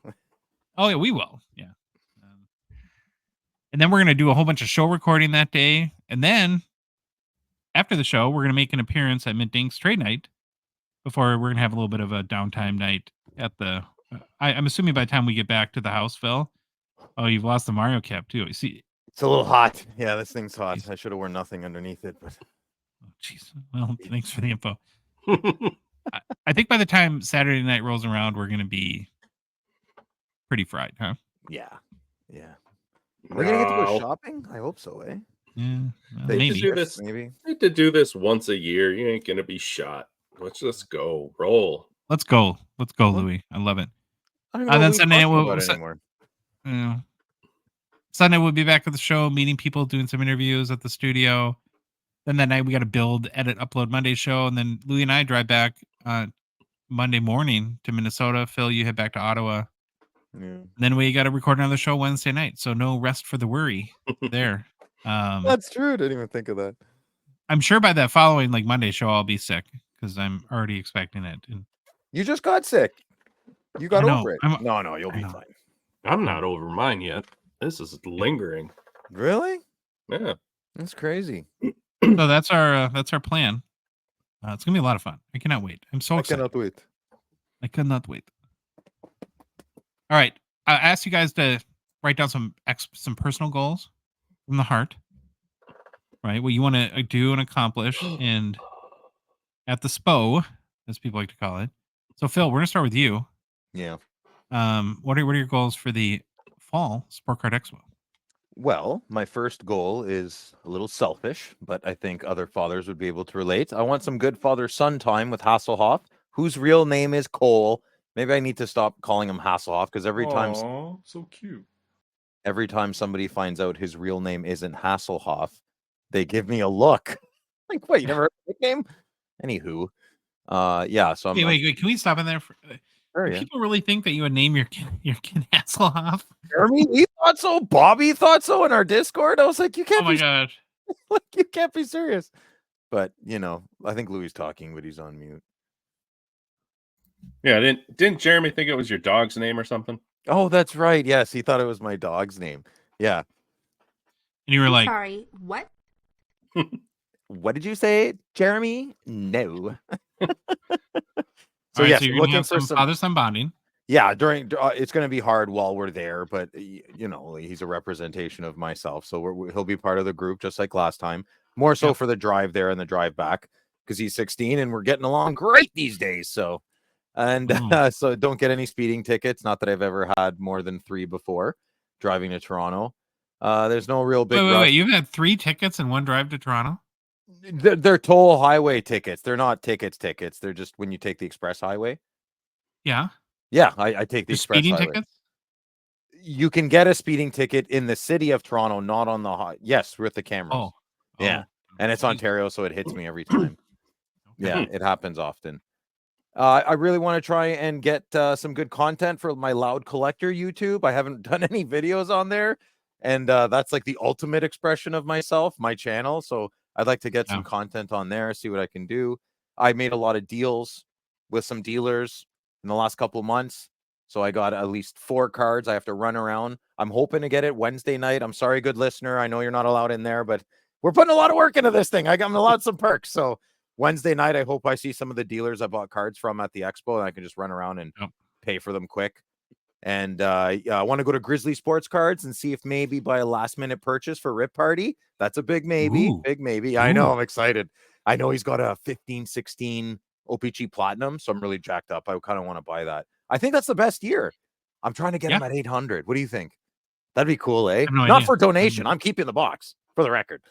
Oh yeah, we will. Yeah. And then we're going to do a whole bunch of show recording that day. And then after the show, we're going to make an appearance at Mint Dink's Trade Night. Before we're going to have a little bit of a downtime night at the... I'm assuming by the time we get back to the house, Phil... Oh, you've lost the Mario cap, too. You see, it's a little hot. Yeah, this thing's hot. Jeez. I should have worn nothing underneath it, but... Oh, jeez. Well, thanks for the info. I think by the time Saturday night rolls around, we're going to be pretty fried, huh? Yeah. We're going to get to go shopping? I hope so, eh? Yeah, well, maybe. Maybe. Need to do this once a year. You ain't going to be shot. Let's just go roll. Let's go, Louis. I love it. And then Sunday Sunday we'll be back at the show, meeting people, doing some interviews at the studio. Then that night we got to build, edit, upload Monday's show, and then Louis and I drive back Monday morning to Minnesota. Phil, you head back to Ottawa. Yeah. Then we got to record another show Wednesday night, so no rest for the worry there. That's true. Didn't even think of that. I'm sure by that following Monday show I'll be sick, because I'm already expecting it. And you just got sick. You got over it. No, you'll be fine. I'm not over mine yet. This is lingering. Really? Yeah. That's crazy. So that's our plan. It's gonna be a lot of fun. I cannot wait. I'm so excited. I cannot wait. All right. I asked you guys to write down some personal goals from the heart. Right? What you want to do and accomplish and at the SPO, as people like to call it. So Phil, we're gonna start with you. Yeah. What are your goals for the fall Sport Card Expo? Well, my first goal is a little selfish, but I think other fathers would be able to relate. I want some good father-son time with Hasselhoff, whose real name is Cole. Maybe I need to stop calling him Hasselhoff, because every time so cute. Every time somebody finds out his real name isn't Hasselhoff, they give me a look. Like, what, you never heard the nickname? Anywho. Yeah, so wait, can we stop in there? People really think that you would name your kid Hasselhoff? Jeremy, he thought so. Bobby thought so in our Discord. I was like, you can't. Oh my gosh! Like, you can't be serious. But I think Louis is talking, but he's on mute. Yeah, didn't Jeremy think it was your dog's name or something? Oh, that's right. Yes, he thought it was my dog's name. Yeah. And you were like, "Sorry, what? What did you say, Jeremy? No." So yes, so you're looking for some father-son bonding. Yeah, it's going to be hard while we're there, but he's a representation of myself, so he'll be part of the group just like last time. More so for the drive there and the drive back, because he's 16 and we're getting along great these days. So, and so don't get any speeding tickets. Not that I've ever had more than 3 before driving to Toronto. There's no real big rush. Wait. You've had 3 tickets in one drive to Toronto? They're toll highway tickets. They're not tickets. They're just when you take the express highway. Yeah. Yeah, I take the express speeding highway. tickets. You can get a speeding ticket in the city of Toronto, not on the yes, with the cameras. Yeah, and it's Ontario, so it hits me every time. Yeah, it happens often. I really want to try and get some good content for my Loud Collector YouTube. I haven't done any videos on there, and that's like the ultimate expression of myself, my channel. So I'd like to get some content on there, see what I can do. I made a lot of deals with some dealers in the last couple of months. So I got at least 4 cards I have to run around. I'm hoping to get it Wednesday night. I'm sorry, good listener. I know you're not allowed in there, but we're putting a lot of work into this thing. I'm allowed some perks. So Wednesday night, I hope I see some of the dealers I bought cards from at the expo, and I can just run around and pay for them quick. And I want to go to Grizzly Sports Cards and see if maybe buy a last-minute purchase for Rip Party. That's a big maybe. Ooh. Big maybe. I know. I'm excited. I know he's got a 15-16 OPG Platinum, so I'm really jacked up. I kind of want to buy that. I think that's the best year. I'm trying to get him at 800. What do you think? That'd be cool, eh? No Not idea. for donation. I'm keeping the box, for the record.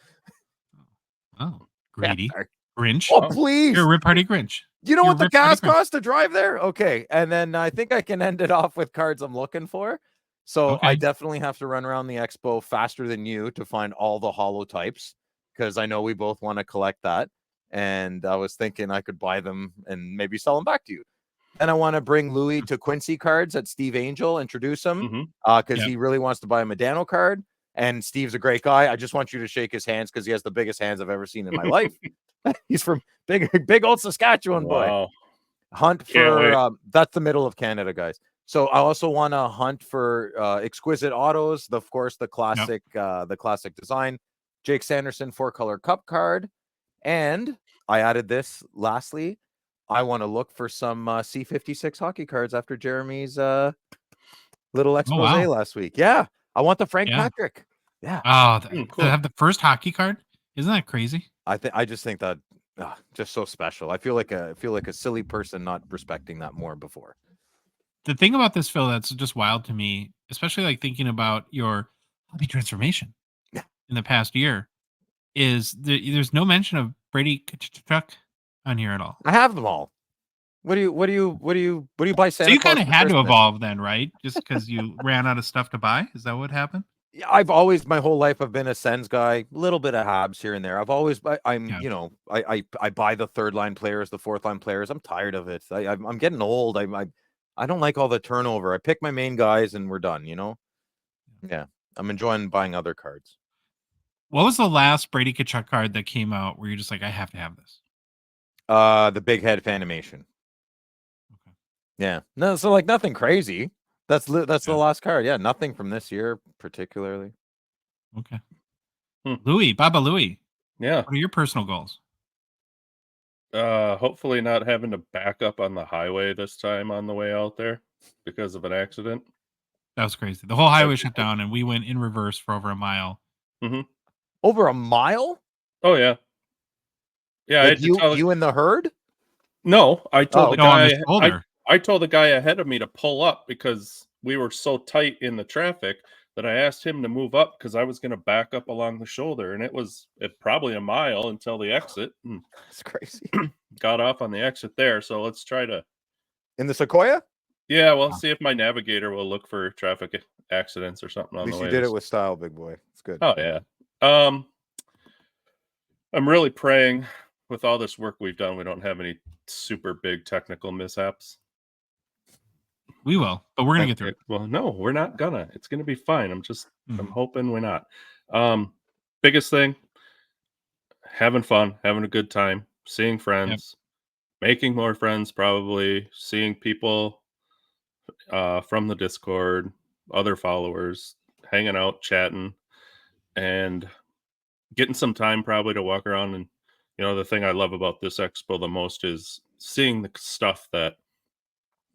Oh, greedy. Yeah. Grinch. Oh, please. You're a Rip Party Grinch. You know what the gas costs to drive there? Okay. And then I think I can end it off with cards I'm looking for. So I definitely have to run around the expo faster than you to find all the holo types, because I know we both want to collect that. And I was thinking I could buy them and maybe sell them back to you. And I want to bring Louis to Quincy Cards at Steve Angel, introduce him because he really wants to buy a Medano card. And Steve's a great guy. I just want you to shake his hands because he has the biggest hands I've ever seen in my life. He's from big old Saskatchewan boy. Hunt for that's the middle of Canada, guys. So I also want to hunt for exquisite autos. Of course, the classic design. Jake Sanderson 4-color cup card. And I added this lastly. I want to look for some C56 hockey cards after Jeremy's little expose last week. Yeah. I want the Frank Patrick. Yeah. Oh, cool. To have the first hockey card? Isn't that crazy? I just think that just so special. I feel like a silly person not respecting that more before. The thing about this, Phil, that's just wild to me, especially like thinking about your hobby transformation in the past year, is there's no mention of Brady Tkachuk on here at all. I have them all. What do you buy? Santa So you Claus kind of for had Christmas? to evolve then, right? Just because you ran out of stuff to buy. Is that what happened? I've always, my whole life, I've been a Sens guy, a little bit of Habs here and there. I've always, you know, I buy the 3rd line players, the 4th line players. I'm tired of it. I'm getting old. I don't like all the turnover. I pick my main guys and we're done, you know? Yeah. I'm enjoying buying other cards. What was the last Brady Tkachuk card that came out where you're just like, I have to have this? The Big Head Fanimation. Okay. Yeah. No, so like nothing crazy. That's the last card. Yeah, nothing from this year particularly. Okay. Louis, Baba Louis. Yeah. What are your personal goals? Hopefully not having to back up on the highway this time on the way out there because of an accident. That was crazy. The whole highway shut down and we went in reverse for over a mile. Over a mile? Oh yeah. Yeah, like you in the herd? No, I told the guy. I told the guy ahead of me to pull up because we were so tight in the traffic that I asked him to move up because I was going to back up along the shoulder, and it was probably a mile until the exit. That's crazy. Got off on the exit there, so let's try to in the Sequoia. Yeah, well, see if my navigator will look for traffic accidents or something on the way. At least you did it with style, big boy. It's good. Oh yeah. I'm really praying with all this work we've done, we don't have any super big technical mishaps. We will, but we're gonna get through it. Well, no, we're not gonna. It's gonna be fine. I'm hoping we're not. Biggest thing, having fun, having a good time, seeing friends, making more friends, probably seeing people from the Discord, other followers, hanging out, chatting, and getting some time probably to walk around. And the thing I love about this expo the most is seeing the stuff that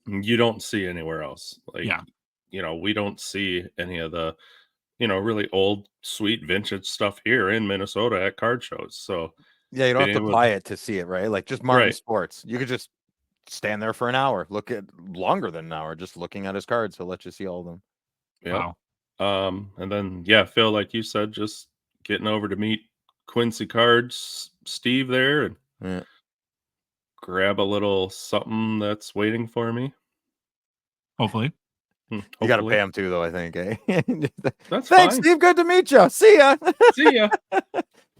you don't see anywhere else. Like, we don't see any of the, really old, sweet vintage stuff here in Minnesota at card shows. So Yeah, you don't have to buy it to see it, right? Like just Martin Sports. You could just stand there for an hour, look at longer than an hour, just looking at his cards. He'll let you see all of them. Yeah. Wow. And then Phil, like you said, just getting over to meet Quincy Cards, Steve there, and grab a little something that's waiting for me. Hopefully. You got to pay him too, though, I think. Eh? That's Thanks, fine. Steve. Good to meet you. See ya. See ya.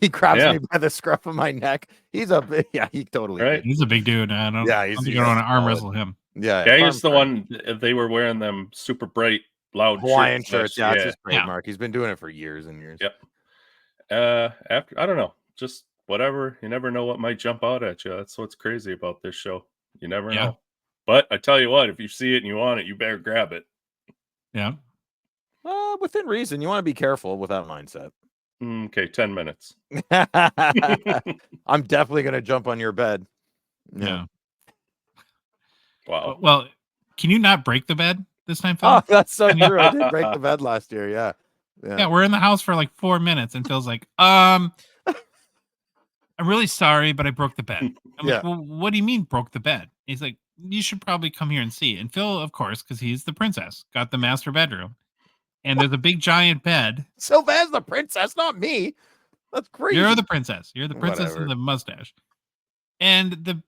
He grabs me by the scruff of my neck. He's a he totally He's a big dude. I don't think I want to arm wrestle him. Yeah, he's the one. They were wearing them super bright, loud Hawaiian shirts. Yeah, it's his trademark. He's been doing it for years and years. Yep. After I don't know, just whatever. You never know what might jump out at you. That's what's crazy about this show. You never know. But I tell you what, if you see it and you want it, you better grab it. Yeah. Within reason. You want to be careful with that mindset. Okay, 10 minutes. I'm definitely going to jump on your bed. Yeah. Wow. Well, can you not break the bed this time, Phil? Oh, that's so true. I did break the bed last year. Yeah, we're in the house for like 4 minutes and Phil's like, I'm really sorry, but I broke the bed. I'm like, well, what do you mean broke the bed? He's like, you should probably come here and see. And Phil, of course, because he's the princess, got the master bedroom. And there's a big giant bed. Sylvan's the princess, not me. That's crazy. You're the princess. You're the princess in the mustache. And the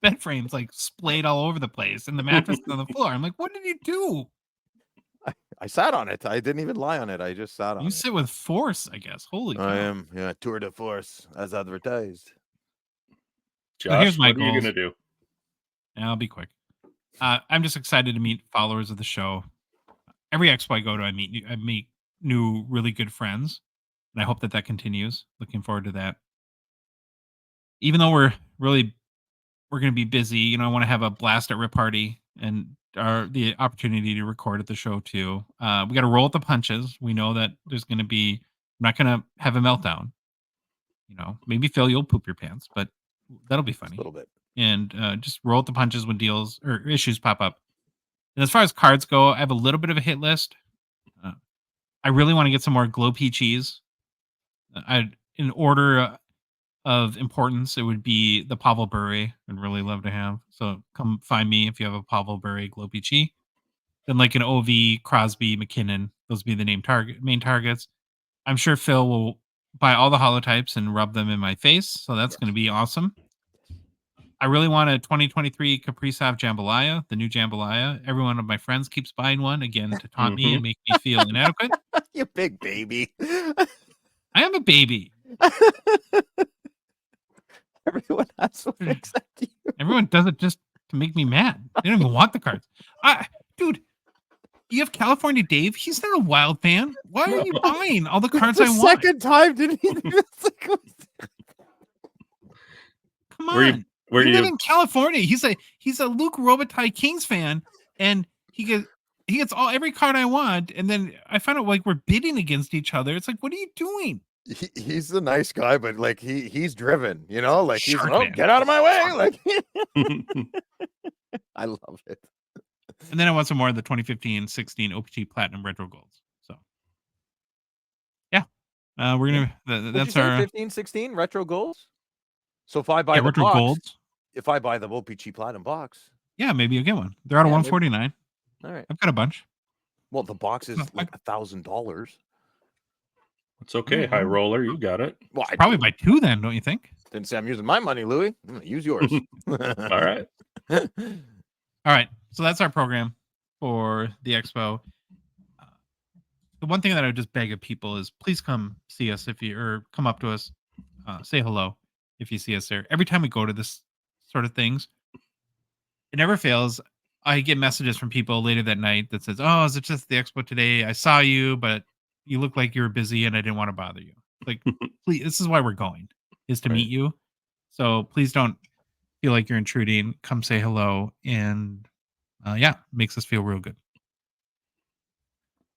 bed frame's like splayed all over the place and the mattress is on the floor. I'm like, what did you do? I sat on it. I didn't even lie on it. I just sat on it. You sit with force, I guess. Holy cow. I am. Yeah, tour de force as advertised. Josh, so here's my what are you going to do? I'll be quick. I'm just excited to meet followers of the show. Every expo I go to, I meet new, really good friends. And I hope that continues. Looking forward to that. Even though we're going to be busy, I want to have a blast at Rip Party and the opportunity to record at the show too. We got to roll with the punches. We know that there's going to be, I'm not going to have a meltdown. Maybe Phil, you'll poop your pants, but that'll be funny. A little bit. And just roll with the punches when deals or issues pop up. And as far as cards go, I have a little bit of a hit list. I really want to get some more Glow Peachies. In order of importance, it would be the Pavel Bure. I'd really love to have. So come find me if you have a Pavel Bure Glow Peachy. Then like an OV, Crosby, McKinnon. Those would be the main targets. I'm sure Phil will buy all the holotypes and rub them in my face. So that's going to be awesome. I really want a 2023 Kaprizov Jambalaya, the new Jambalaya. Every one of my friends keeps buying one, again, to taunt me and make me feel inadequate. You big baby. I am a baby. Everyone has one except you. Everyone does it just to make me mad. They don't even want the cards. Dude, you have California Dave. He's not a Wild fan. Why are you buying all the cards I want? Second time, didn't he? Come on. We live in California. He's a Luke Robitaille Kings fan, and he gets every card I want, and then I find out like we're bidding against each other. It's like, what are you doing? He's a nice guy, but like he's driven, like he's get out of my way. Like I love it. And then I want some more of the 2015-16 OPT Platinum Retro Golds. So yeah, we're gonna. That's our 15-16 Retro Golds. So if I buy the Retro box, Golds, if I buy the OPG Platinum box, maybe you'll get one. They're out of 149. All right, I've got a bunch. Well, the box is like $1,000. It's okay, High Roller. You got it. Well, I probably buy two then, don't you think? Didn't say I'm using my money, Louis. I'm gonna use yours. All right. All right. So that's our program for the expo. The one thing that I would just beg of people is please come see us or come up to us, say hello if you see us there. Every time we go to this sort of things, it never fails. I get messages from people later that night that says, "Oh, is it just the expo today? I saw you, but you look like you were busy and I didn't want to bother you." Like, please, this is why we're going, is to meet you. So please don't feel like you're intruding. Come say hello. And makes us feel real good.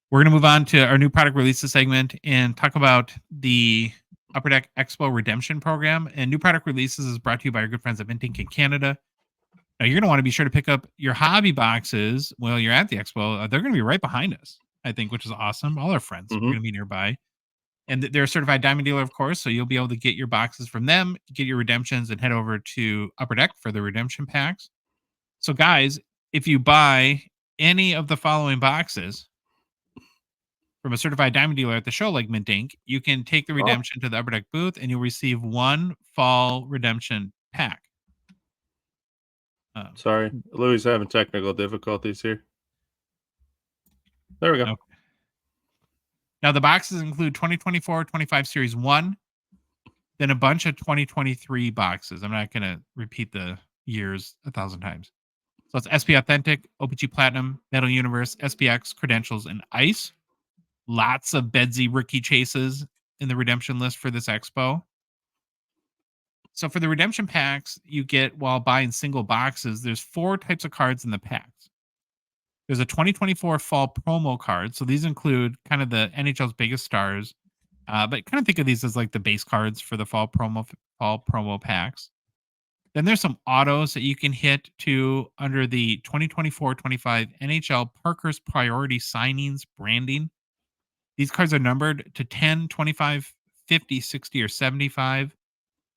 We're going to move on to our new product releases segment and talk about the Upper Deck Expo Redemption Program. And new product releases is brought to you by our good friends at Mint Ink in Canada. Now, you're going to want to be sure to pick up your hobby boxes while you're at the expo. They're going to be right behind us, I think, which is awesome. All our friends are going to be nearby. And they're a certified diamond dealer, of course, so you'll be able to get your boxes from them, get your redemptions, and head over to Upper Deck for the redemption packs. So, guys, if you buy any of the following boxes from a certified diamond dealer at the show, like Mint Inc., you can take the redemption to the Upper Deck booth, and you'll receive one fall redemption pack. Sorry, Louis is having technical difficulties here. There we go. Okay. Now, the boxes include 2024-25 Series 1, then a bunch of 2023 boxes. I'm not going to repeat the years 1,000 times. So it's SP Authentic, OPG Platinum, Metal Universe, SPX, Credentials, and Ice. Lots of Bedsy rookie chases in the redemption list for this expo. So for the redemption packs you get while buying single boxes, there's 4 types of cards in the packs. There's a 2024 fall promo card. So these include kind of the NHL's biggest stars, but kind of think of these as like the base cards for the fall promo packs. Then there's some autos that you can hit to under the 2024-25 NHL Parkhurst Priority Signings branding. These cards are numbered to 10, 25, 50, 60, or 75.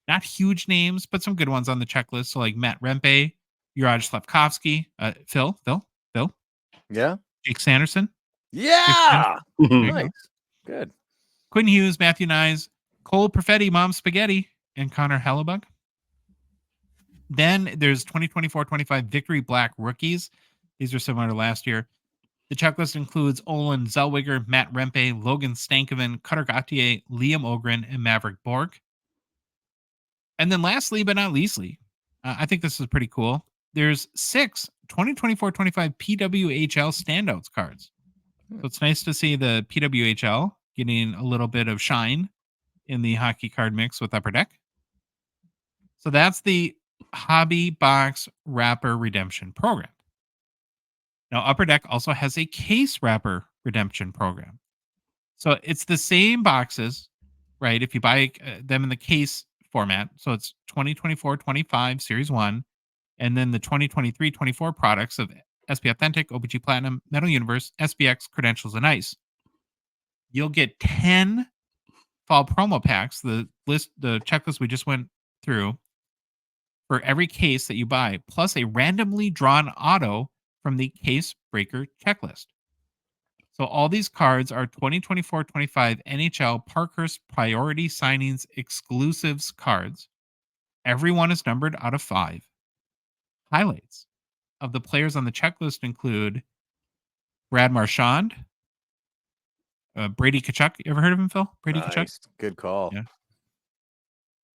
Not huge names, but some good ones on the checklist. So like Matt Rempe, Juraj Slavkovsky, Phil. Yeah. Jake Sanderson. Yeah. Nice. Good. Quinn Hughes, Matthew Nyes, Cole Perfetti, Mom Spaghetti, and Connor Hellebuck. Then there's 2024-25 Victory Black rookies. These are similar to last year. The checklist includes Olin Zellweger, Matt Rempe, Logan Stankoven, Cutter Gauthier, Liam Ogren, and Maverick Bork. And then lastly, but not leastly, I think this is pretty cool. There's 6 2024-25 PWHL standouts cards. So it's nice to see the PWHL getting a little bit of shine in the hockey card mix with Upper Deck. So that's the Hobby Box Wrapper Redemption Program. Now, Upper Deck also has a Case Wrapper Redemption Program. So it's the same boxes, right? If you buy them in the case format, so it's 2024-25 Series 1, and then the 2023-24 products of SP Authentic, OPG Platinum, Metal Universe, SPX, Credentials, and Ice. You'll get 10 fall promo packs, the checklist we just went through, for every case that you buy, plus a randomly drawn auto from the Case Breaker checklist. So all these cards are 2024-25 NHL Parkhurst Priority Signings exclusives cards. Every one is numbered out of 5. Highlights of the players on the checklist include Brad Marchand, Brady Tkachuk. You ever heard of him, Phil? Brady Tkachuk? Good call. Yeah. Is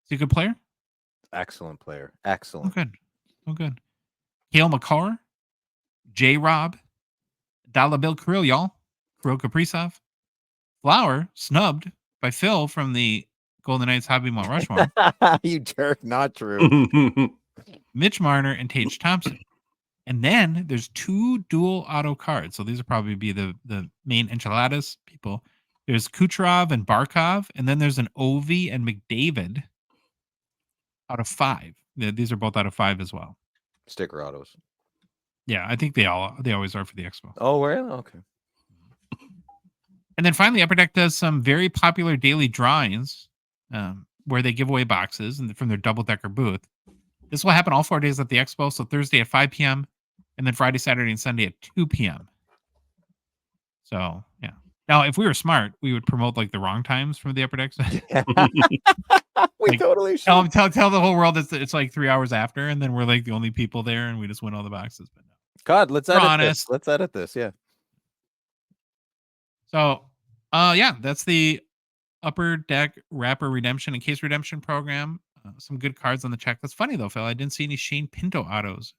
he a good player? Excellent player. Excellent. Oh, good. Cale McCarr, J-Rob, Dalabil Kirill, y'all. Kirill Kaprizov. Flower, snubbed by Phil from the Golden Knights Hobby Mall Rushmore. You jerk, not true. Mitch Marner and Tage Thompson. And then there's 2 dual auto cards. So these will probably be the main enchiladas people. There's Kucherov and Barkov. And then there's an Ovi and McDavid out of 5. These are both out of 5 as well. Sticker autos. Yeah, I think they always are for the expo. Oh, really? Okay. And then finally, Upper Deck does some very popular daily drawings where they give away boxes from their double-decker booth. This will happen all 4 days at the expo, so Thursday at 5 p.m., and then Friday, Saturday, and Sunday at 2 p.m. So, yeah. Now, if we were smart, we would promote like the wrong times from the Upper Deck side. We totally should. Tell the whole world it's like 3 hours after, and then we're like the only people there, and we just win all the boxes. But no. God, let's edit this. Let's edit this. Yeah. So, yeah, that's the Upper Deck Wrapper Redemption and Case Redemption Program. Some good cards on the check. That's funny though, Phil. I didn't see any Shane Pinto autos.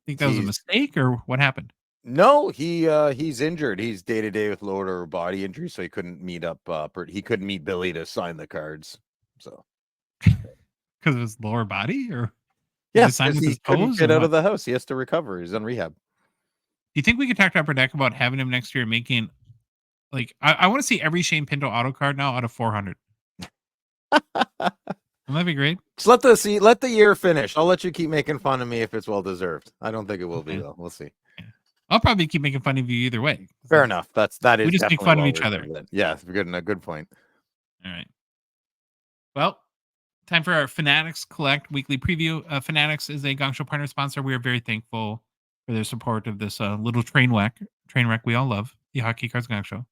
Think that was a mistake, or what happened? No, he's injured. He's day to day with lower body injury, so he couldn't meet up. He couldn't meet Billy to sign the cards. So, because of his lower body, or yes, he couldn't get out of the house. He has to recover. He's on rehab. Do you think we could talk to Upper Deck about having him next year making like I want to see every Shane Pinto auto card now out of 400? Wouldn't that be great? Just let the year finish. I'll let you keep making fun of me if it's well deserved. I don't think it will be though. We'll see. Yeah. I'll probably keep making fun of you either way. Fair enough. That is. We just make fun of each other. Yeah, good point. All right. Well, time for our Fanatics Collect Weekly Preview. Fanatics is a Gongshow partner sponsor. We are very thankful for their support of this little train wreck we all love, the Hockey Cards Gongshow.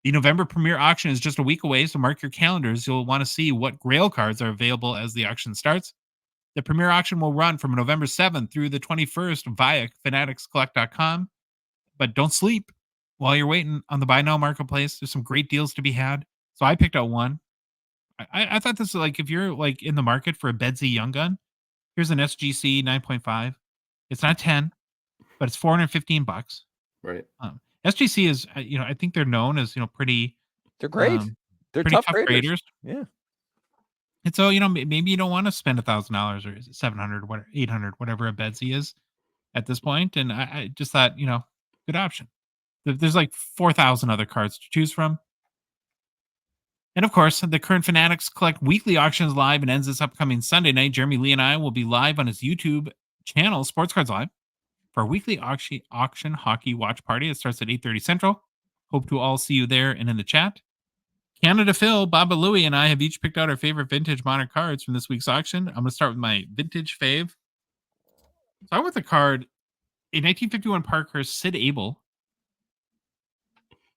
The November premiere auction is just a week away, so mark your calendars. You'll want to see what Grail cards are available as the auction starts. The premiere auction will run from November 7th through the 21st via fanaticscollect.com. But don't sleep while you're waiting on the Buy Now Marketplace. There's some great deals to be had. So I picked out one. I thought this was like, if you're like in the market for a Bedsy Young Gun, here's an SGC 9.5. It's not 10, but it's $415. Right. SGC is, I think they're known as, pretty. They're great. They're pretty tough graders. Yeah. And so, maybe you don't want to spend $1,000 or $700, whatever, $800, whatever a Bedsy is at this point. And I just thought, good option. There's like 4,000 other cards to choose from. And of course, the current Fanatics Collect Weekly Auction is live and ends this upcoming Sunday night. Jeremy Lee and I will be live on his YouTube channel, Sports Cards Live, for our weekly auction hockey watch party. It starts at 8:30 Central. Hope to all see you there and in the chat. Canada Phil, Baba Louie, and I have each picked out our favorite vintage modern cards from this week's auction. I'm going to start with my vintage fave. So I went with the card, a 1951 Parkhurst Sid Abel.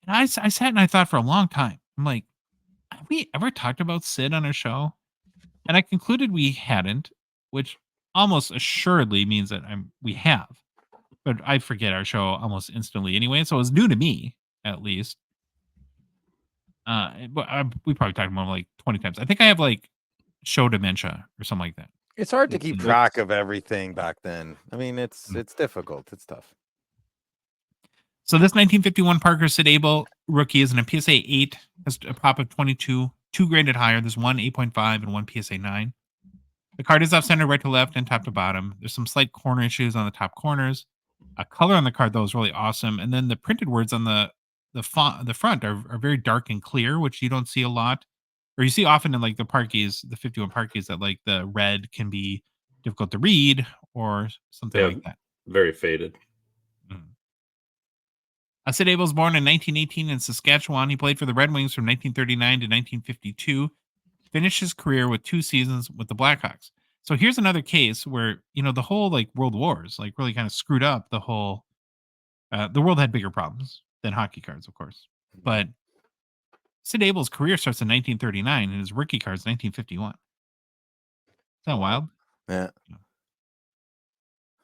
And I sat and I thought for a long time. I'm like, have we ever talked about Sid on our show? And I concluded we hadn't, which almost assuredly means that we have. But I forget our show almost instantly anyway, so it was new to me, at least. But we probably talked about him like 20 times. I think I have like show dementia or something like that. It's hard to keep track of everything back then. I mean, it's difficult. It's tough. So this 1951 Parker Sid Abel rookie is in a PSA 8, has a pop of 22, 2 graded higher. There's one 8.5 and one PSA 9. The card is off-center, right to left, and top to bottom. There's some slight corner issues on the top corners. A color on the card, though, is really awesome. And then the printed words on the front are very dark and clear, which you don't see a lot. Or you see often in like the Parkies, the 51 Parkies, that like the red can be difficult to read or something like that. Very faded. Sid Abel was born in 1918 in Saskatchewan. He played for the Red Wings from 1939 to 1952. Finished his career with 2 seasons with the Blackhawks. So here's another case where, the whole like World Wars like really kind of screwed up the whole. The world had bigger problems than hockey cards, of course. But Sid Abel's career starts in 1939 and his rookie card is 1951. Is that wild? Yeah.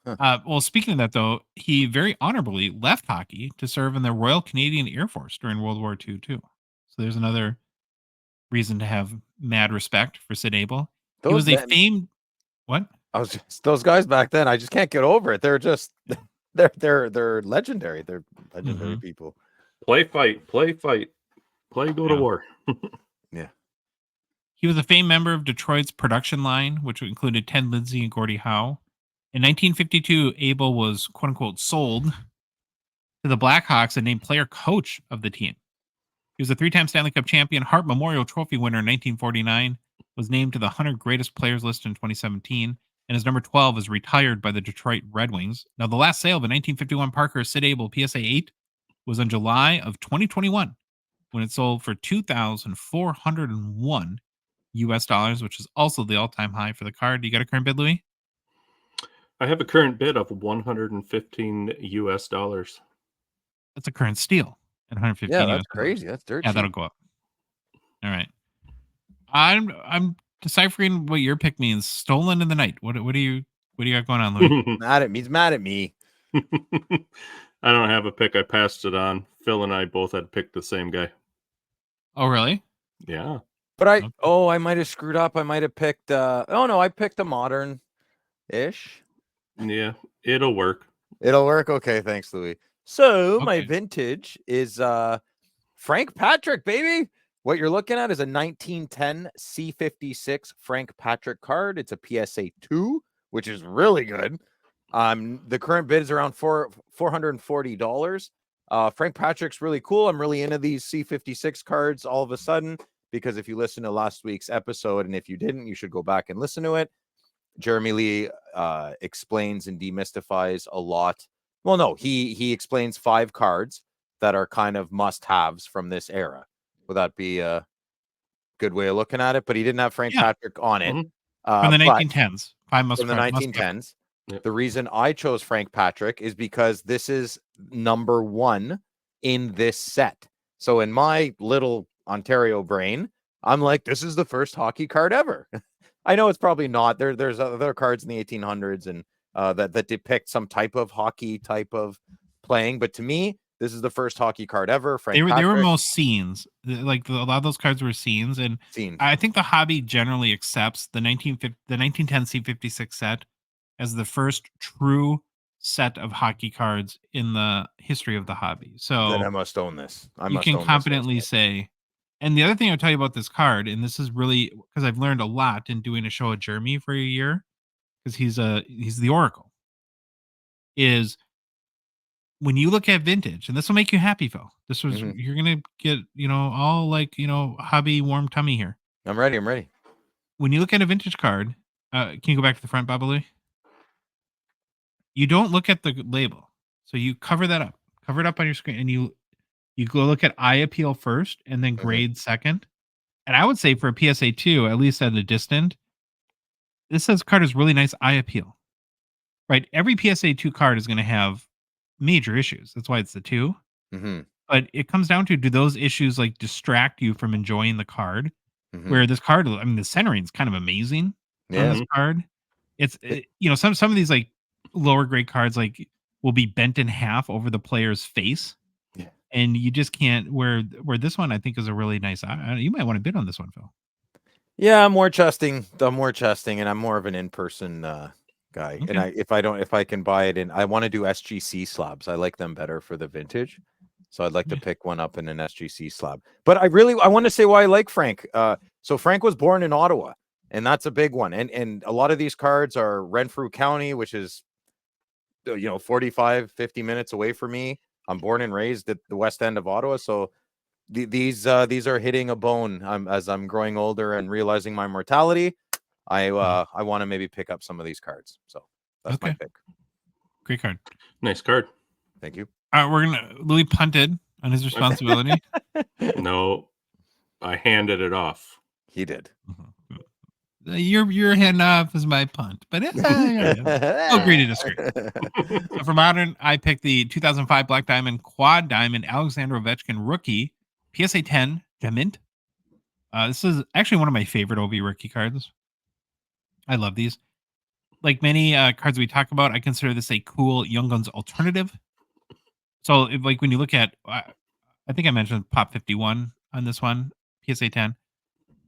Huh. Well, speaking of that, though, he very honorably left hockey to serve in the Royal Canadian Air Force during World War II, too. So there's another reason to have mad respect for Sid Abel. He was a famed... What? Those guys back then, I just can't get over it. They're just... They're legendary. They're legendary people. Play, fight. Play, go to war. Yeah. He was a famed member of Detroit's production line, which included Ted Lindsay and Gordie Howe. In 1952, Abel was, quote-unquote, sold to the Blackhawks and named player coach of the team. He was a 3-time Stanley Cup champion, Hart Memorial Trophy winner in 1949, was named to the 100 greatest players list in 2017, and his number 12 is retired by the Detroit Red Wings. Now, the last sale of a 1951 Parker Sid Abel PSA 8 was in July of 2021, when it sold for $2,401 US, which is also the all-time high for the card. You got a current bid, Louis? I have a current bid of $115 US. That's a current steal at 115. Yeah, that's crazy. That's dirty. Yeah, that'll go up. All right. I'm deciphering what your pick means. Stolen in the night. What do you got going on, Louis? He's mad at me. I don't have a pick. I passed it on. Phil and I both had picked the same guy. Oh, really? Yeah. But I might have screwed up. I might have picked I picked a modern-ish. Yeah, it'll work. It'll work. Okay, thanks, Louis. So my vintage is Frank Patrick, baby. What you're looking at is a 1910 C56 Frank Patrick card. It's a PSA 2, which is really good. The current bid is around $440. Frank Patrick's really cool. I'm really into these C56 cards all of a sudden, because if you listen to last week's episode, and if you didn't, you should go back and listen to it. Jeremy Lee explains and demystifies a lot. Well, no, he explains 5 cards that are kind of must-haves from this era. Would that be good way of looking at it. But he didn't have Frank Patrick on it. From the 1910s. From the 1910s. The reason I chose Frank Patrick is because this is number 1 in this set. So in my little Ontario brain, I'm like, this is the first hockey card ever. I know it's probably not. There's other cards in the 1800s and that depict some type of hockey type of playing, but to me, this is the first hockey card ever. They were most scenes. Like a lot of those cards were scenes, and I think the hobby generally accepts the 1910 C56 set as the first true set of hockey cards in the history of the hobby. So then I must own this. You can confidently say. And the other thing I'll tell you about this card, and this is really because I've learned a lot in doing a show with Jeremy for a year, because he's the Oracle, is when you look at vintage, and this will make you happy, Phil. This was you're gonna get, all like, hobby warm tummy here. I'm ready. When you look at a vintage card, can you go back to the front, Babalu? You don't look at the label. So you cover that up. Cover it up on your screen, and you go look at eye appeal first and then grade second. And I would say for a PSA 2, at least at a distant, this says card is really nice eye appeal. Right? Every PSA 2 card is going to have major issues. That's why it's the 2. But it comes down to, do those issues like distract you from enjoying the card? Where this card, I mean, the centering is kind of amazing on this card. It's some of these like lower grade cards like will be bent in half over the player's face, and you just can't. Where this one I think is a really nice. You might want to bid on this one, Phil. Yeah, I'm more trusting, and I'm more of an in-person guy. Okay. And if I can buy it in, I want to do SGC slabs. I like them better for the vintage. So I'd like to pick one up in an SGC slab. But I want to say why I like Frank. So Frank was born in Ottawa, and that's a big one. And a lot of these cards are Renfrew County, which is 45, 50 minutes away from me. I'm born and raised at the west end of Ottawa. So these are hitting a bone as I'm growing older and realizing my mortality. I want to maybe pick up some of these cards. So that's my pick. Great card. Nice card. Thank you. All right, Louis punted on his responsibility. No, I handed it off. He did. Your hand off is my punt, but I'll agree to disagree. So for modern, I picked the 2005 Black Diamond Quad Diamond Alexander Ovechkin Rookie PSA 10 Demint. This is actually one of my favorite OV rookie cards. I love these. Like many cards we talk about, I consider this a cool Young Guns alternative. So when you look at, I think I mentioned Pop 51 on this one, PSA 10.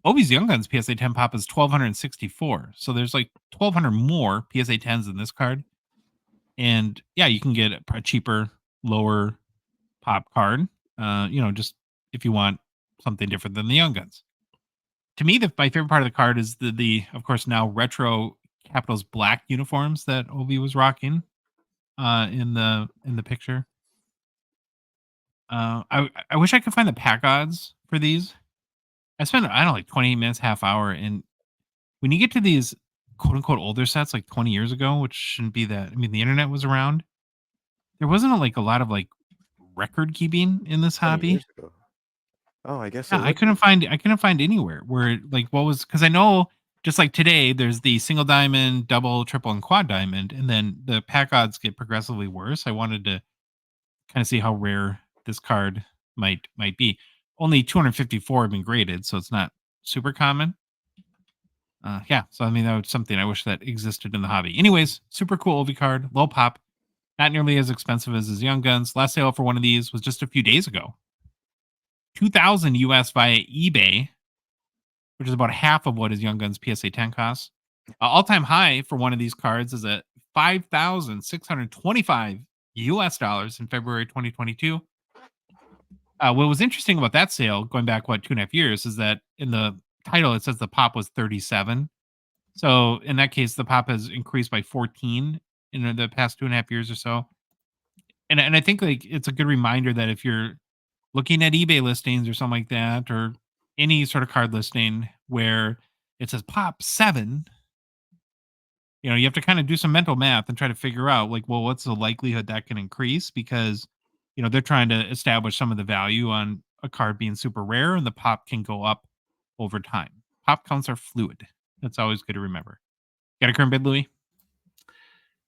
Ovi's Young Guns PSA 10 Pop is 1,264. So there's like 1,200 more PSA 10s in this card. And yeah, you can get a cheaper, lower pop card, just if you want something different than the Young Guns. To me, my favorite part of the card is the of course, now retro Capitals black uniforms that Ovi was rocking in the picture. I wish I could find the pack odds for these. I spent, like 28 minutes, half hour. And when you get to these quote unquote older sets, like 20 years ago, which shouldn't be that. I mean, the internet was around. There wasn't like a lot of like record keeping in this hobby. Oh, I guess. Yeah, I couldn't find anywhere where like what was, because I know just like today, there's the single diamond, double, triple, and quad diamond, and then the pack odds get progressively worse. I wanted to kind of see how rare this card might be. Only 254 have been graded, so it's not super common. So I mean, that was something I wish that existed in the hobby. Anyways, super cool OV card, low pop, not nearly as expensive as his Young Guns. Last sale for one of these was just a few days ago. $2,000 US via eBay, which is about half of what his Young Guns PSA 10 costs. All-time high for one of these cards is at $5,625 US in February 2022. What was interesting about that sale, going back 2.5 years, is that in the title it says the pop was 37. So in that case, the pop has increased by 14 in the past 2.5 years or so. And I think like it's a good reminder that if you're looking at eBay listings or something like that, or any sort of card listing where it says pop 7, you have to kind of do some mental math and try to figure out like, well, what's the likelihood that can increase? Because they're trying to establish some of the value on a card being super rare, and the pop can go up over time. Pop counts are fluid. That's always good to remember. Got a current bid, Louis?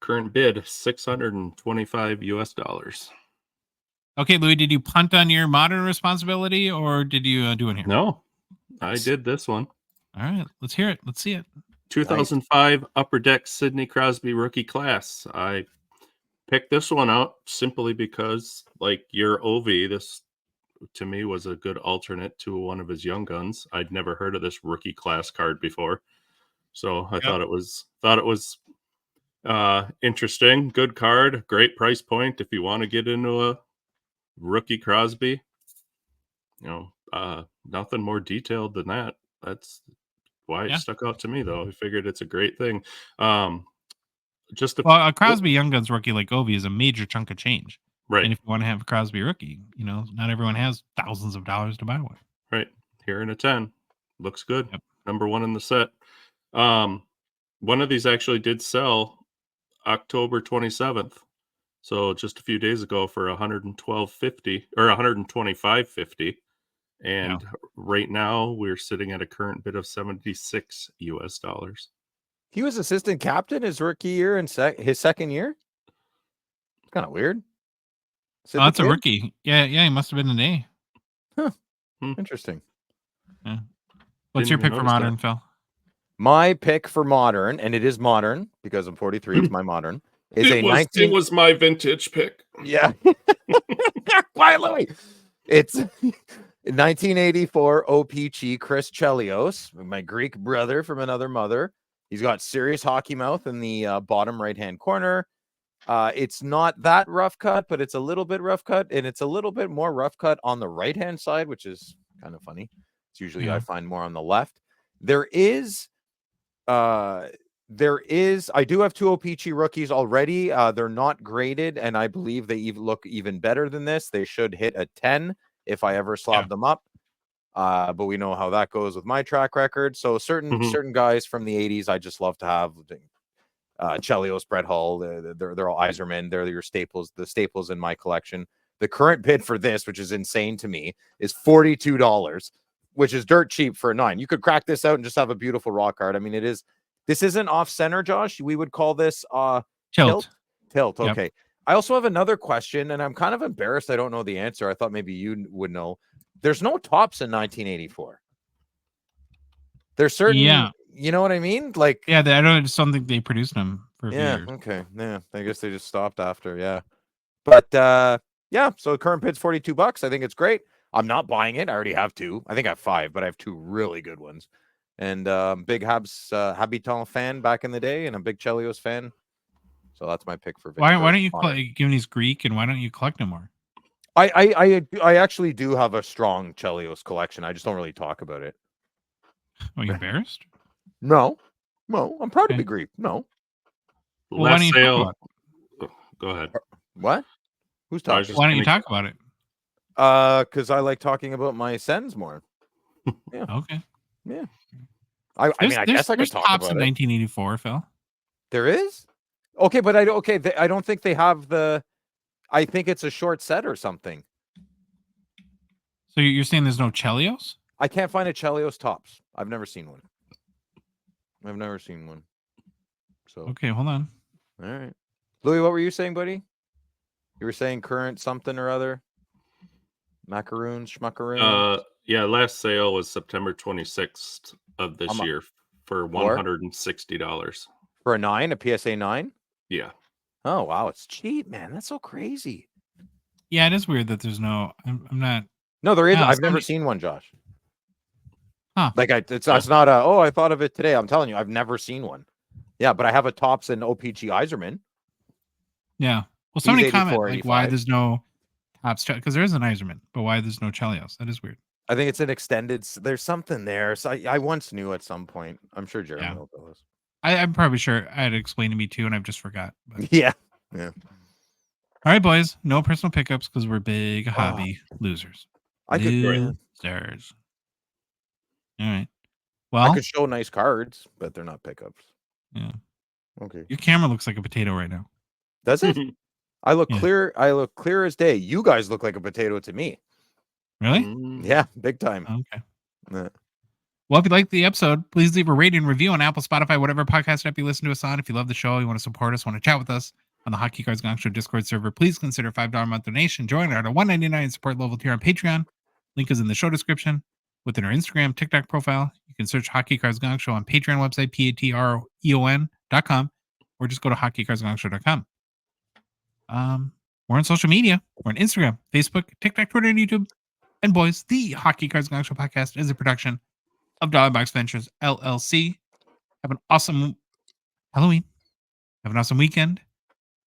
Current bid $625 US. Okay, Louis, did you punt on your modern responsibility or did you do it here? No, I did this one. All right, let's hear it. Let's see it. 2005 Upper Deck Sidney Crosby rookie class. I picked this one out simply because, like your Ovi, this to me was a good alternate to one of his Young Guns. I'd never heard of this rookie class card before, so I thought it was interesting. Good card, great price point if you want to get into a rookie Crosby. Nothing more detailed than that. That's why it stuck out to me, though. I figured it's a great thing. A Crosby Young Guns rookie like Ovi is a major chunk of change. Right. And if you want to have a Crosby rookie, not everyone has thousands of dollars to buy one. Right. Here in a 10. Looks good. Yep. Number 1 in the set. One of these actually did sell October 27th. So just a few days ago for $112.50 or $125.50. And right now we're sitting at a current bid of $76 US. He was assistant captain his rookie year and his second year. It's kind of weird. Oh, that's a rookie. Yeah, he must have been an A. Huh. Interesting. Yeah. What's your pick for modern, Phil? My pick for modern, and it is modern because I'm 43. It's my modern. It was my vintage pick. Yeah. Quiet, Louis. It's 1984 OPC Chris Chelios, my Greek brother from another mother. He's got serious hockey mouth in the bottom right-hand corner. It's not that rough cut, but it's a little bit rough cut, and it's a little bit more rough cut on the right-hand side, which is kind of funny. It's usually I find more on the left. I do have 2 OPC rookies already. They're not graded, and I believe they look even better than this. They should hit a 10 if I ever slob them up. But we know how that goes with my track record. So certain guys from the 80s, I just love to have. Chelios, Brett Hull, they're all Iserman. They're your staples, the staples in my collection. The current bid for this, which is insane to me, is $42, which is dirt cheap for a 9. You could crack this out and just have a beautiful raw card. I mean, this isn't off center, Josh. We would call this tilt. Tilt. Okay. Yep. I also have another question, and I'm kind of embarrassed I don't know the answer. I thought maybe you would know. There's no tops in 1984. There's certain, you know what I mean? Like, I don't think they produced them for a few years. Okay. Yeah. I guess they just stopped after. Yeah. But so current bid's $42. I think it's great. I'm not buying it. I already have 2. I think I have 5, but I have 2 really good ones. And big Habitant fan back in the day, and a big Chelios fan. So that's my pick for Victor. Why don't you given he's Greek, and why don't you collect them more? I actually do have a strong Chelios collection. I just don't really talk about it. Are you embarrassed? No, I'm proud to be Greek. No. Well, why don't you talk about it? Go ahead. What? Who's talking? Why don't you talk about it? Because I like talking about my sends more. Yeah. Okay. Yeah. I guess I could talk about in 1984, Phil. There is? Okay, but I don't think they have the. I think it's a short set or something. So you're saying there's no Chelios? I can't find a Chelios tops. I've never seen one. So okay, hold on. All right, Louis, what were you saying, buddy? You were saying current something or other. Macaroons, schmuckaroons. Last sale was September 26th of this year for $160 for a 9, a PSA 9. Yeah. Oh wow, it's cheap, man. That's so crazy. Yeah, it is weird that there's no. I'm not. No, there is. I've never seen one, Josh. Huh. Like it's not I thought of it today. I'm telling you, I've never seen one. Yeah, but I have a tops and OPG Iserman. Yeah. Well, somebody comment like why there's no tops, because there is an Iserman, but why there's no Chelios? That is weird. I think it's an extended. There's something there. So I once knew at some point. I'm sure Jeremy will tell us. I'm probably sure I had to explain to me too, and I've just forgot. But. Yeah. All right, boys. No personal pickups because we're big hobby losers. Losers. All right. Well, I could show nice cards, but they're not pickups. Yeah. Okay. Your camera looks like a potato right now. Does it? I look clear. I look clear as day. You guys look like a potato to me. Really? Yeah, big time. Okay. Yeah. Well, if you liked the episode, please leave a rating and review on Apple, Spotify, whatever podcast app you listen to us on. If you love the show, you want to support us, want to chat with us on the Hockey Cards Gongshow Discord server, please consider $5 a month donation. Join our $1.99 support level tier on Patreon. Link is in the show description. Within our Instagram, TikTok profile, you can search Hockey Cards Gongshow on Patreon website, patreon.com, or just go to hockeycardsgongshow.com. We're on social media. We're on Instagram, Facebook, TikTok, Twitter, and YouTube. And boys, the Hockey Cards Gongshow podcast is a production of Dollar Box Ventures LLC. Have an awesome Halloween. Have an awesome weekend.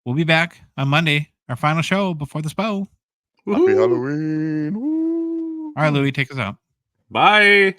We'll be back on Monday, our final show before the SPO. Happy Halloween. Woo. All right, Louis, take us out. Bye.